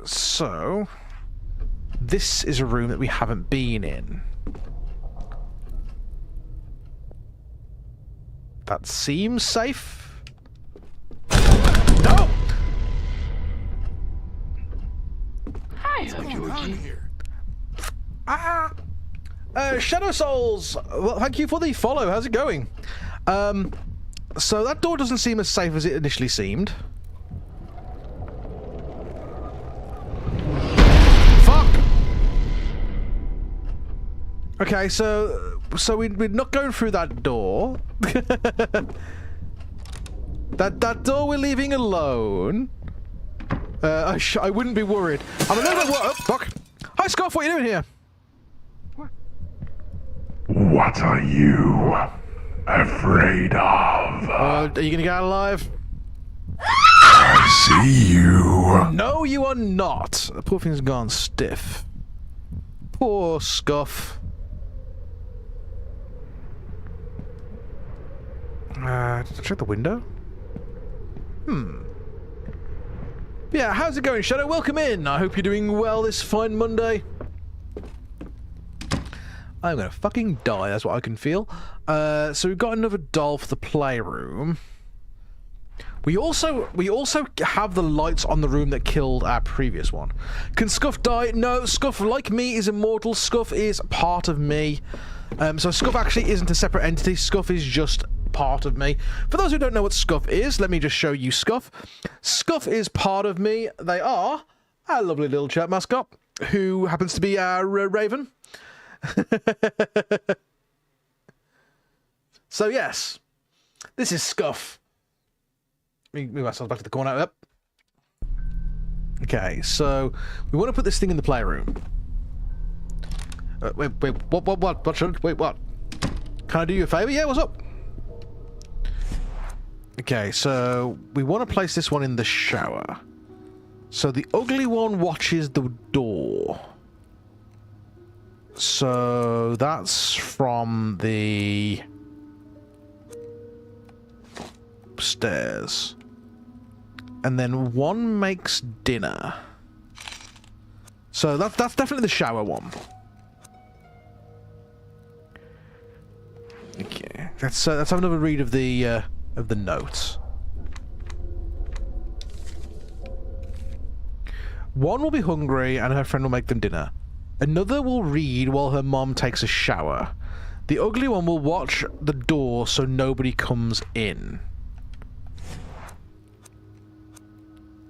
So this is a room that we haven't been in. That seems safe. No! Hi, Here. Ah! Shadow Souls! Well, thank you for the follow. How's it going? So that door doesn't seem as safe as it initially seemed. Fuck! Okay, so we're not going through that door. that door we're leaving alone. I wouldn't be worried. I'm a little bit worried. Oh, fuck. Hi, Scoff, what are you doing here? What are you afraid of? Are you gonna get out alive? I see you. No, you are not. The poor thing's gone stiff. Poor Scuff. Check the window. Yeah, how's it going, Shadow? Welcome in. I hope you're doing well this fine Monday. I'm gonna fucking die, that's what I can feel. So we've got another doll for the playroom. We also have the lights on the room that killed our previous one. Can Scuff die? No, Scuff, like me, is immortal. Scuff is part of me. So Scuff actually isn't a separate entity. Scuff is just part of me. For those who don't know what Scuff is, let me just show you Scuff. Scuff is part of me. They are our lovely little chat mascot, who happens to be our Raven. So yes, this is Scuff. Move ourselves back to the corner. Yep. Okay, so we want to put this thing in the playroom. Wait, what? Can I do you a favor? Yeah, what's up? Okay, so we want to place this one in the shower. So the ugly one watches the door. So that's from the stairs. And then one makes dinner. So that's definitely the shower one. Okay, let's have another read of the notes. One will be hungry and her friend will make them dinner. Another will read while her mom takes a shower. The ugly one will watch the door so nobody comes in.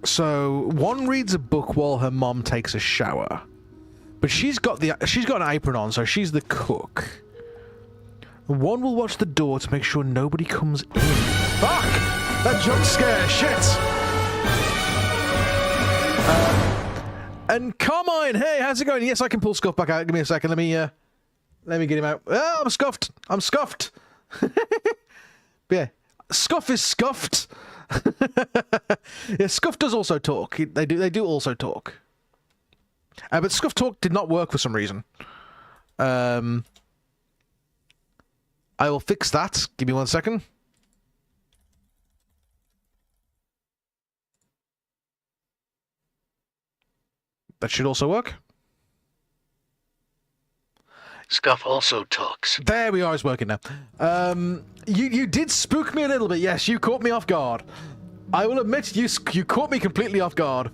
So one reads a book while her mom takes a shower, but she's got an apron on, so she's the cook. One will watch the door to make sure nobody comes in. Fuck! That jump scare, shit! And Carmine, hey, how's it going? Yes, I can pull Scuff back out. Give me a second. Let me get him out. Oh, I'm scuffed. I'm scuffed. But yeah, Scuff is scuffed. Yeah, Scuff does also talk. They do also talk. But Scuff talk did not work for some reason. I will fix that. Give me 1 second. That should also work. Scuff also talks. There we are, it's working now. You did spook me a little bit, yes, you caught me off guard. I will admit, you caught me completely off guard.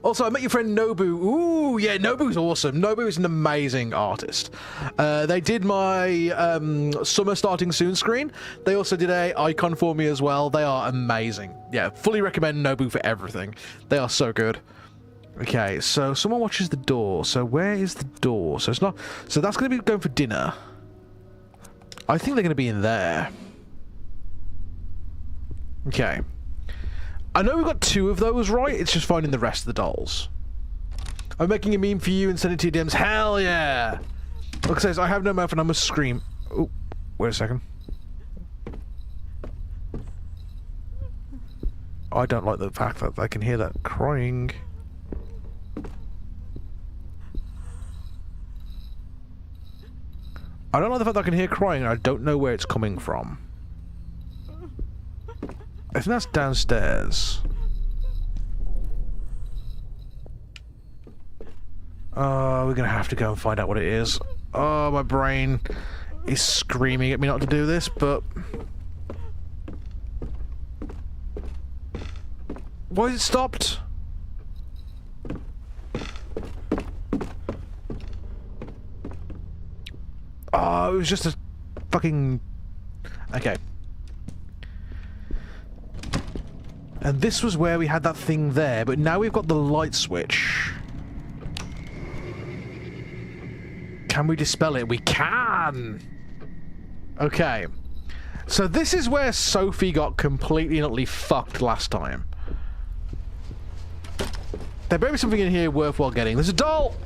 Also, I met your friend Nobu. Ooh, yeah, Nobu's awesome. Nobu is an amazing artist. They did my Summer Starting Soon screen. They also did a icon for me as well. They are amazing. Yeah, fully recommend Nobu for everything. They are so good. Okay, so someone watches the door. So where is the door? So it's not. So that's going to be going for dinner. I think they're going to be in there. Okay. I know we've got 2 of those right. It's just finding the rest of the dolls. I'm making a meme for you and sending it to your DMs. Hell yeah! Look, it says I have no mouth and I must scream. Oh, wait a second. I don't like the fact that I can hear that crying. I don't like the fact that I can hear crying and I don't know where it's coming from. I think that's downstairs. Oh, we're gonna have to go and find out what it is. Oh, my brain is screaming at me not to do this, but... Why is it stopped? Oh, it was just a fucking... Okay. And this was where we had that thing there, but now we've got the light switch. Can we dispel it? We can! Okay. So this is where Sophie got completely and utterly fucked last time. There better be something in here worthwhile getting. There's a doll!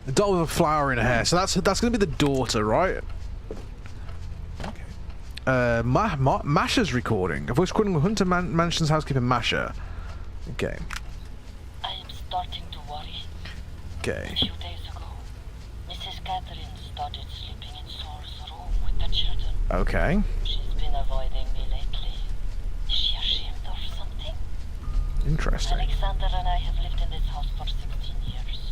A doll with a flower in her hair. So that's going to be the daughter, right? Okay. Masha's recording. A voice recording with Hunter Mansion's housekeeper, Masha. Okay. I am starting to worry. Okay. A few days ago, Mrs. Catherine started sleeping in Saul's room with the children. Okay. She's been avoiding me lately. Is she ashamed or something? Interesting. Alexander and I have lived in this house for 16 years.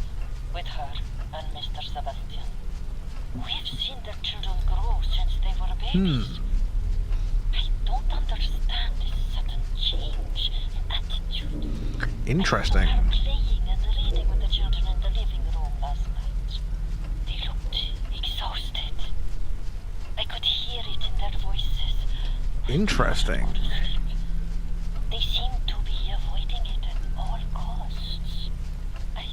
With her and Mr. Sebastian. We've seen their children grow since they were babies. I don't understand this sudden change in attitude. Interesting. I saw her playing and reading with the children in the living room last night. They looked exhausted. I could hear it in their voices. Interesting. They seem to be avoiding it at all costs. I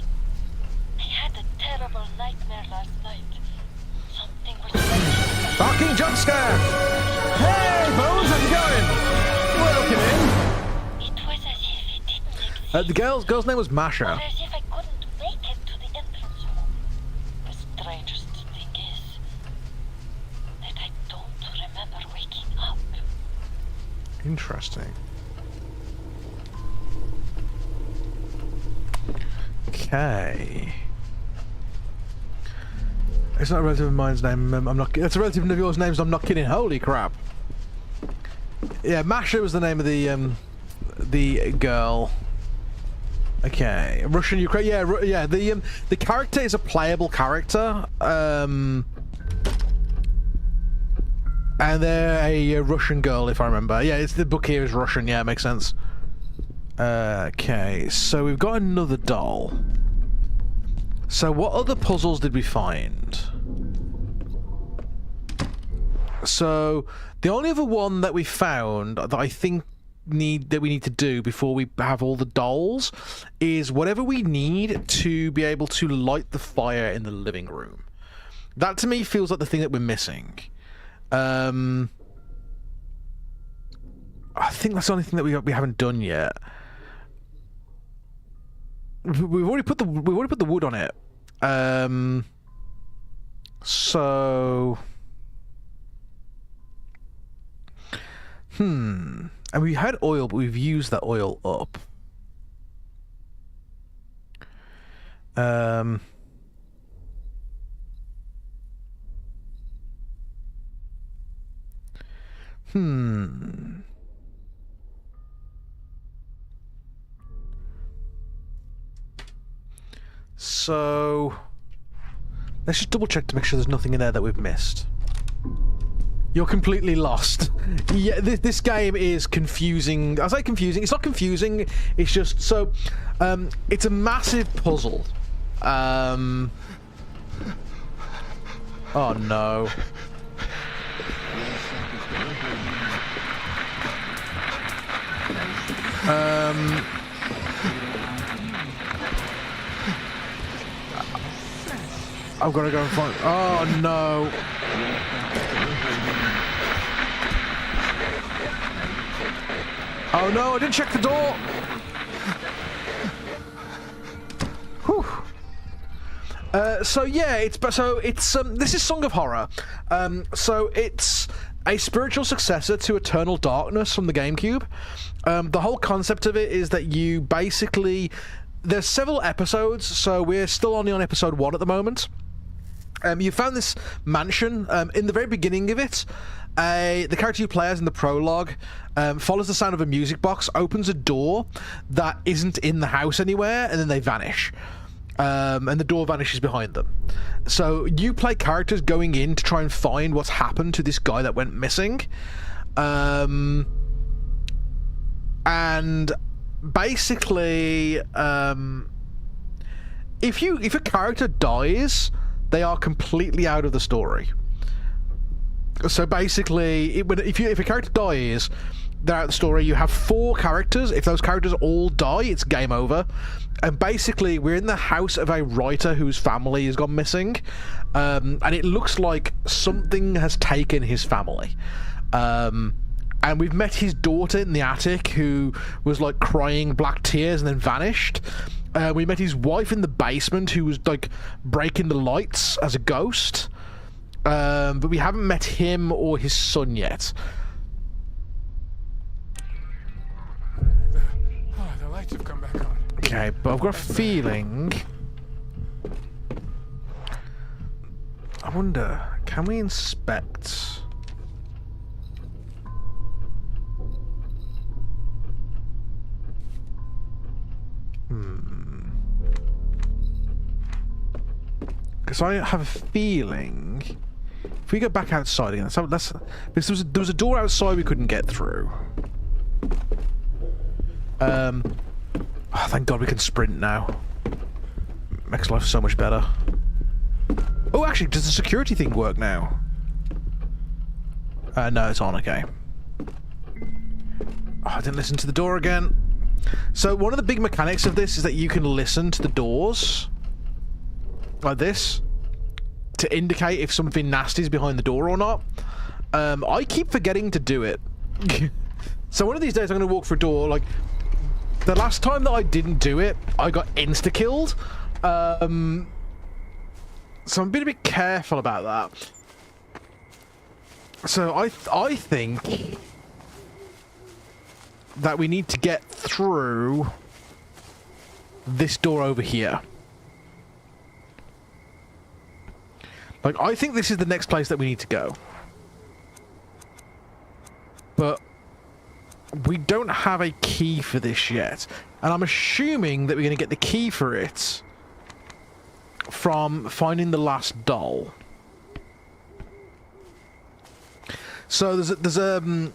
had a terrible nightmare last night. Something was Fucking jump scare! Hey, Bones, how's it going? Welcome in. It was as if it didn't exist. The girl's name was Masha. Or as if I couldn't make it to the entrance hall. The strangest thing is that I don't remember waking up. Interesting. Okay. It's not a relative of mine's name. I'm not. It's a relative of yours' name. So I'm not kidding. Holy crap! Yeah, Masha was the name of the girl. Okay, Russian Ukraine. Yeah, yeah. The character is a playable character. And they're a Russian girl, if I remember. Yeah, it's the book here is Russian. Yeah, it makes sense. Okay, so we've got another doll. So what other puzzles did we find? So the only other one that we found that I think we need to do before we have all the dolls is whatever we need to be able to light the fire in the living room. That to me feels like the thing that we're missing. I think that's the only thing that we haven't done yet. We've already put the wood on it. So and we had oil, but we've used that oil up. So let's just double check to make sure there's nothing in there that we've missed. You're completely lost. Yeah, this game is confusing. I say confusing. It's not confusing. It's just so. It's a massive puzzle. Oh no. I've got to go and find... Oh, no. Oh, no, I didn't check the door. Whew. So yeah, this is Song of Horror. So it's a spiritual successor to Eternal Darkness from the GameCube. The whole concept of it is that you basically... There's several episodes, so we're still only on episode 1 at the moment. You found this mansion. In the very beginning of it, the character you play as in the prologue follows the sound of a music box, opens a door that isn't in the house anywhere, and then they vanish. And the door vanishes behind them. So you play characters going in to try and find what's happened to this guy that went missing. And basically, if a character dies, they are completely out of the story. So basically, if a character dies, they're out of the story. You have 4 characters. If those characters all die, it's game over. And basically, we're in the house of a writer whose family has gone missing. And it looks like something has taken his family. And we've met his daughter in the attic, who was like crying black tears and then vanished. We met his wife in the basement, who was like breaking the lights as a ghost. But we haven't met him or his son yet. The lights have come back on. Okay, but I've got a feeling... I wonder, can we inspect... Because I have a feeling... If we go back outside again, because there was a door outside we couldn't get through. Oh, thank God we can sprint now. Makes life so much better. Oh, actually, does the security thing work now? No, it's on, okay. Oh, I didn't listen to the door again. So one of the big mechanics of this is that you can listen to the doors. Like this. To indicate if something nasty is behind the door or not. I keep forgetting to do it. So one of these days I'm going to walk through a door. Like, the last time that I didn't do it, I got insta-killed. So I'm being a bit careful about that. So I think that we need to get through this door over here. Like, I think this is the next place that we need to go. But we don't have a key for this yet. And I'm assuming that we're going to get the key for it from finding the last doll. So there's a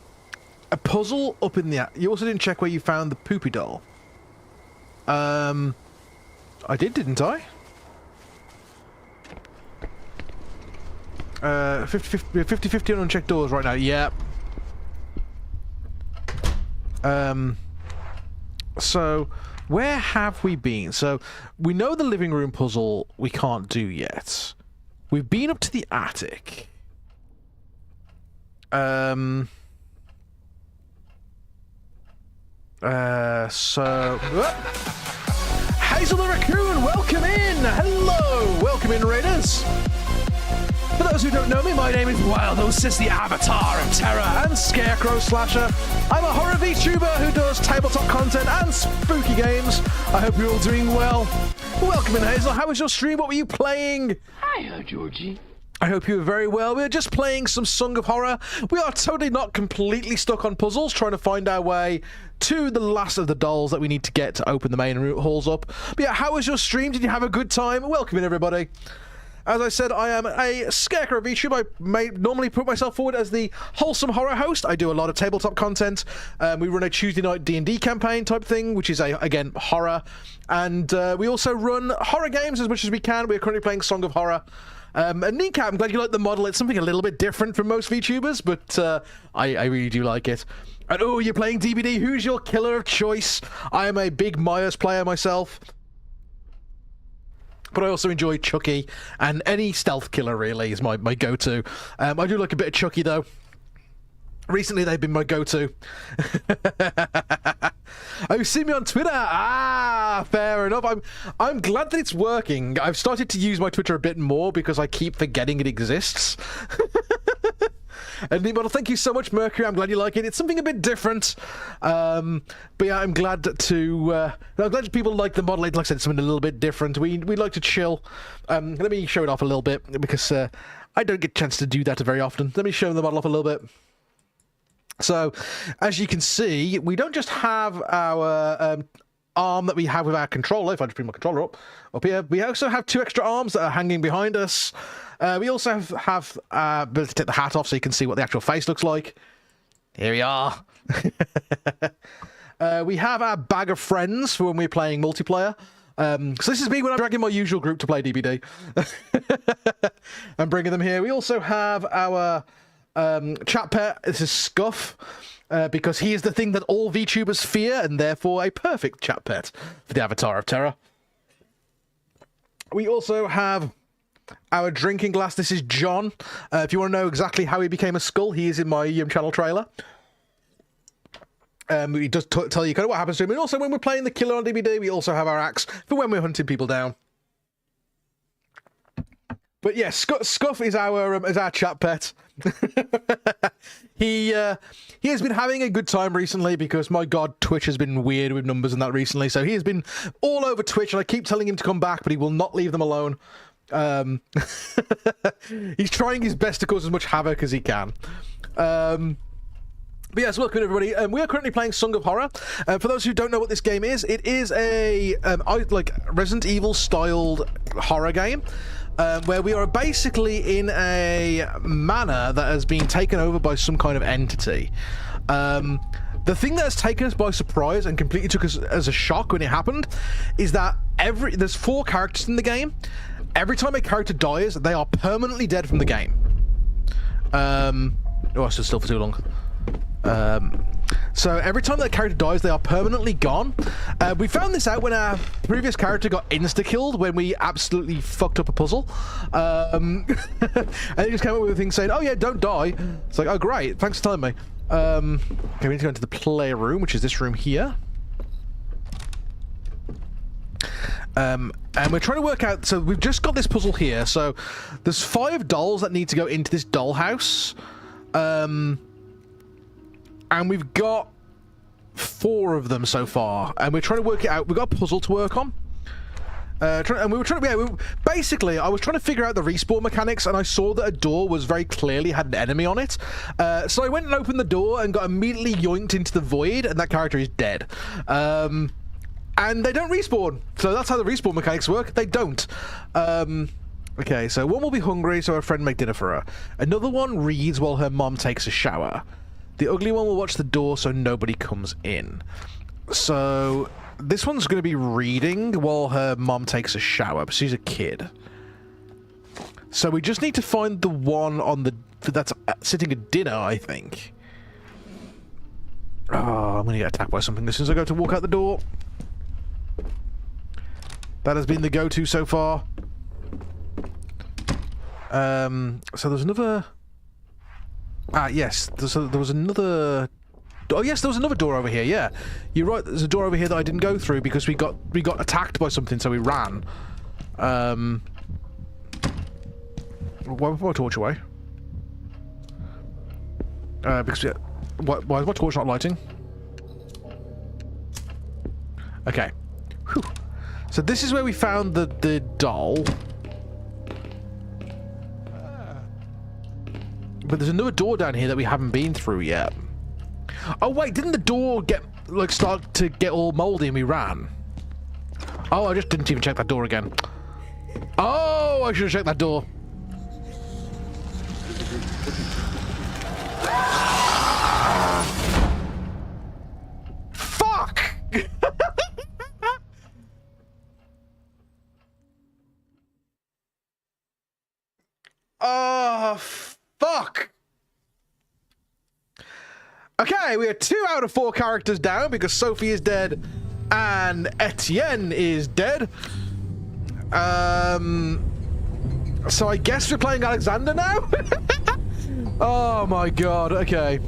puzzle up in the... You also didn't check where you found the poopy doll. I did, didn't I? 50-50 on unchecked doors right now. Yeah. So where have we been? So we know the living room puzzle we can't do yet. We've been up to the attic. Hazel the Raccoon, welcome in! Hello! Welcome in, Raiders! For those who don't know me, my name is Wildosys, the avatar of terror and scarecrow slasher. I'm a horror VTuber who does tabletop content and spooky games. I hope you're all doing well. Welcome in, Hazel. How was your stream? What were you playing? Hiya, Georgie. I hope you were very well. We're just playing some Song of Horror. We are totally not completely stuck on puzzles, trying to find our way to the last of the dolls that we need to get to open the main halls up. But yeah, how was your stream? Did you have a good time? Welcome in, everybody. As I said, I am a Scarecrow VTuber. I may normally put myself forward as the wholesome horror host. I do a lot of tabletop content. We run a Tuesday night D&D campaign type thing, which is, again, horror. And we also run horror games as much as we can. We're currently playing Song of Horror. And Kneecap, I'm glad you like the model. It's something a little bit different from most VTubers, but I really do like it. And oh, you're playing DBD. Who's your killer of choice? I am a big Myers player myself. But I also enjoy Chucky, and any stealth killer really is my go-to. I do like a bit of Chucky though. Recently they've been my go-to. Oh, you've seen me on Twitter? Ah, fair enough. I'm glad that it's working. I've started to use my Twitter a bit more because I keep forgetting it exists. Well, thank you so much, Mercury. I'm glad you like it. It's something a bit different. But yeah, I'm glad people like the model. Like I said, something a little bit different. We like to chill. Let me show it off a little bit because I don't get a chance to do that very often. Let me show the model off a little bit. So, as you can see, we don't just have our arm that we have with our controller. If I just bring my controller up here, we also have 2 extra arms that are hanging behind us. We also have ability to take the hat off so you can see what the actual face looks like. Here we are. We have our bag of friends for when we're playing multiplayer. So this is me when I'm dragging my usual group to play DBD. I'm bringing them here. We also have our chat pet. This is Scuff. Because he is the thing that all VTubers fear, and therefore a perfect chat pet for the Avatar of Terror. We also have our drinking glass. This is John. If you want to know exactly how he became a skull, he is in my channel trailer. He does tell you kind of what happens to him. And also, when we're playing the killer on DBD, we also have our axe for when we're hunting people down. But yeah, Scuff is our chat pet. He has been having a good time recently because, my God, Twitch has been weird with numbers and that recently. So he has been all over Twitch, and I keep telling him to come back, but he will not leave them alone. He's trying his best to cause as much havoc as he can. But yes, welcome everybody. We are currently playing Song of Horror. For those who don't know what this game is, it is a like Resident Evil styled horror game. Where we are basically in a manor that has been taken over by some kind of entity. The thing that has taken us by surprise and completely took us as a shock when it happened is that there's 4 characters in the game. Every time a character dies, they are permanently dead from the game. Oh, I stood still for too long. So every time that character dies, they are permanently gone. We found this out when our previous character got insta-killed when we absolutely fucked up a puzzle. And he just came up with a thing saying, oh yeah, don't die. It's like, oh great, thanks for telling me. Okay, we need to go into the playroom, which is this room here. And we're trying to work out, so we've just got this puzzle here. So there's 5 dolls that need to go into this dollhouse. And we've got 4 of them so far, and we're trying to work it out. We've got a puzzle to work on. And we were trying to, basically, I was trying to figure out the respawn mechanics, and I saw that a door was very clearly had an enemy on it. So I went and opened the door and got immediately yoinked into the void, and that character is dead. And they don't respawn, so that's how the respawn mechanics work. They don't. Okay, so one will be hungry, so her friend make dinner for her. Another one reads while her mom takes a shower. The ugly one will watch the door so nobody comes in. So this one's going to be reading while her mom takes a shower, but she's a kid. So we just need to find the one on that's sitting at dinner, I think. Oh, I'm going to get attacked by something as soon as I go to walk out the door. That has been the go-to so far. So there's another... Ah, yes. There was another... Oh, yes, there was another door over here, yeah. You're right, there's a door over here that I didn't go through because we got attacked by something, so we ran. Why was my torch away? Because... Why is my torch not lighting? Okay. Whew. So this is where we found the doll. But there's another door down here that we haven't been through yet. Oh wait, didn't the door start to get all moldy and we ran? Oh, I just didn't even check that door again. Oh, I should have checked that door. Fuck! Oh, fuck! Okay, we are 2 out of 4 characters down because Sophie is dead and Etienne is dead. So I guess we're playing Alexander now? Oh my god, okay.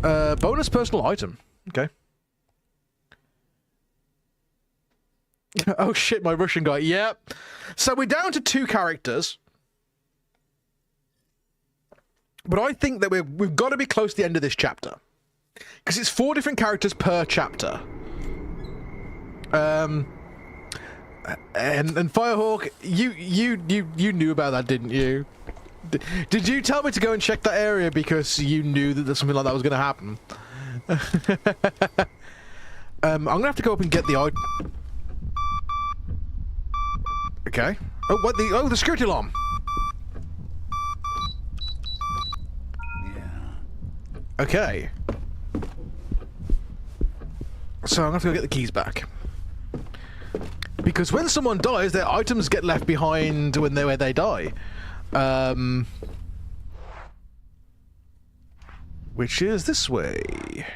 Bonus personal item. Okay. Oh shit, my Russian guy. Yep. So we're down to 2 characters. But I think that we've got to be close to the end of this chapter. Because it's 4 different characters per chapter. And Firehawk, you knew about that, didn't you? Did you tell me to go and check that area because you knew that something like that was going to happen? I'm going to have to go up and get the item. Okay. Oh, what the... Oh, the security alarm. Okay. So I'm going to have to go get the keys back. Because when someone dies, their items get left behind when where they die. Which is this way.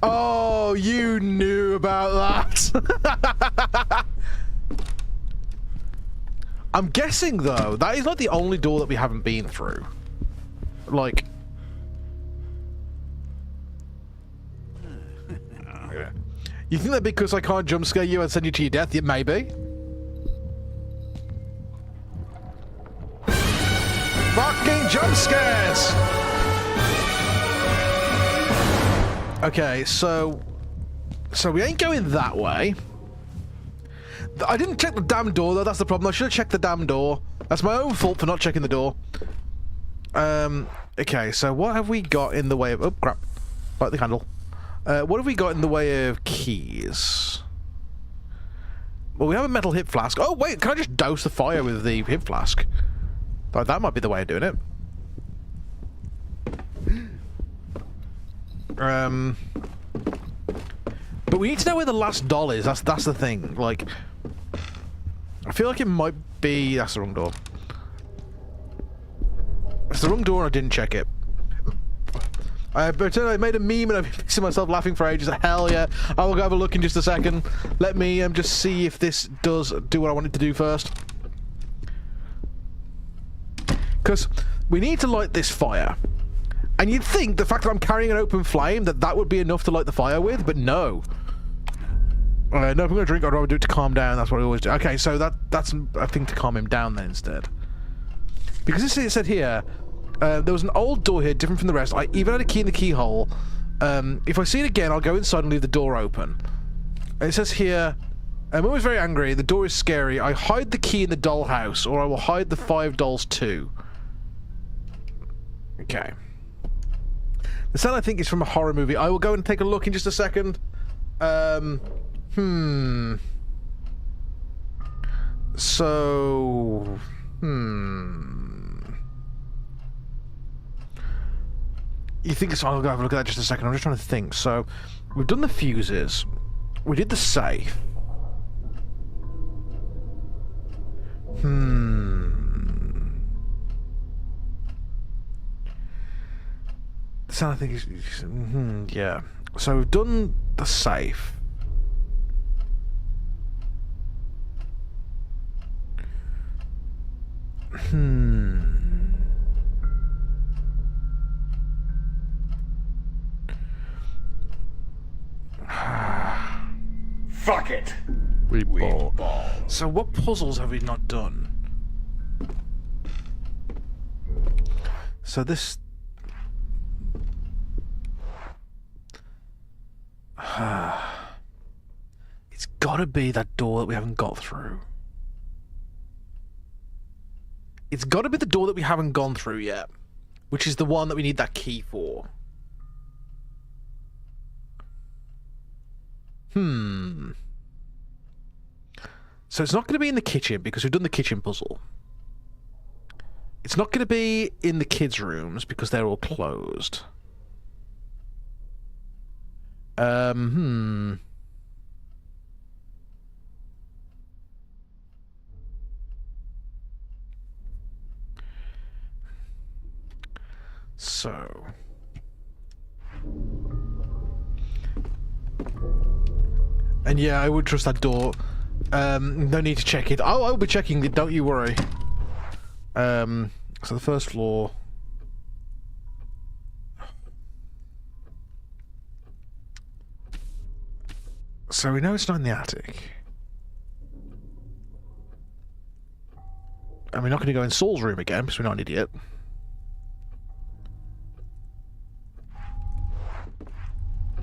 Oh, you knew about that. I'm guessing, though, that is not the only door that we haven't been through. Like... You think that because I can't jump scare you and send you to your death? Yeah, maybe. Fucking jump scares! Okay, so we ain't going that way. I didn't check the damn door, though. That's the problem. I should have checked the damn door. That's my own fault for not checking the door. Okay, so what have we got in the way of... Oh, crap. Light the candle. What have we got in the way of keys? Well, we have a metal hip flask. Oh, wait, can I just douse the fire with the hip flask? That might be the way of doing it. But we need to know where the last doll is. That's the thing. Like, I feel like it might be... That's the wrong door. It's the wrong door and I didn't check it. I made a meme and I've been fixing myself laughing for ages. Hell yeah. I will go have a look in just a second. Let me just see if this does do what I want it to do first. Because we need to light this fire. And you'd think the fact that I'm carrying an open flame, that would be enough to light the fire with, but no. No, if I'm going to drink, I'd rather do it to calm down. That's what I always do. Okay, so that's a thing to calm him down then instead. Because it said here... there was an old door here, different from the rest. I even had a key in the keyhole. If I see it again, I'll go inside and leave the door open. And it says here, I'm always very angry. The door is scary. I hide the key in the dollhouse, or I will hide the 5 dolls too. Okay. The sound I think is from a horror movie. I will go and take a look in just a second. So... You think it's... I'll go have a look at that just a second. I'm just trying to think. So, we've done the fuses. We did the safe. The sound I think is... yeah. So, we've done the safe. Fuck it! We ball. So what puzzles have we not done? So this... It's gotta be that door that we haven't got through. It's gotta be the door that we haven't gone through yet. Which is the one that we need that key for. So it's not going to be in the kitchen because we've done the kitchen puzzle. It's not going to be in the kids' rooms because they're all closed. So... And yeah, I would trust that door. No need to check it. I'll be checking it, don't you worry. So the first floor. So we know it's not in the attic. And we're not going to go in Saul's room again, because we're not an idiot.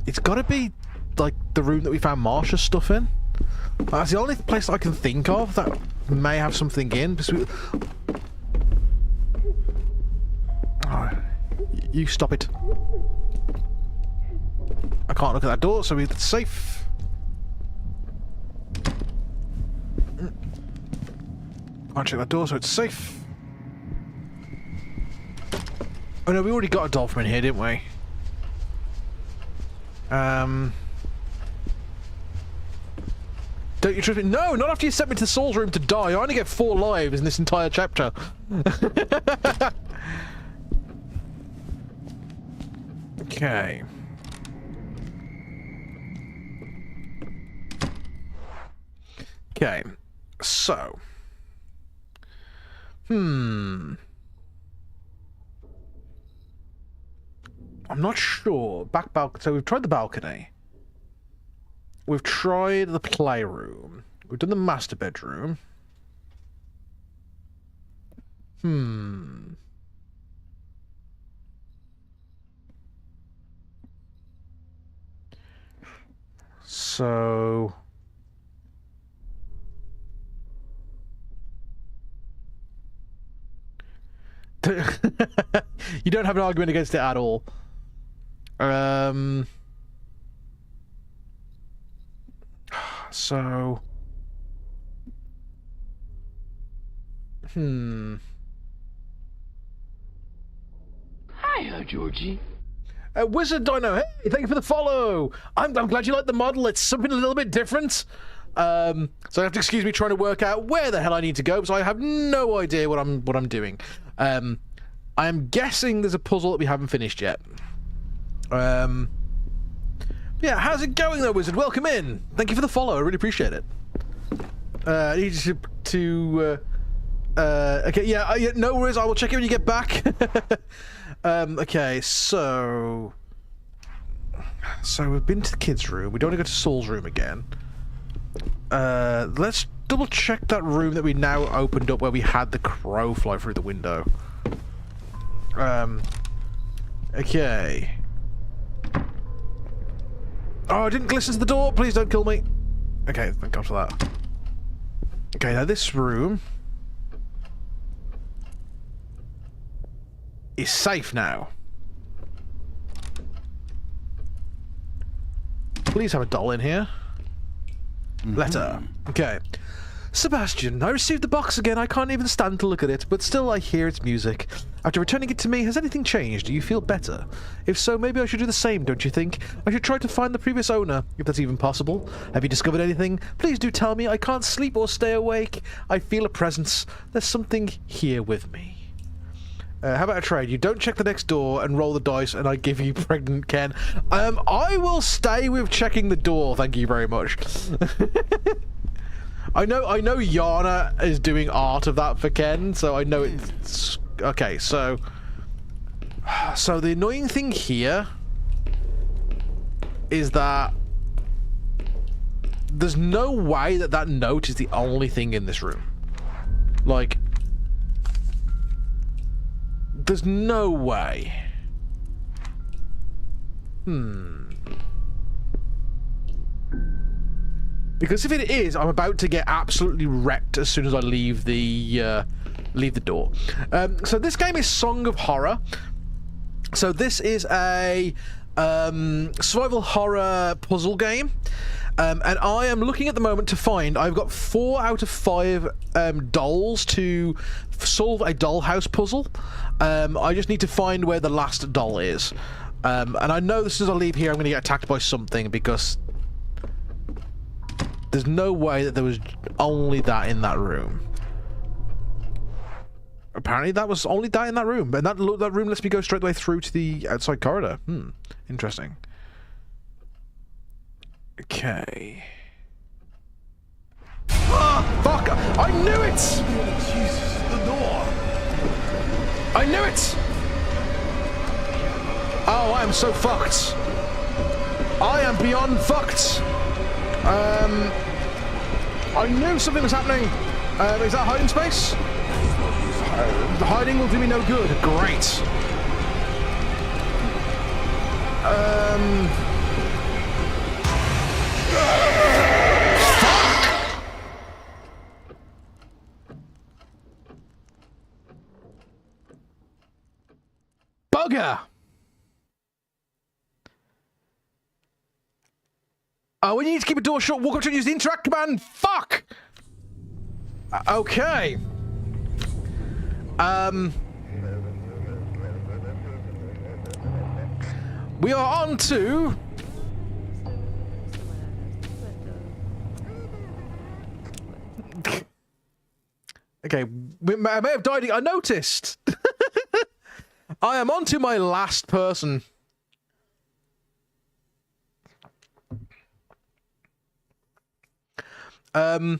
It's got to be like the room that we found Marsha's stuff in. That's the only place I can think of that may have something in. Oh, you stop it. I can't look at that door, so it's safe. Can't check that door, so it's safe. Oh no, we already got a doll from in here, didn't we? Don't you trust me? No, not after you sent me to the Souls room to die. I only get 4 lives in this entire chapter. Okay. Okay. So. I'm not sure. Back balcony. So we've tried the balcony. We've tried the playroom. We've done the master bedroom. So... You don't have an argument against it at all. So... Hiya, Georgie. Wizard Dino, hey, thank you for the follow. I'm glad you like the model. It's something a little bit different. So you have to excuse me trying to work out where the hell I need to go, because I have no idea what I'm doing. I'm guessing there's a puzzle that we haven't finished yet. Yeah, how's it going though, Wizard? Welcome in. Thank you for the follow. I really appreciate it. I need you to okay, yeah, no worries. I will check it when you get back. Okay, so we've been to the kids' room. We don't want to go to Saul's room again. Let's double check that room that we now opened up where we had the crow fly through the window. Okay. Oh, I didn't listen to the door. Please don't kill me. Okay, thank God for that. Okay, now this room is safe now. Please have a doll in here. Letter. Okay. Sebastian, I received the box again. I can't even stand to look at it, but still I hear its music. After returning it to me, has anything changed? Do you feel better? If so, maybe I should do the same, don't you think? I should try to find the previous owner, if that's even possible. Have you discovered anything? Please do tell me. I can't sleep or stay awake. I feel a presence. There's something here with me. How about a trade? You don't check the next door and roll the dice, and I give you pregnant Ken. I will stay with checking the door. Thank you very much. I know Yana is doing art of that for Ken, so I know it's okay. So the annoying thing here is that there's no way that note is the only thing in this room. Like, there's no way. Because if it is, I'm about to get absolutely wrecked as soon as I leave the door. So this game is Song of Horror. So this is a survival horror puzzle game. And I am looking at the moment to find, I've got 4 out of 5 dolls to solve a dollhouse puzzle. I just need to find where the last doll is. And I know as soon as I leave here, I'm going to get attacked by something, because there's no way that there was only that in that room. Apparently that was only that in that room. And that room lets me go straight away through to the outside corridor. Interesting. Okay. Fuck! I knew it! Jesus, the door. I knew it! Oh, I am so fucked. I am beyond fucked. I knew something was happening. Is that hiding space? The hiding will do me no good. Great. Bugger! Oh, we need to keep a door shut. Walk up to and use the interact command. Fuck! Okay. We are on to... Okay, I may have died. I noticed. I am on to my last person. And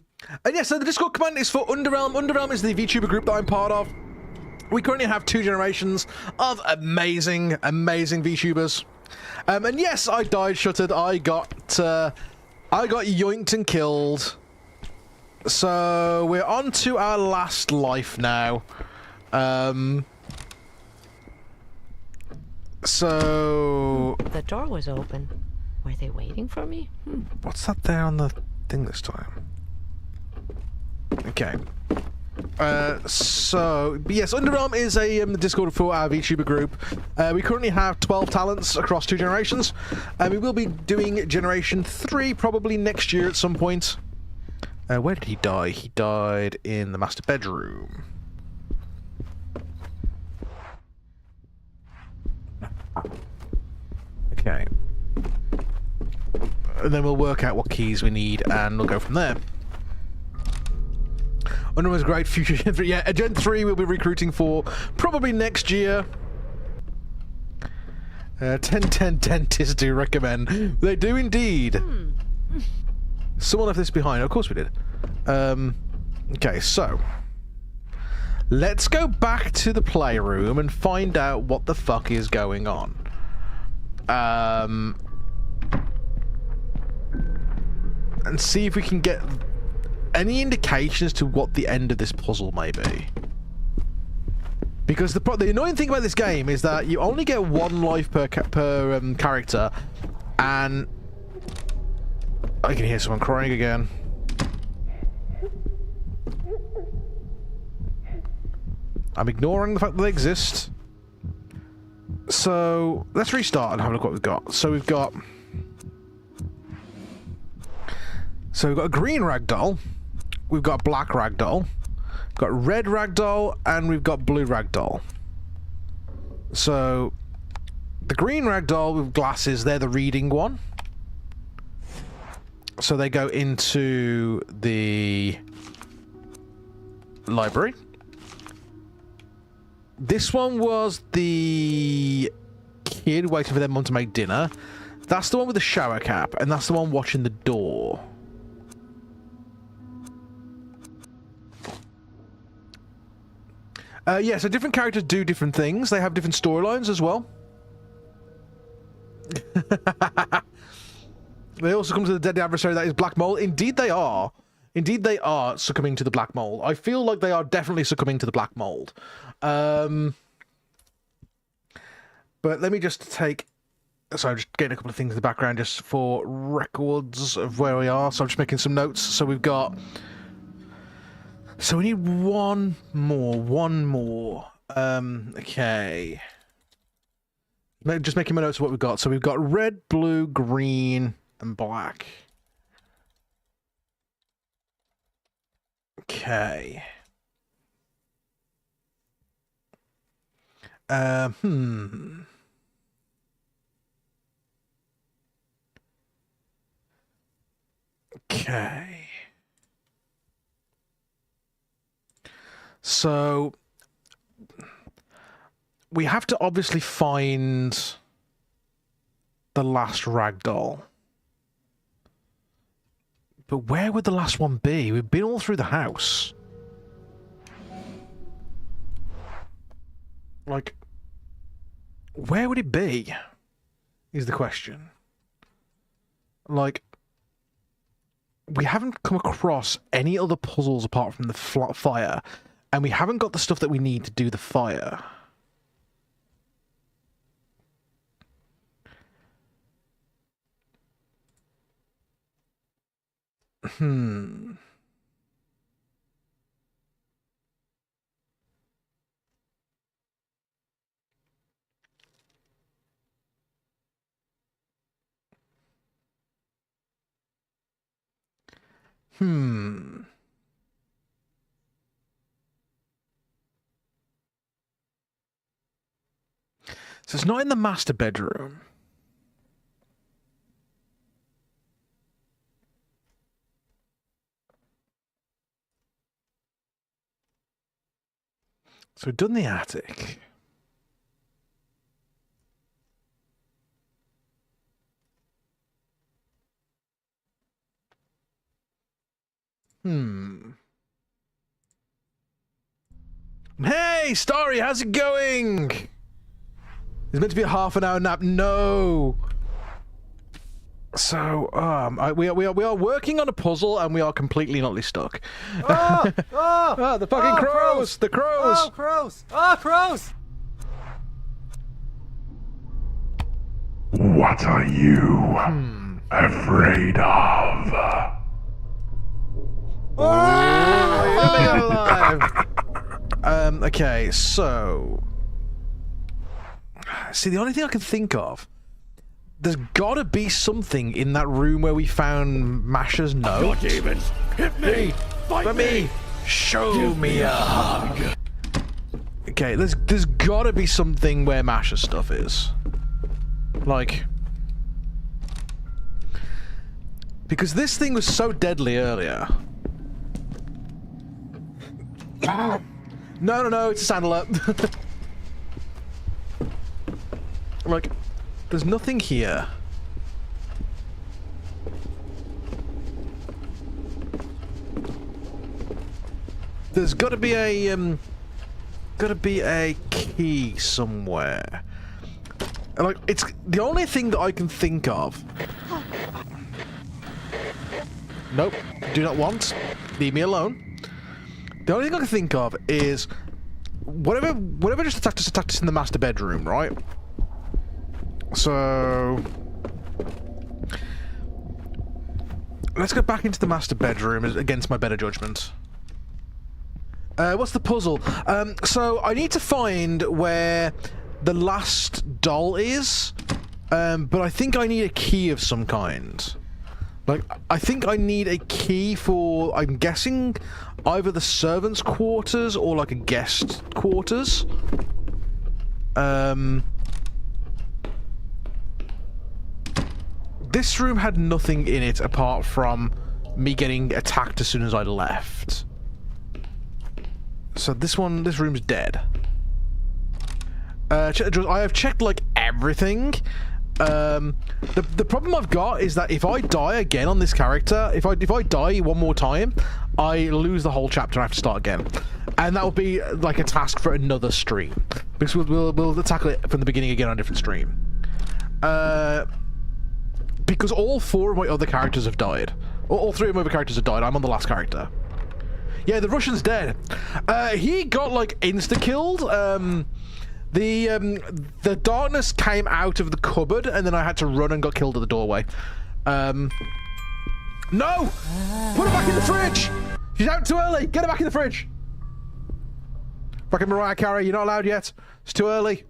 yeah, so the Discord command is for Underrealm. Underrealm is the VTuber group that I'm part of. We currently have 2 generations of amazing, amazing VTubers. And yes, I died shuttered. I got yoinked and killed. So we're on to our last life now. So the door was open. Were they waiting for me? What's that there on the thing this time? Okay. So yes, Underrealm is a Discord for our VTuber group. We currently have 12 talents across 2 generations, and we will be doing Generation 3 probably next year at some point. Where did he die? He died in the master bedroom. Okay. And then we'll work out what keys we need, and we'll go from there. Underrealm's great future. Yeah, Gen 3 we'll be recruiting for probably next year. 1010 dentists do recommend. They do indeed. Someone left this behind. Of course we did. Okay, so let's go back to the playroom and find out what the fuck is going on. And see if we can get any indications to what the end of this puzzle may be. Because the annoying thing about this game is that you only get 1 life per character, and I can hear someone crying again. I'm ignoring the fact that they exist. So let's restart and have a look at what we've got. So we've got a green ragdoll, we've got a black ragdoll, we've got red ragdoll, and we've got blue ragdoll. So the green ragdoll with glasses, they're the reading one. So they go into the library. This one was the kid waiting for their mum to make dinner. That's the one with the shower cap, and that's the one watching the door. Yeah, so different characters do different things. They have different storylines as well. They also come to the deadly adversary that is Black Mold. Indeed they are. Indeed they are succumbing to the Black Mold. I feel like they are definitely succumbing to the Black Mold. But let me just take... So I'm just getting a couple of things in the background just for records of where we are. So I'm just making some notes. So we've got... So we need one more. Okay. Just making my notes of what we've got. So we've got red, blue, green, and black. Okay. Okay. So we have to obviously find the last ragdoll. But where would the last one be? We've been all through the house. Like, where would it be? Is the question. Like, we haven't come across any other puzzles apart from the fire, and we haven't got the stuff that we need to do the fire. So it's not in the master bedroom. So we've done the attic. Hey, Starry, how's it going? It's meant to be a half an hour nap. No. So, we are working on a puzzle and we are completely not stuck. The fucking crows! The crows! Oh, crows! Oh, crows! What are you afraid of? Okay, so... See, the only thing I can think of, there's gotta be something in that room where we found Masha's note. Your demons, hit me! Fight me! Show me a hug. Okay, there's gotta be something where Masha's stuff is. Like... Because this thing was so deadly earlier. No, it's a sound alert. Like, there's nothing here. There's gotta be a key somewhere. And like, it's the only thing that I can think of. Nope, do not want. Leave me alone. The only thing I can think of is whatever just attacked us in the master bedroom, right? So let's go back into the master bedroom against my better judgment. What's the puzzle? So I need to find where the last doll is, but I think I need a key of some kind. Like, I think I need a key for, I'm guessing, either the servants' quarters or like a guest quarters. This room had nothing in it apart from me getting attacked as soon as I left. So this room's dead. I have checked like everything. The problem I've got is that if I die again on this character, if I die one more time, I lose the whole chapter and I have to start again. And that will be like a task for another stream. Because we'll tackle it from the beginning again on a different stream. Because all 4 of my other characters have died. All 3 of my other characters have died. I'm on the last character. Yeah, the Russian's dead. He got like insta-killed. The darkness came out of the cupboard and then I had to run and got killed at the doorway. No! Put her back in the fridge! She's out too early! Get her back in the fridge! Fucking Mariah Carey, you're not allowed yet. It's too early.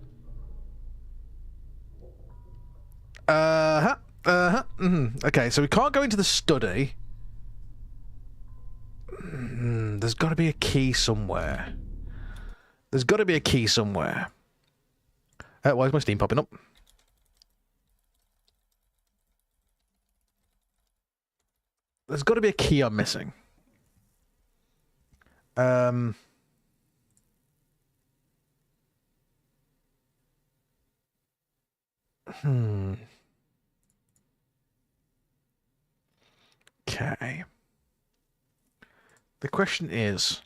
Okay, so we can't go into the study. There's got to be a key somewhere. There's got to be a key somewhere. Why is my Steam popping up? There's got to be a key I'm missing. Okay. The question is,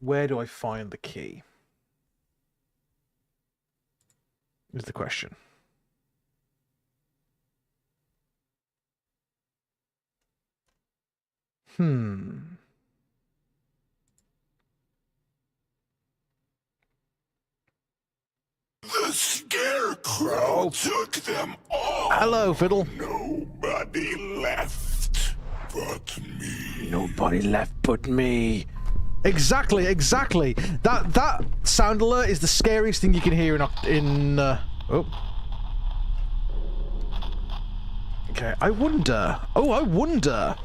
where do I find the key? Is the question. The Scarecrow took them all. Hello, Fiddle. Nobody left. but me. Nobody left but me. Exactly, exactly. That sound alert is the scariest thing you can hear in oh. Okay, I wonder. Oh, I wonder.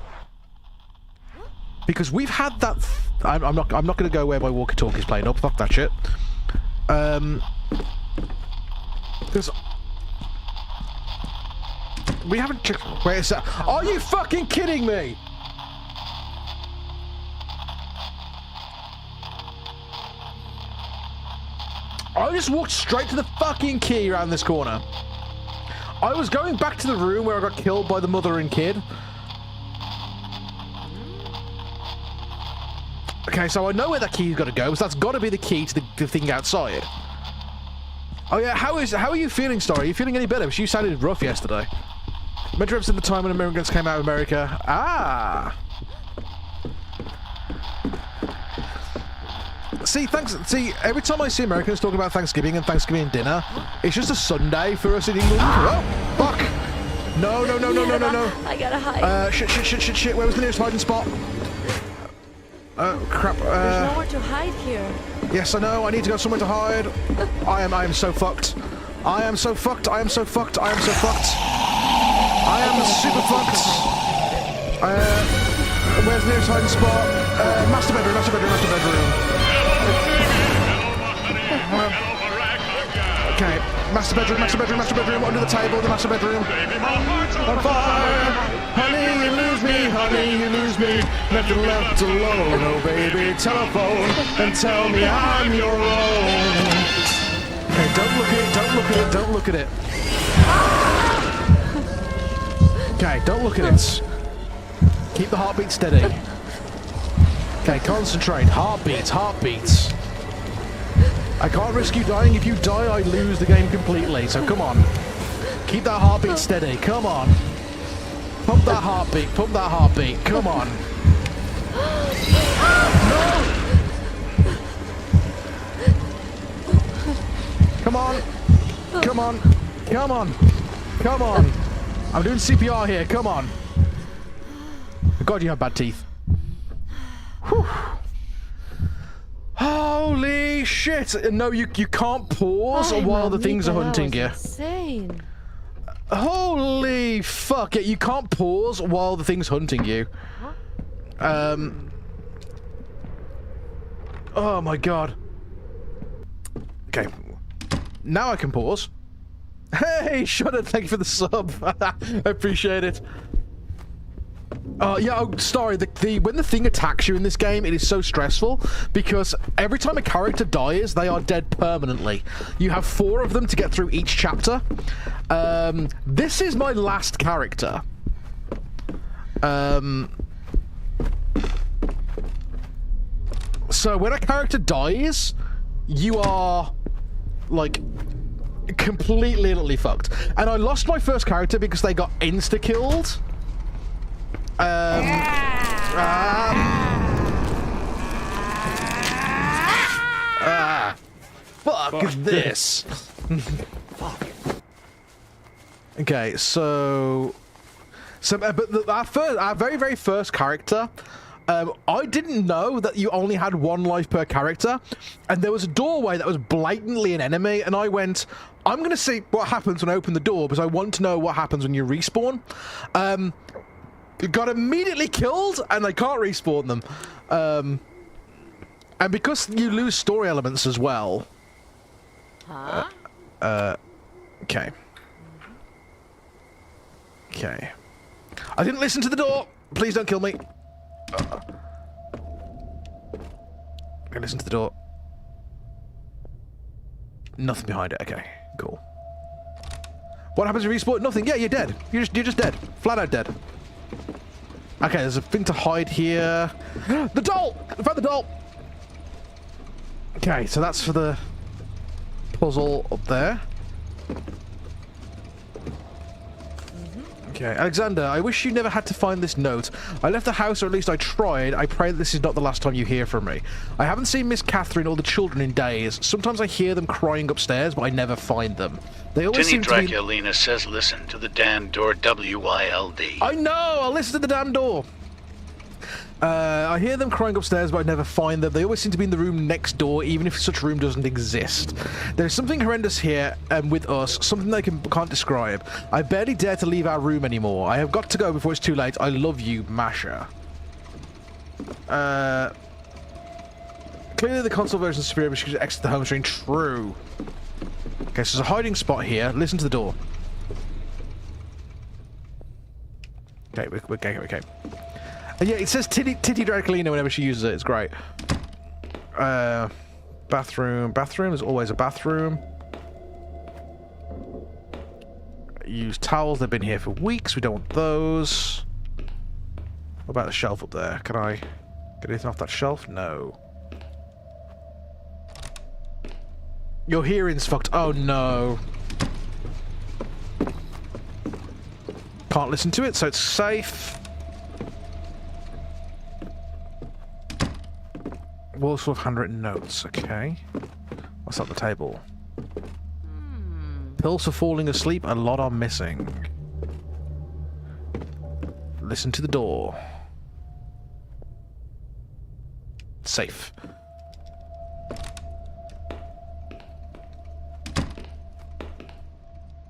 Because we've had that. I'm not going to go where my walkie-talkie's playing up. Fuck that shit. Because we haven't checked. Where is that? Are you fucking kidding me? I just walked straight to the fucking key around this corner. I was going back to the room where I got killed by the mother and kid. Okay, so I know where that key's got to go, so that's got to be the key to the thing outside. Oh yeah, how are you feeling, Story? Are you feeling any better? Because you sounded rough yesterday. Meant to represent the time when immigrants came out of America. Ah! See, every time I see Americans talking about Thanksgiving and Thanksgiving dinner, it's just a Sunday for us in England. Oh, fuck! No. I gotta hide. Shit. Where was the nearest hiding spot? Oh, crap. There's nowhere to hide here. Yes, I know. I need to go somewhere to hide. I am so fucked. I am so fucked. I am super fucked. Where's the nearest hiding spot? Master bedroom. Okay, master bedroom, under the table, the master bedroom. On fire, honey, you lose me, left alone, oh baby, telephone, and tell me I'm your own. Okay, don't look at it. Okay, don't look at it. Keep the heartbeat steady. Okay, concentrate, heartbeats. I can't risk you dying. If you die, I lose the game completely. So come on. Keep that heartbeat steady. Come on. Pump that heartbeat. Come on. No! Come on. I'm doing CPR here. Come on. God, you have bad teeth. Whew. Holy shit! No, you can't pause while the things are hunting you. Insane. Holy fuck! Yeah, you can't pause while the thing's hunting you. Oh my god. Okay. Now I can pause. Hey, Shudder, thank you for the sub. I appreciate it. Yeah, sorry, when the thing attacks you in this game, it is so stressful, because every time a character dies, they are dead permanently. You have 4 of them to get through each chapter. This is my last character. So when a character dies, you are, like, completely and utterly fucked. And I lost my first character because they got insta-killed. Fuck this. Fuck. Okay, so but our very, very first character, I didn't know that you only had 1 life per character, and there was a doorway that was blatantly an enemy, and I went, I'm gonna see what happens when I open the door, because I want to know what happens when you respawn. Got immediately killed, and I can't respawn them. And because you lose story elements as well. Huh? Okay. Okay. I didn't listen to the door. Please don't kill me. Okay, listen to the door. Nothing behind it. Okay, cool. What happens if you respawn? Nothing. Yeah, you're dead. You're just dead. Flat out dead. Okay, there's a thing to hide here. The doll! I found the doll! Okay, so that's for the puzzle up there. Okay, Alexander, I wish you never had to find this note. I left the house, or at least I tried. I pray that this is not the last time you hear from me. I haven't seen Miss Catherine or the children in days. Sometimes I hear them crying upstairs, but I never find them. They always Tinny seem to be... Draculina says listen to the damn door, W-I-L-D. I know! I'll listen to the damn door! I hear them crying upstairs, but I never find them. They always seem to be in the room next door, even if such room doesn't exist. There's something horrendous here with us, something they can't describe. I barely dare to leave our room anymore. I have got to go before it's too late. I love you, Masha. Clearly the console version is superior, but she could exit the home screen. True. Okay, so there's a hiding spot here. Listen to the door. Okay, okay. Yeah, it says Titty Draculina whenever she uses it. It's great. Bathroom. There's always a bathroom. Use towels. They've been here for weeks. We don't want those. What about the shelf up there? Can I get anything off that shelf? No. Your hearing's fucked. Oh, no. Can't listen to it, so it's safe. Walls full of handwritten notes. Okay. What's at the table? Pills for falling asleep. A lot are missing. Listen to the door. Safe.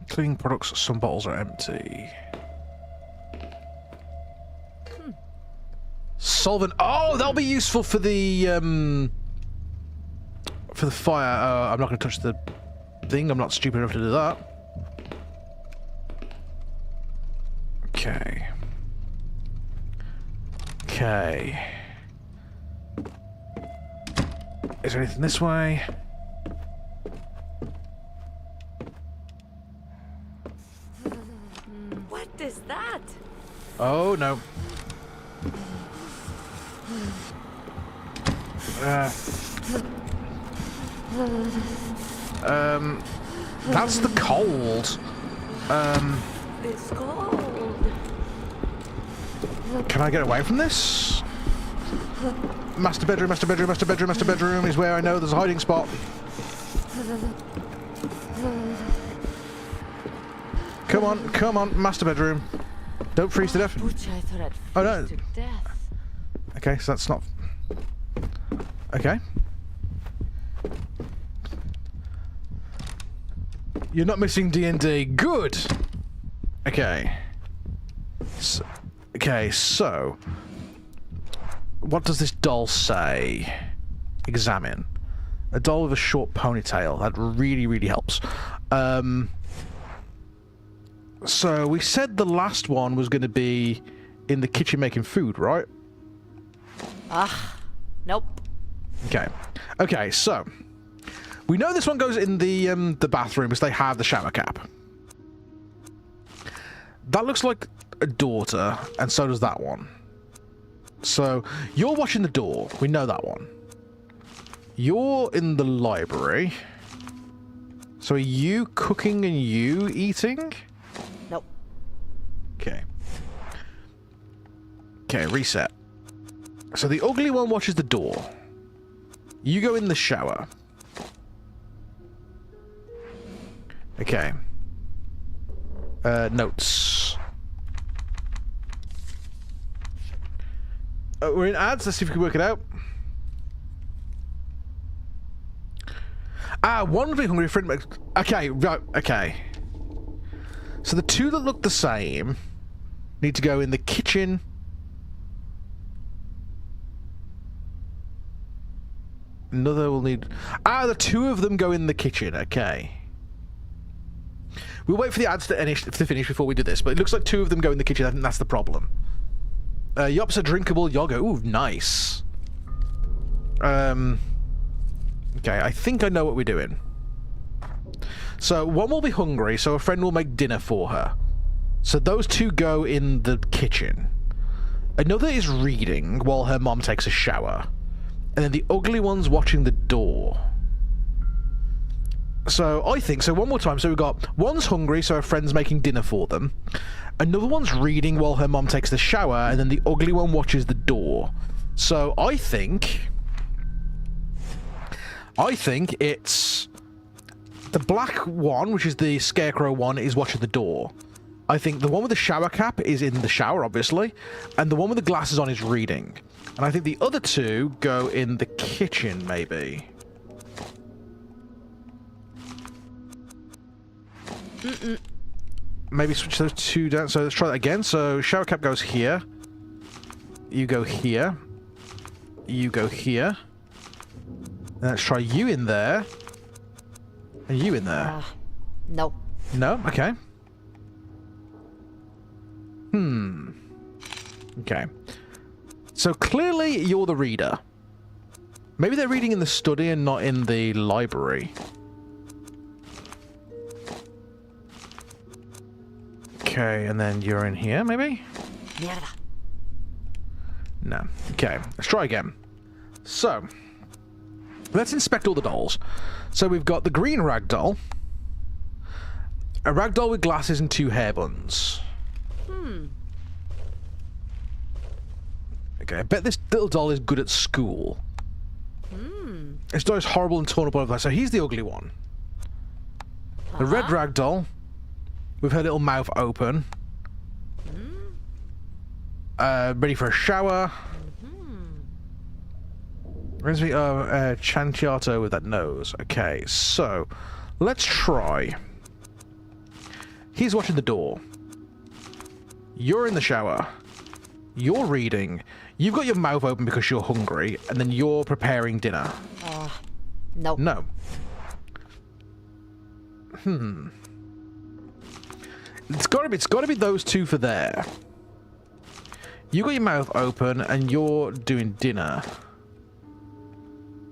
Cleaning products. Some bottles are empty. Solvent. Oh, that'll be useful for the fire. I'm not going to touch the thing. I'm not stupid enough to do that. Okay. Okay. Is there anything this way? What is that? Oh, no. That's the cold. It's cold. Can I get away from this? Master bedroom is where I know there's a hiding spot. Come on, master bedroom. Don't freeze to death. Oh no. Okay, so that's not... Okay. You're not missing D&D. Good! Okay. So... What does this doll say? Examine. A doll with a short ponytail. That really, really helps. So, we said the last one was going to be in the kitchen making food, right? Nope. Okay, so we know this one goes in the bathroom because they have the shower cap. That looks like a daughter, and so does that one. So you're watching the door. We know that one. You're in the library. So are you cooking and you eating? Nope. Okay, reset. So the ugly one watches the door. You go in the shower. Okay. Notes. We're in ads. Let's see if we can work it out. One very hungry friend. Okay, right. Okay. So the two that look the same need to go in the kitchen. Another will need... the two of them go in the kitchen. Okay. We'll wait for the ads to finish before we do this, but it looks like two of them go in the kitchen. I think that's the problem. Yops a drinkable yogurt. Ooh, nice. Okay, I think I know what we're doing. So, one will be hungry, so a friend will make dinner for her. So those two go in the kitchen. Another is reading while her mom takes a shower. And then the ugly one's watching the door. So I think, so one more time. So we've got, one's hungry, so her friend's making dinner for them. Another one's reading while her mom takes the shower, and then the ugly one watches the door. So I think it's the black one, which is the scarecrow one, is watching the door. I think the one with the shower cap is in the shower, obviously, and the one with the glasses on is reading. And I think the other two go in the kitchen, maybe. Maybe switch those two down. So let's try that again. So shower cap goes here. You go here. You go here. And let's try you in there. And you in there. No. No? Okay. Okay. So clearly you're the reader. Maybe they're reading in the study and not in the library. Okay, and then you're in here, maybe? Mierda. No. Okay, let's try again. So, let's inspect all the dolls. So we've got the green ragdoll, a ragdoll with glasses and 2 hair buns. Okay, I bet this little doll is good at school. This doll is horrible and torn up all over. So he's the ugly one. The red ragdoll, with her little mouth open, ready for a shower. Reminds me of Chantiato with that nose. Okay, so let's try. He's watching the door. You're in the shower. You're reading. You've got your mouth open because you're hungry, and then you're preparing dinner. No. No. It's gotta be those two for there. You got your mouth open and you're doing dinner.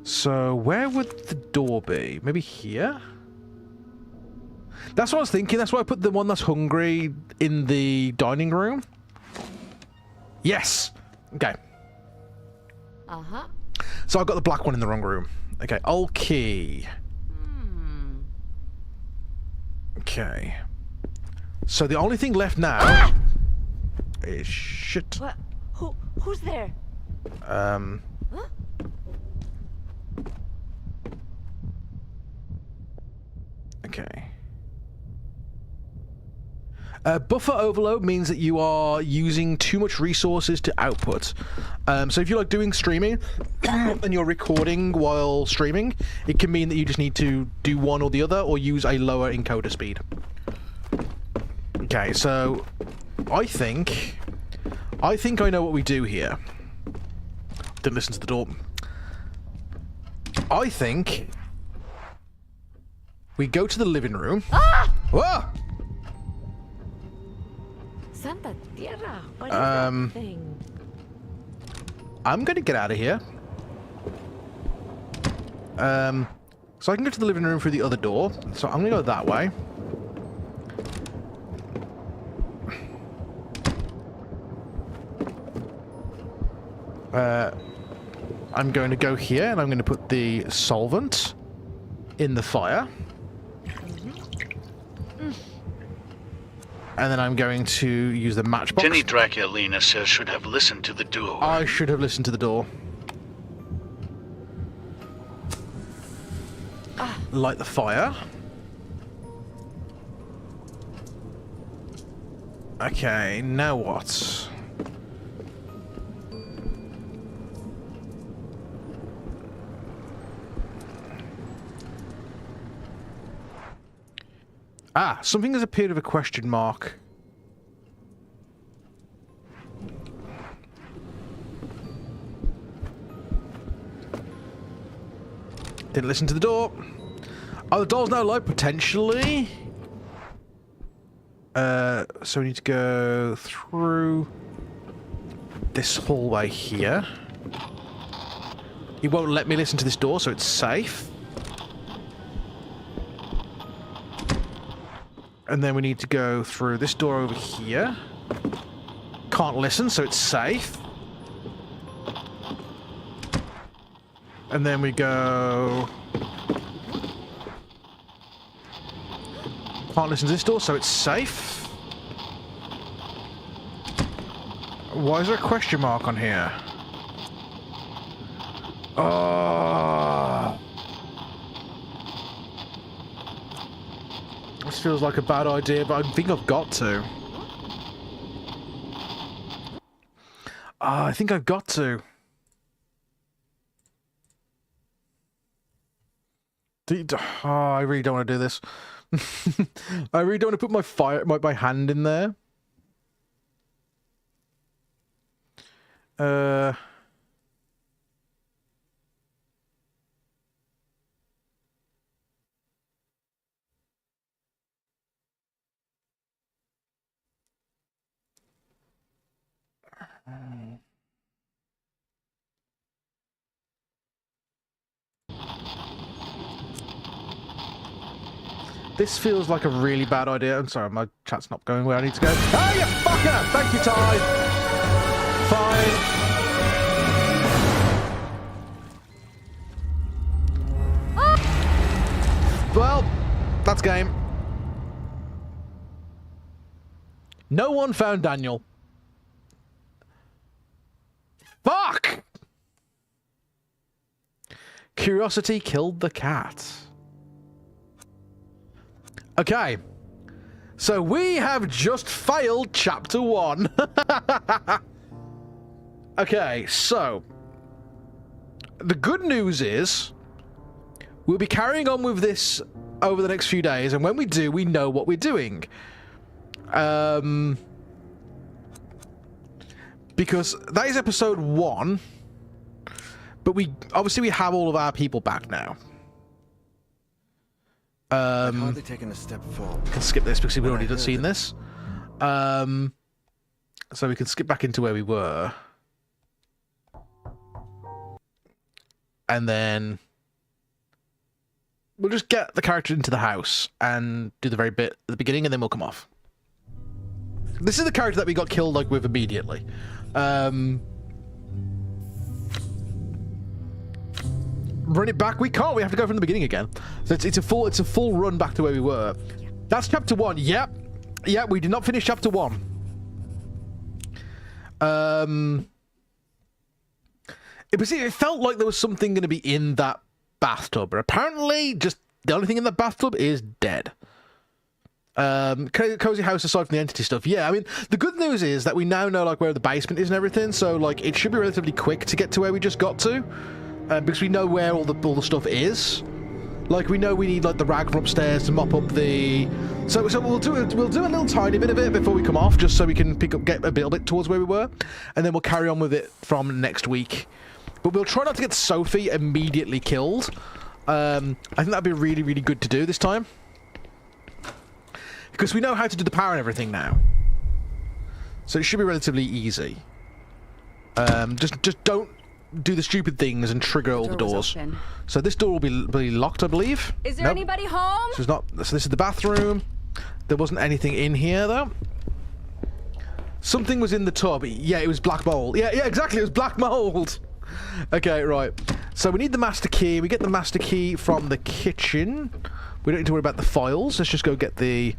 So where would the door be? Maybe here? That's what I was thinking. That's why I put the one that's hungry in the dining room. Yes. Okay. So I've got the black one in the wrong room. Okay. Okay. Okay. So the only thing left now is shit. What? Who's there? Okay. Buffer overload means that you are using too much resources to output. So if you're like doing streaming and you're recording while streaming, it can mean that you just need to do one or the other or use a lower encoder speed. Okay, so I think I know what we do here. Didn't listen to the door. I think we go to the living room. Whoa! Santa Tierra. What is that thing? I'm gonna get out of here. So I can go to the living room through the other door. So I'm gonna go that way. I'm going to go here and I'm going to put the solvent in the fire. And then I'm going to use the matchbox. Jenny Draculina says should have listened to the door. I should have listened to the door. Light the fire. Okay, now what? Something has appeared with a question mark. Didn't listen to the door. Oh, the door's now light, potentially. So we need to go through this hallway here. It won't let me listen to this door, so it's safe. And then we need to go through this door over here. Can't listen, so it's safe. And then we go Can't listen to this door, so it's safe. Why is there a question mark on here? Oh. This feels like a bad idea, but I think I've got to. I think I've got to. I really don't want to do this. I really don't want to put my hand in there. This feels like a really bad idea. I'm sorry, my chat's not going where I need to go. Oh, you fucker! Thank you, Ty! Fine. Well, that's game. No one found Daniel. Fuck! Curiosity killed the cat. Okay, so we have just failed Chapter 1. Okay, so the good news is we'll be carrying on with this over the next few days, and when we do, we know what we're doing. Because that is episode 1, but we have all of our people back now. I've hardly taken a step forward. Can skip this because we've already seen this. So we can skip back into where we were. And then we'll just get the character into the house and do the very bit at the beginning, and then we'll come off. This is the character that we got killed with immediately. Run it back? We can't. We have to go from the beginning again. So it's a full run back to where we were. That's Chapter 1. Yep. We did not finish Chapter 1. It felt like there was something going to be in that bathtub, but apparently just the only thing in the bathtub is dead. Cozy house aside from the entity stuff. Yeah, I mean, the good news is that we now know like where the basement is and everything, so like it should be relatively quick to get to where we just got to. Because we know where all the stuff is. Like we know we need like the rag from upstairs to mop up the. So we'll do a little tiny bit of it before we come off, just so we can get a little bit towards where we were, and then we'll carry on with it from next week. But we'll try not to get Sophie immediately killed. I think that'd be really, really good to do this time, because we know how to do the power and everything now. So it should be relatively easy. Just don't do the stupid things and trigger all the doors. So this door will be locked, I believe. Is there anybody home? So this is the bathroom. There wasn't anything in here though. Something was in the tub. Yeah, it was black mold. Yeah, exactly. It was black mold. Okay, right. So we need the master key. We get the master key from the kitchen. We don't need to worry about the files. Let's just go get the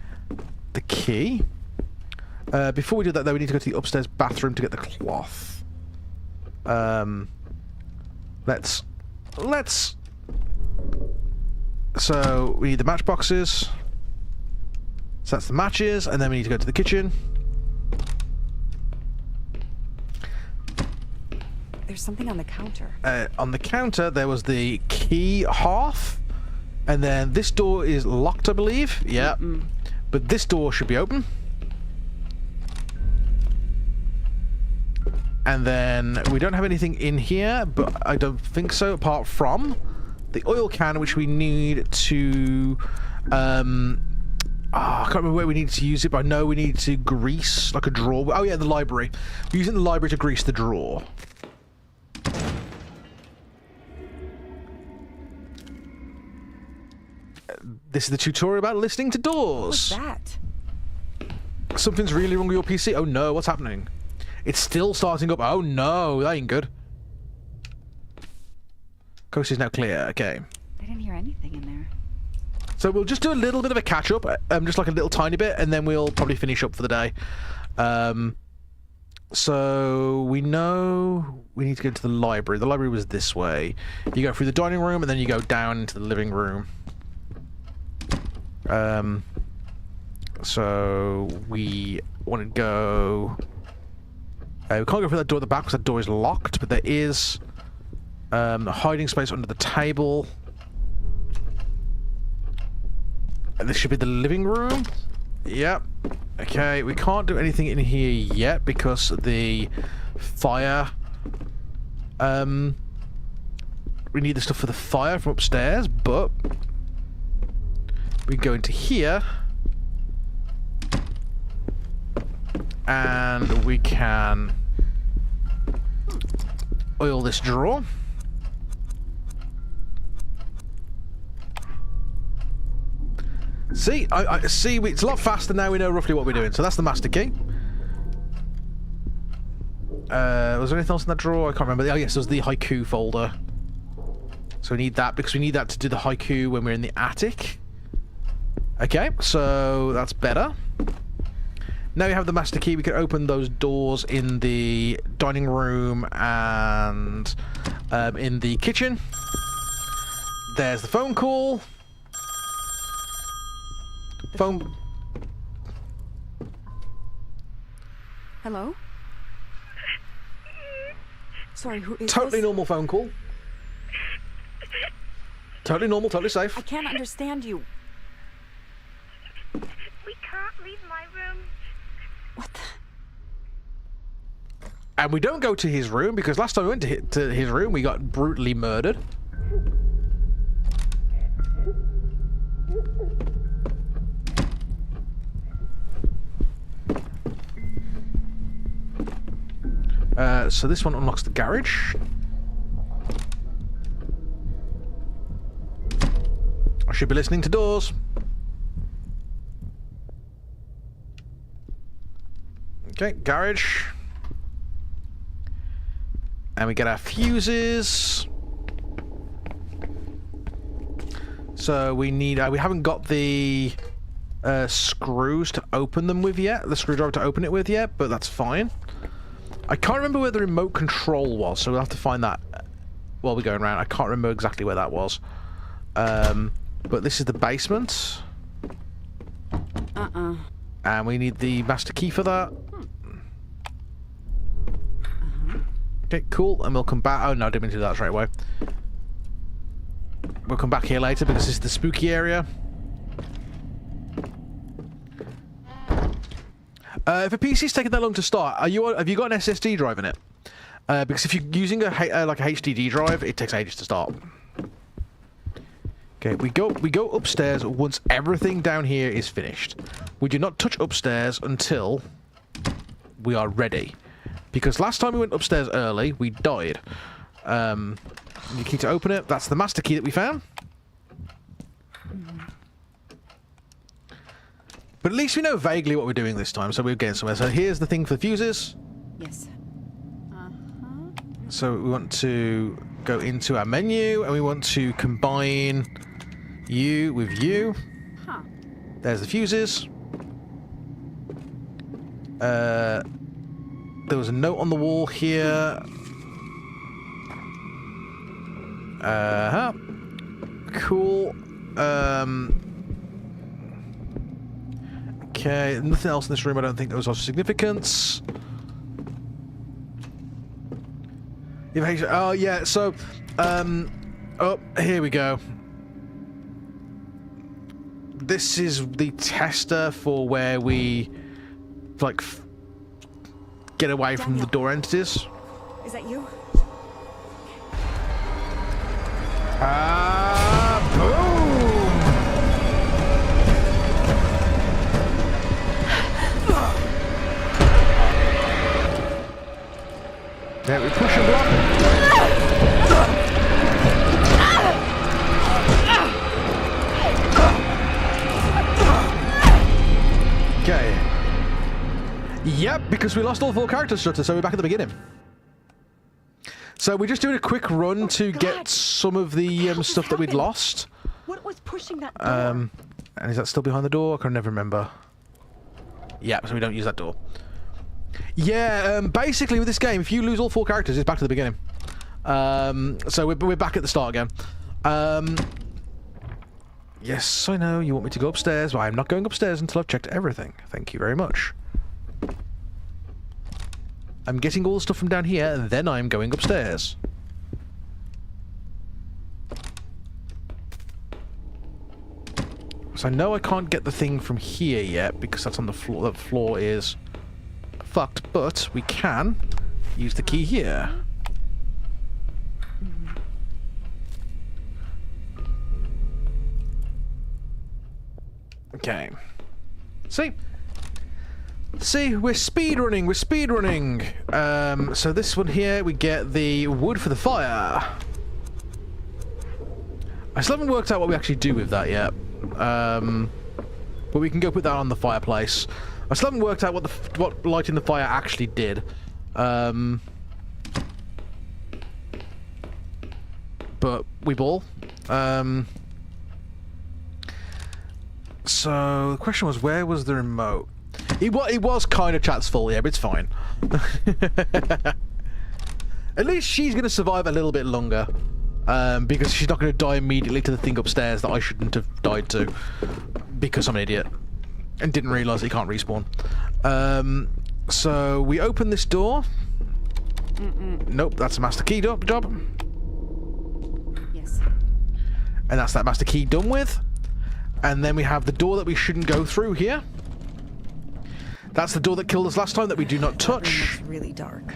key. Before we do that though, we need to go to the upstairs bathroom to get the cloth. Let's. So we need the matchboxes. So that's the matches, and then we need to go to the kitchen. There's something on the counter. On the counter, there was the key half, and then this door is locked, I believe. Yeah, but this door should be open. And then we don't have anything in here, but I don't think so, apart from the oil can, which we need to... I can't remember where we need to use it, but I know we need to grease, like a drawer. Oh yeah, the library. We're using the library to grease the drawer. This is the tutorial about listening to doors. What's that? Something's really wrong with your PC. Oh no, what's happening? It's still starting up. Oh no, that ain't good. Coast is now clear. Okay. I didn't hear anything in there. So we'll just do a little bit of a catch-up, just like a little tiny bit, and then we'll probably finish up for the day. So we know we need to go to the library. The library was this way. You go through the dining room, and then you go down into the living room. So we want to go... we can't go through that door at the back because that door is locked, but there is a hiding space under the table. And this should be the living room. Yep. Okay, we can't do anything in here yet because the fire... we need the stuff for the fire from upstairs, but... we go into here. And we can... oil this drawer. See, I see. It's a lot faster now. We know roughly what we're doing. So that's the master key. Was there anything else in that drawer? I can't remember. Oh yes, there's the haiku folder. So we need that because we need that to do the haiku when we're in the attic. Okay, so that's better. Now we have the master key. We can open those doors in the dining room and in the kitchen. There's the phone call. Phone. Hello? Sorry, who is Totally this? normal phone call. Totally normal, totally safe. I can't understand you. We can't leave my room. What the? And we don't go to his room because last time we went to his room, we got brutally murdered. So this one unlocks the garage. I should be listening to doors. Okay, garage. And we get our fuses. So we need... we haven't got the screws to open them with yet. The screwdriver to open it with yet, but that's fine. I can't remember where the remote control was, so we'll have to find that while we're going around. I can't remember exactly where that was. But this is the basement. And we need the master key for that. Okay, cool. And we'll come back. Oh, no, I didn't mean to do that straight away. We'll come back here later because this is the spooky area. If a PC's taking that long to start, have you got an SSD drive in it? Because if you're using like a HDD drive, it takes ages to start. Okay, we go upstairs once everything down here is finished. We do not touch upstairs until we are ready. Because last time we went upstairs early, we died. You key to open it. That's the master key that we found. But at least we know vaguely what we're doing this time, so we're getting somewhere. So here's the thing for the fuses. Yes. So we want to go into our menu, and we want to combine you with you. There's the fuses. There was a note on the wall here. Cool. Okay, nothing else in this room I don't think that was of significance. Oh, yeah, so... oh, here we go. This is the tester for where we, like, get away from the door entities. Is that you? Boom! Yeah, we push and block. Okay. Yep, because we lost all 4 characters, Strutter, so we're back at the beginning. So we're just doing a quick run to get some of the stuff that we'd lost. What was pushing that door? And is that still behind the door? I can never remember. Yeah, so we don't use that door. Yeah, basically with this game, if you lose all 4 characters, it's back to the beginning. So we're back at the start again. Yes, I know, you want me to go upstairs, but I'm not going upstairs until I've checked everything. Thank you very much. I'm getting all the stuff from down here, and then I'm going upstairs. So I know I can't get the thing from here yet, because that's on the floor. The floor is fucked, but we can use the key here. Okay. See, we're speed running. So this one here, we get the wood for the fire. I still haven't worked out what we actually do with that yet. But we can go put that on the fireplace. I still haven't worked out what lighting the fire actually did. But we ball. So the question was, where was the remote? It was kind of chat's fault, yeah, but it's fine. At least she's going to survive a little bit longer. Because she's not going to die immediately to the thing upstairs that I shouldn't have died to. Because I'm an idiot. And didn't realise that you can't respawn. So we open this door. Nope, that's a master key job. Yes. And that's that master key done with. And then we have the door that we shouldn't go through here. That's the door that killed us last time that we do not touch. It's really dark.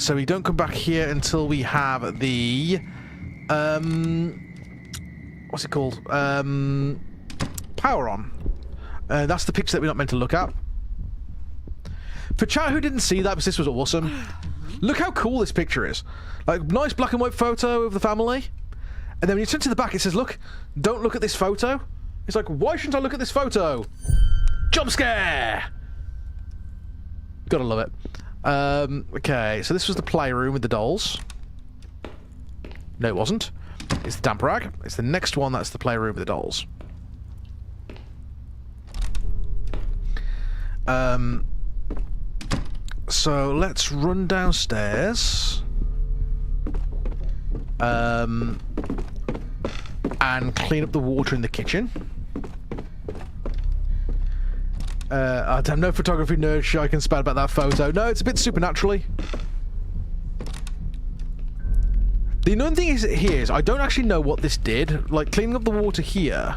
So we don't come back here until we have the... what's it called? Power on. That's the picture that we're not meant to look at. For chat who didn't see that, because this was awesome. Look how cool this picture is. Like, nice black and white photo of the family. And then when you turn to the back, it says, look, don't look at this photo. It's like, why shouldn't I look at this photo? Jump scare! Gotta love it. Okay, so this was the playroom with the dolls. No, it wasn't. It's the damp rag. It's the next one, that's the playroom with the dolls. So let's run downstairs. And clean up the water in the kitchen. I'm no photography nerd, sure I can spout about that photo. No, it's a bit supernaturally. The annoying thing is I don't actually know what this did. Like, cleaning up the water here.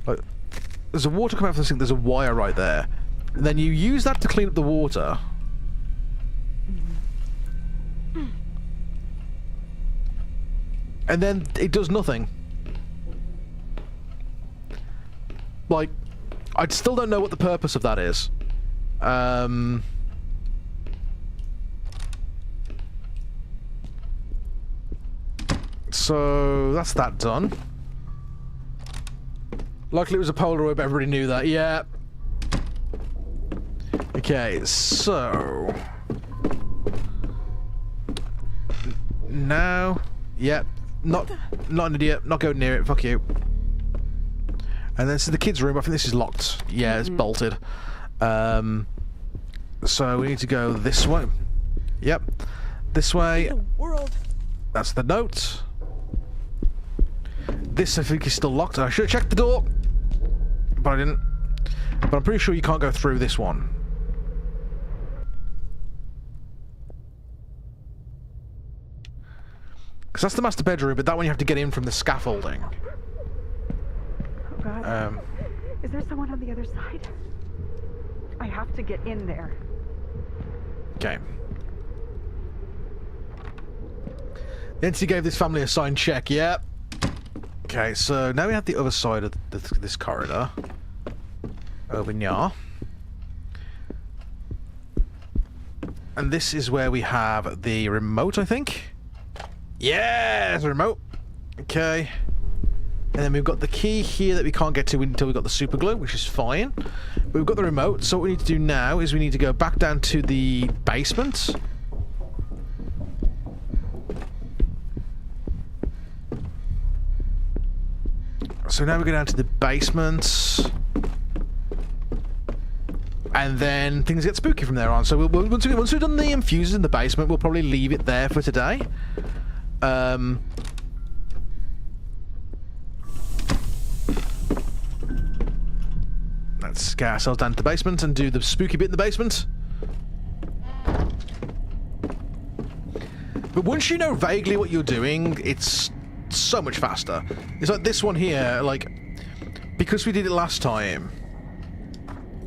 Like, there's a water coming out from the sink, there's a wire right there. And then you use that to clean up the water. And then it does nothing. Like, I still don't know what the purpose of that is. So that's that done. Luckily it was a Polaroid, but everybody knew that. Yeah. Okay, so now, yep. Not an idiot. Not going near it. Fuck you. And this is the kids' room. I think this is locked. Yeah, it's bolted. So we need to go this way. Yep. This way. The world. That's the note. This, I think, is still locked. I should have checked the door. But I didn't. But I'm pretty sure you can't go through this one. Because that's the master bedroom, but that one you have to get in from the scaffolding. Oh God. Is there someone on the other side? I have to get in there. Okay. The entity gave this family a signed check, yeah. Okay, so now we have the other side of this corridor. Over here. And this is where we have the remote, I think. Yeah, there's a remote. Okay. And then we've got the key here that we can't get to until we've got the super glue, which is fine. But we've got the remote, so what we need to do now is we need to go back down to the basement. So now we go down to the basement. And then things get spooky from there on. So once we've done the infuses in the basement, we'll probably leave it there for today. Let's get ourselves down to the basement and do the spooky bit in the basement. But once you know vaguely what you're doing, it's so much faster. It's like this one here, like, because we did it last time,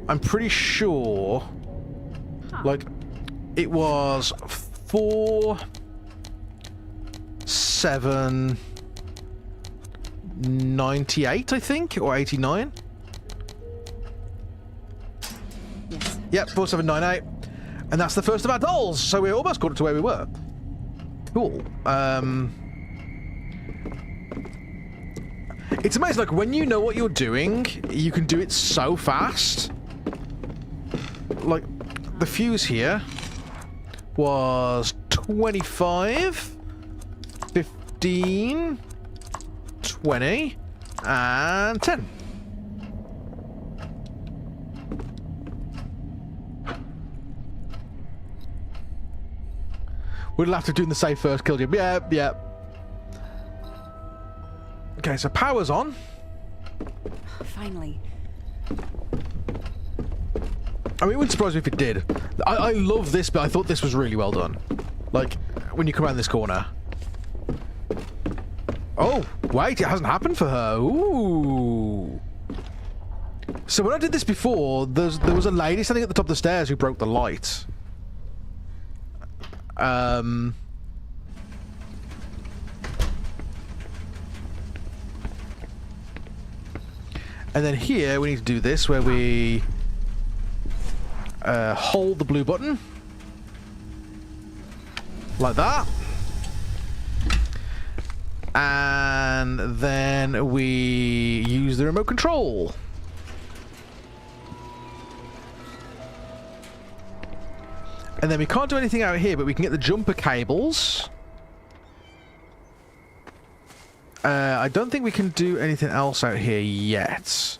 I'm pretty sure, like, it was 4, 7, 98, I think, or 89. Yes. Yep, 4798. And that's the first of our dolls, so we almost got it to where we were. Cool. It's amazing, like, when you know what you're doing, you can do it so fast. Like, the fuse here was 25, 15, 20, and 10. We'll have to do the safe first kill job. Yeah, yeah. Okay, so power's on. Finally. I mean, it wouldn't surprise me if it did. I love this, but I thought this was really well done. Like, when you come around this corner. Oh, wait, it hasn't happened for her. Ooh. So when I did this before, there was a lady standing at the top of the stairs who broke the light. And then here we need to do this, where we hold the blue button like that, and then we use the remote control. And then we can't do anything out here, but we can get the jumper cables. I don't think we can do anything else out here yet.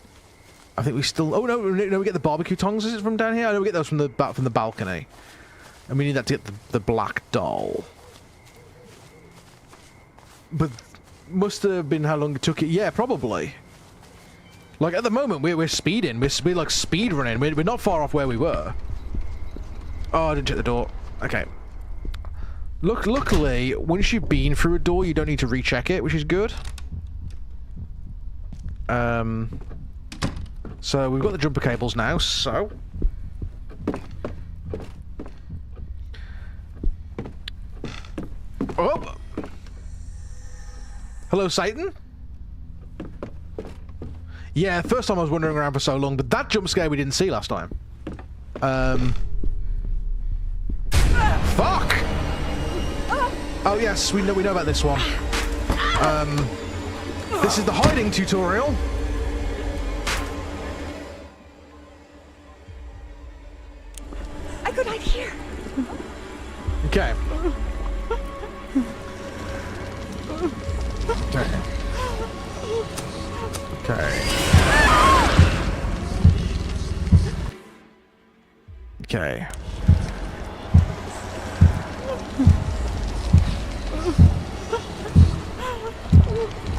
I think we still... Oh, no, we get the barbecue tongs, is it from down here? I know we get those from the balcony. And we need that to get the black doll. But must have been how long it took it. Yeah, probably. Like, at the moment, we're speeding. We're like speed running. We're not far off where we were. Oh, I didn't check the door. Okay. Luckily, once you've been through a door, you don't need to recheck it, which is good. So we've got the jumper cables now, so... Oh! Hello, Satan? Yeah, first time I was wandering around for so long, but that jump scare we didn't see last time. Fuck! Oh yes, we know about this one. This is the hiding tutorial. I could hide here. Okay. Okay. Okay.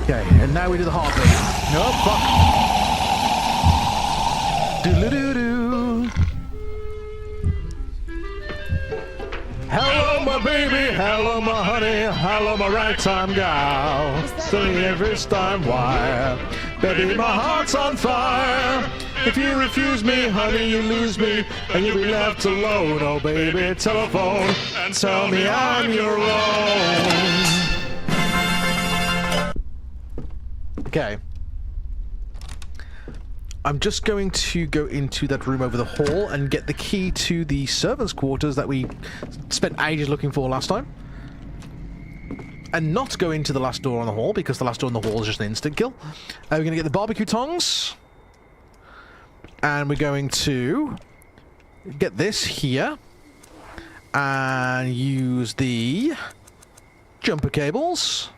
Okay, and now we do the heartbeat. No, fuck. Doodle-doo-doo. Hello, my baby. Hello, my honey. Hello, my ragtime gal. Singing every time why. Baby, my heart's on fire. If you refuse me, honey, you lose me, and you'll be left alone. Oh, baby, telephone and tell me I'm your own. Okay. I'm just going to go into that room over the hall and get the key to the servants' quarters that we spent ages looking for last time. And not go into the last door on the hall, because the last door on the hall is just an instant kill. We're going to get the barbecue tongs. And we're going to get this here. And use the jumper cables.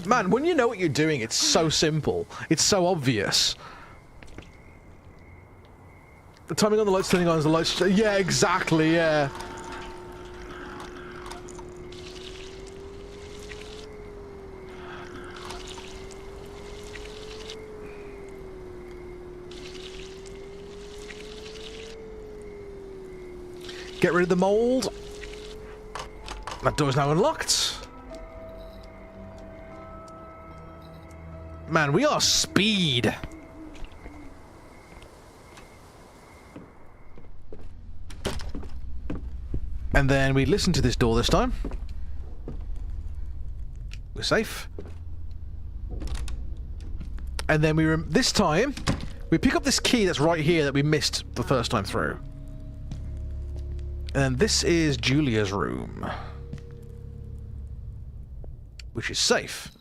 Man, when you know what you're doing, it's so simple. It's so obvious. The timing on the lights turning on is the lights... Yeah, exactly, yeah. Get rid of the mold. That door's now unlocked. Man, we are speed. And then we listen to this door this time. We're safe. And then this time, we pick up this key that's right here that we missed the first time through. And this is Julia's room, which is safe.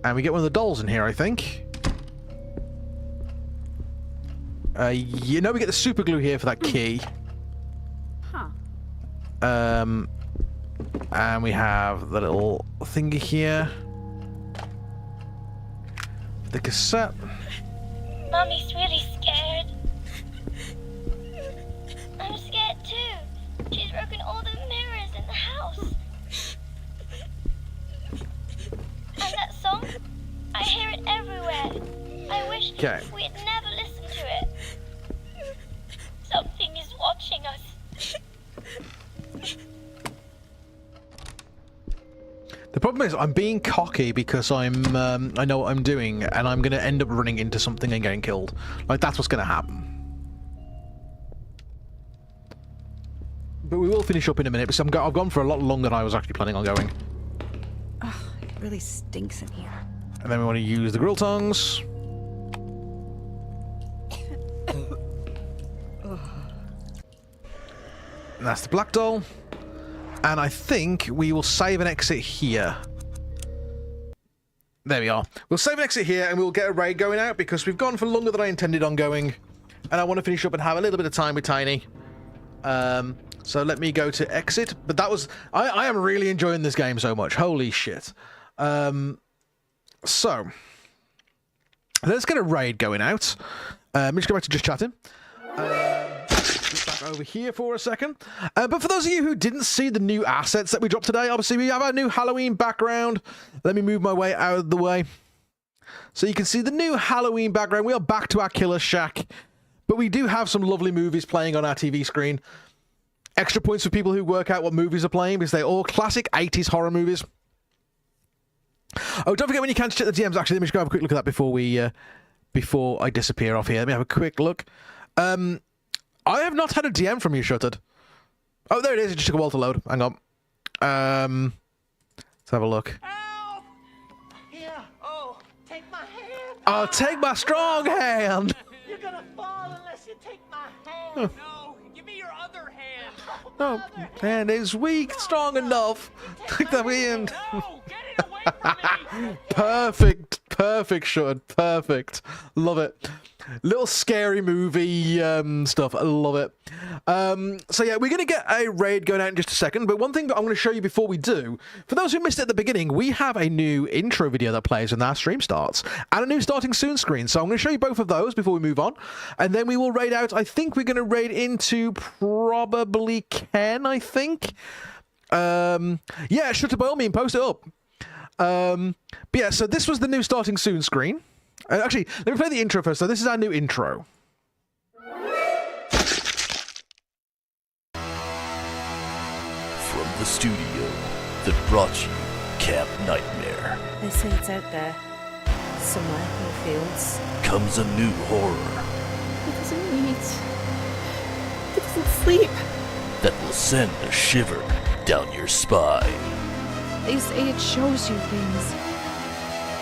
And we get one of the dolls in here, I think. You know, we get the super glue here for that key. Huh. And we have the little thingy here. The cassette. Mommy's really scared. I'm scared too. She's broken all the mirrors in the house. And that song, I hear it everywhere. I wish we had never listened to it. Something is watching us. The problem is I'm being cocky because I know what I'm doing, and I'm going to end up running into something and getting killed. Like, that's what's going to happen. But we will finish up in a minute, because I've gone for a lot longer than I was actually planning on going. Oh, it really stinks in here. And then we want to use the grill tongs. And that's the black doll. And I think we will save and exit here. There we are. We'll save and exit here, and we'll get a raid going out, because we've gone for longer than I intended on going. And I want to finish up and have a little bit of time with Tiny. So let me go to exit. But that was... I am really enjoying this game so much. Holy shit. So... let's get a raid going out. Let me just go back to just chatting. Just back over here for a second. But for those of you who didn't see the new assets that we dropped today, obviously we have our new Halloween background. Let me move my way out of the way. So you can see the new Halloween background. We are back to our Killer Shack. But we do have some lovely movies playing on our TV screen. Extra points for people who work out what movies are playing, because they're all classic 80s horror movies. Oh, don't forget, when you can check the DMs. Actually, let me just go have a quick look at that before I disappear off here. Let me have a quick look. I have not had a DM from you, Shuttered. Oh, there it is. It just took a while to load. Hang on. Let's have a look. Help! Here. Oh, take my hand. Oh, take my strong hand. You're gonna fall unless you take my hand. No, give me your other hand. No, hand is weak, strong enough. Take the hand. No, get it away from me. Perfect, Shuttered. Perfect. Love it. Little scary movie stuff. I love it. So yeah, we're going to get a raid going out in just a second, but one thing that I'm going to show you before we do, for those who missed it at the beginning, we have a new intro video that plays when our stream starts, and a new starting soon screen. So I'm going to show you both of those before we move on, and then we will raid out. I think we're going to raid into probably Ken, I think. Yeah, Shutter, by all means, post it up. But yeah, so this was the new starting soon screen. Actually, let me play the intro first. So this is our new intro. From the studio that brought you Camp Nightmare They say it's out there, somewhere in the fields. comes a new horror It doesn't eat. It doesn't sleep. that will send a shiver down your spine. They say it shows you things.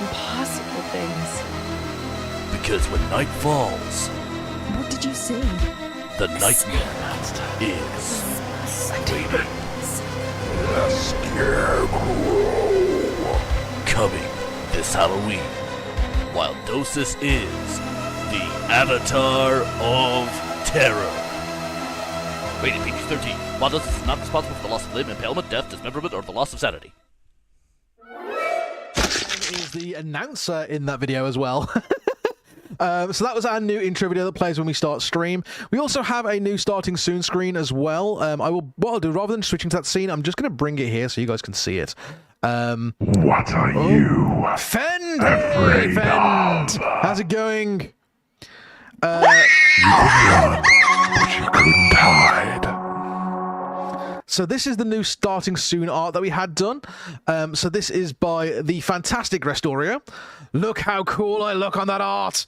Impossible things. Because when night falls, What did you see? the nightmare is waiting. The Scarecrow. Coming this Halloween, while Dosis is the Avatar of Terror. Rated PG-13. While Dosis is not responsible for the loss of limb, impalement, death, dismemberment, or the loss of sanity. is the announcer in that video as well. So that was our new intro video that plays when we start stream. We also have a new starting soon screen as well. What I'll do, rather than switching to that scene, I'm just going to bring it here so you guys can see it. What are you Fend! afraid Fend! of? How's it going? You could run, but you couldn't hide. So this is the new starting soon art that we had done. So this is by the fantastic Restorio. Look how cool I look on that art.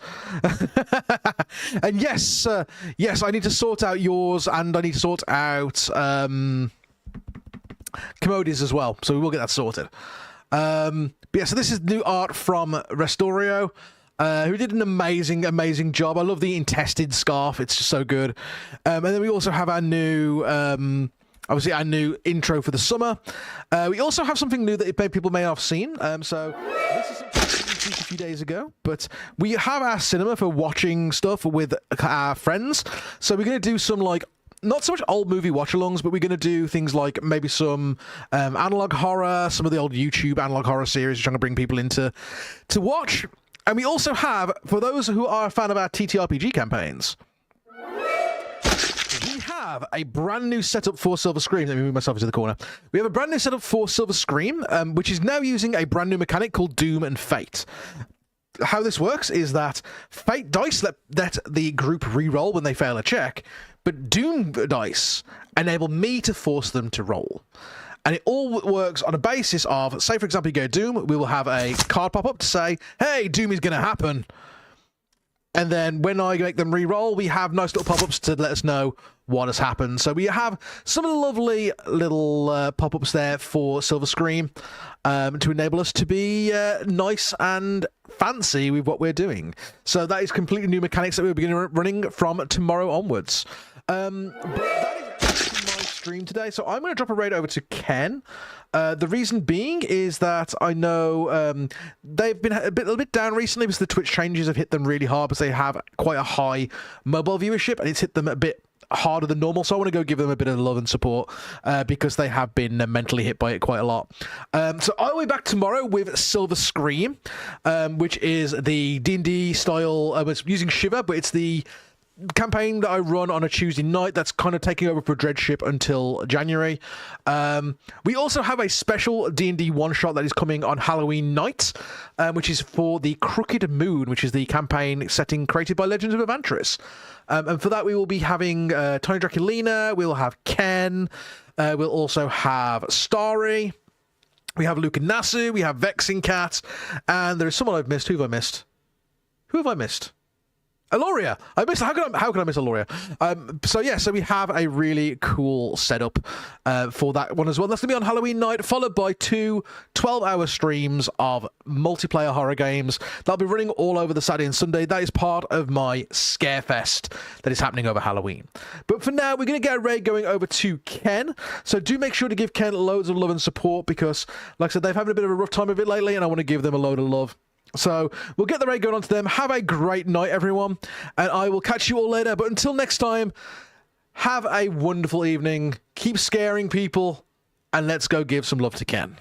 And yes, I need to sort out yours, and I need to sort out Commodious as well. So we will get that sorted. But yeah, so this is new art from Restorio, who did an amazing job. I love the intestine scarf. It's just so good. And then we also have our new... obviously, our new intro for the summer. We also have something new that people may have seen. So this is something we released a few days ago, but we have our cinema for watching stuff with our friends. So we're going to do some, like, not so much old movie watch-alongs, but we're going to do things like maybe some analog horror, some of the old YouTube analog horror series, which I'm going to bring people into to watch. And we also have, for those who are a fan of our TTRPG campaigns, we have a brand new setup for Silver Scream. Let me move myself into the corner. We have a brand new setup for Silver Scream, which is now using a brand new mechanic called Doom and Fate. How this works is that Fate dice let the group re-roll when they fail a check, but Doom dice enable me to force them to roll. And it all works on a basis of, say for example you go Doom, we will have a card pop up to say, hey, Doom is going to happen. And then when I make them re-roll, we have nice little pop-ups to let us know what has happened. So we have some of the lovely little pop-ups there for Silver Scream to enable us to be nice and fancy with what we're doing. So that is completely new mechanics that we'll begin running from tomorrow onwards. But that is my stream today. So I'm going to drop a raid over to Ken. The reason being is that I know they've been a little bit down recently because the Twitch changes have hit them really hard because they have quite a high mobile viewership and it's hit them a bit harder than normal. So I want to go give them a bit of love and support because they have been mentally hit by it quite a lot. So I'll be back tomorrow with Silver Scream, which is the D&D style. It's using Shiver, but it's the campaign that I run on a Tuesday night that's kind of taking over for Dreadship until January. We also have a special D&D one-shot that is coming on Halloween night, which is for the Crooked Moon, which is the campaign setting created by Legends of Evantris. And for that we will be having Tony Draculina, we'll have Ken, we'll also have Starry, we have Luke and Nasu, we have Vexing Cat, and there is someone I've missed. Who have I missed? Who have I missed? Aloria! I missed. How can I miss Aloria? So we have a really cool setup for that one as well. That's going to be on Halloween night, followed by 2 12-hour streams of multiplayer horror games. That'll be running all over the Saturday and Sunday. That is part of my Scarefest that is happening over Halloween. But for now, we're going to get a raid going over to Ken. So do make sure to give Ken loads of love and support because, like I said, they've had a bit of a rough time of it lately, and I want to give them a load of love. So we'll get the raid going on to them. Have a great night, everyone, and I will catch you all later. But until next time, have a wonderful evening. Keep scaring people, and let's go give some love to Ken.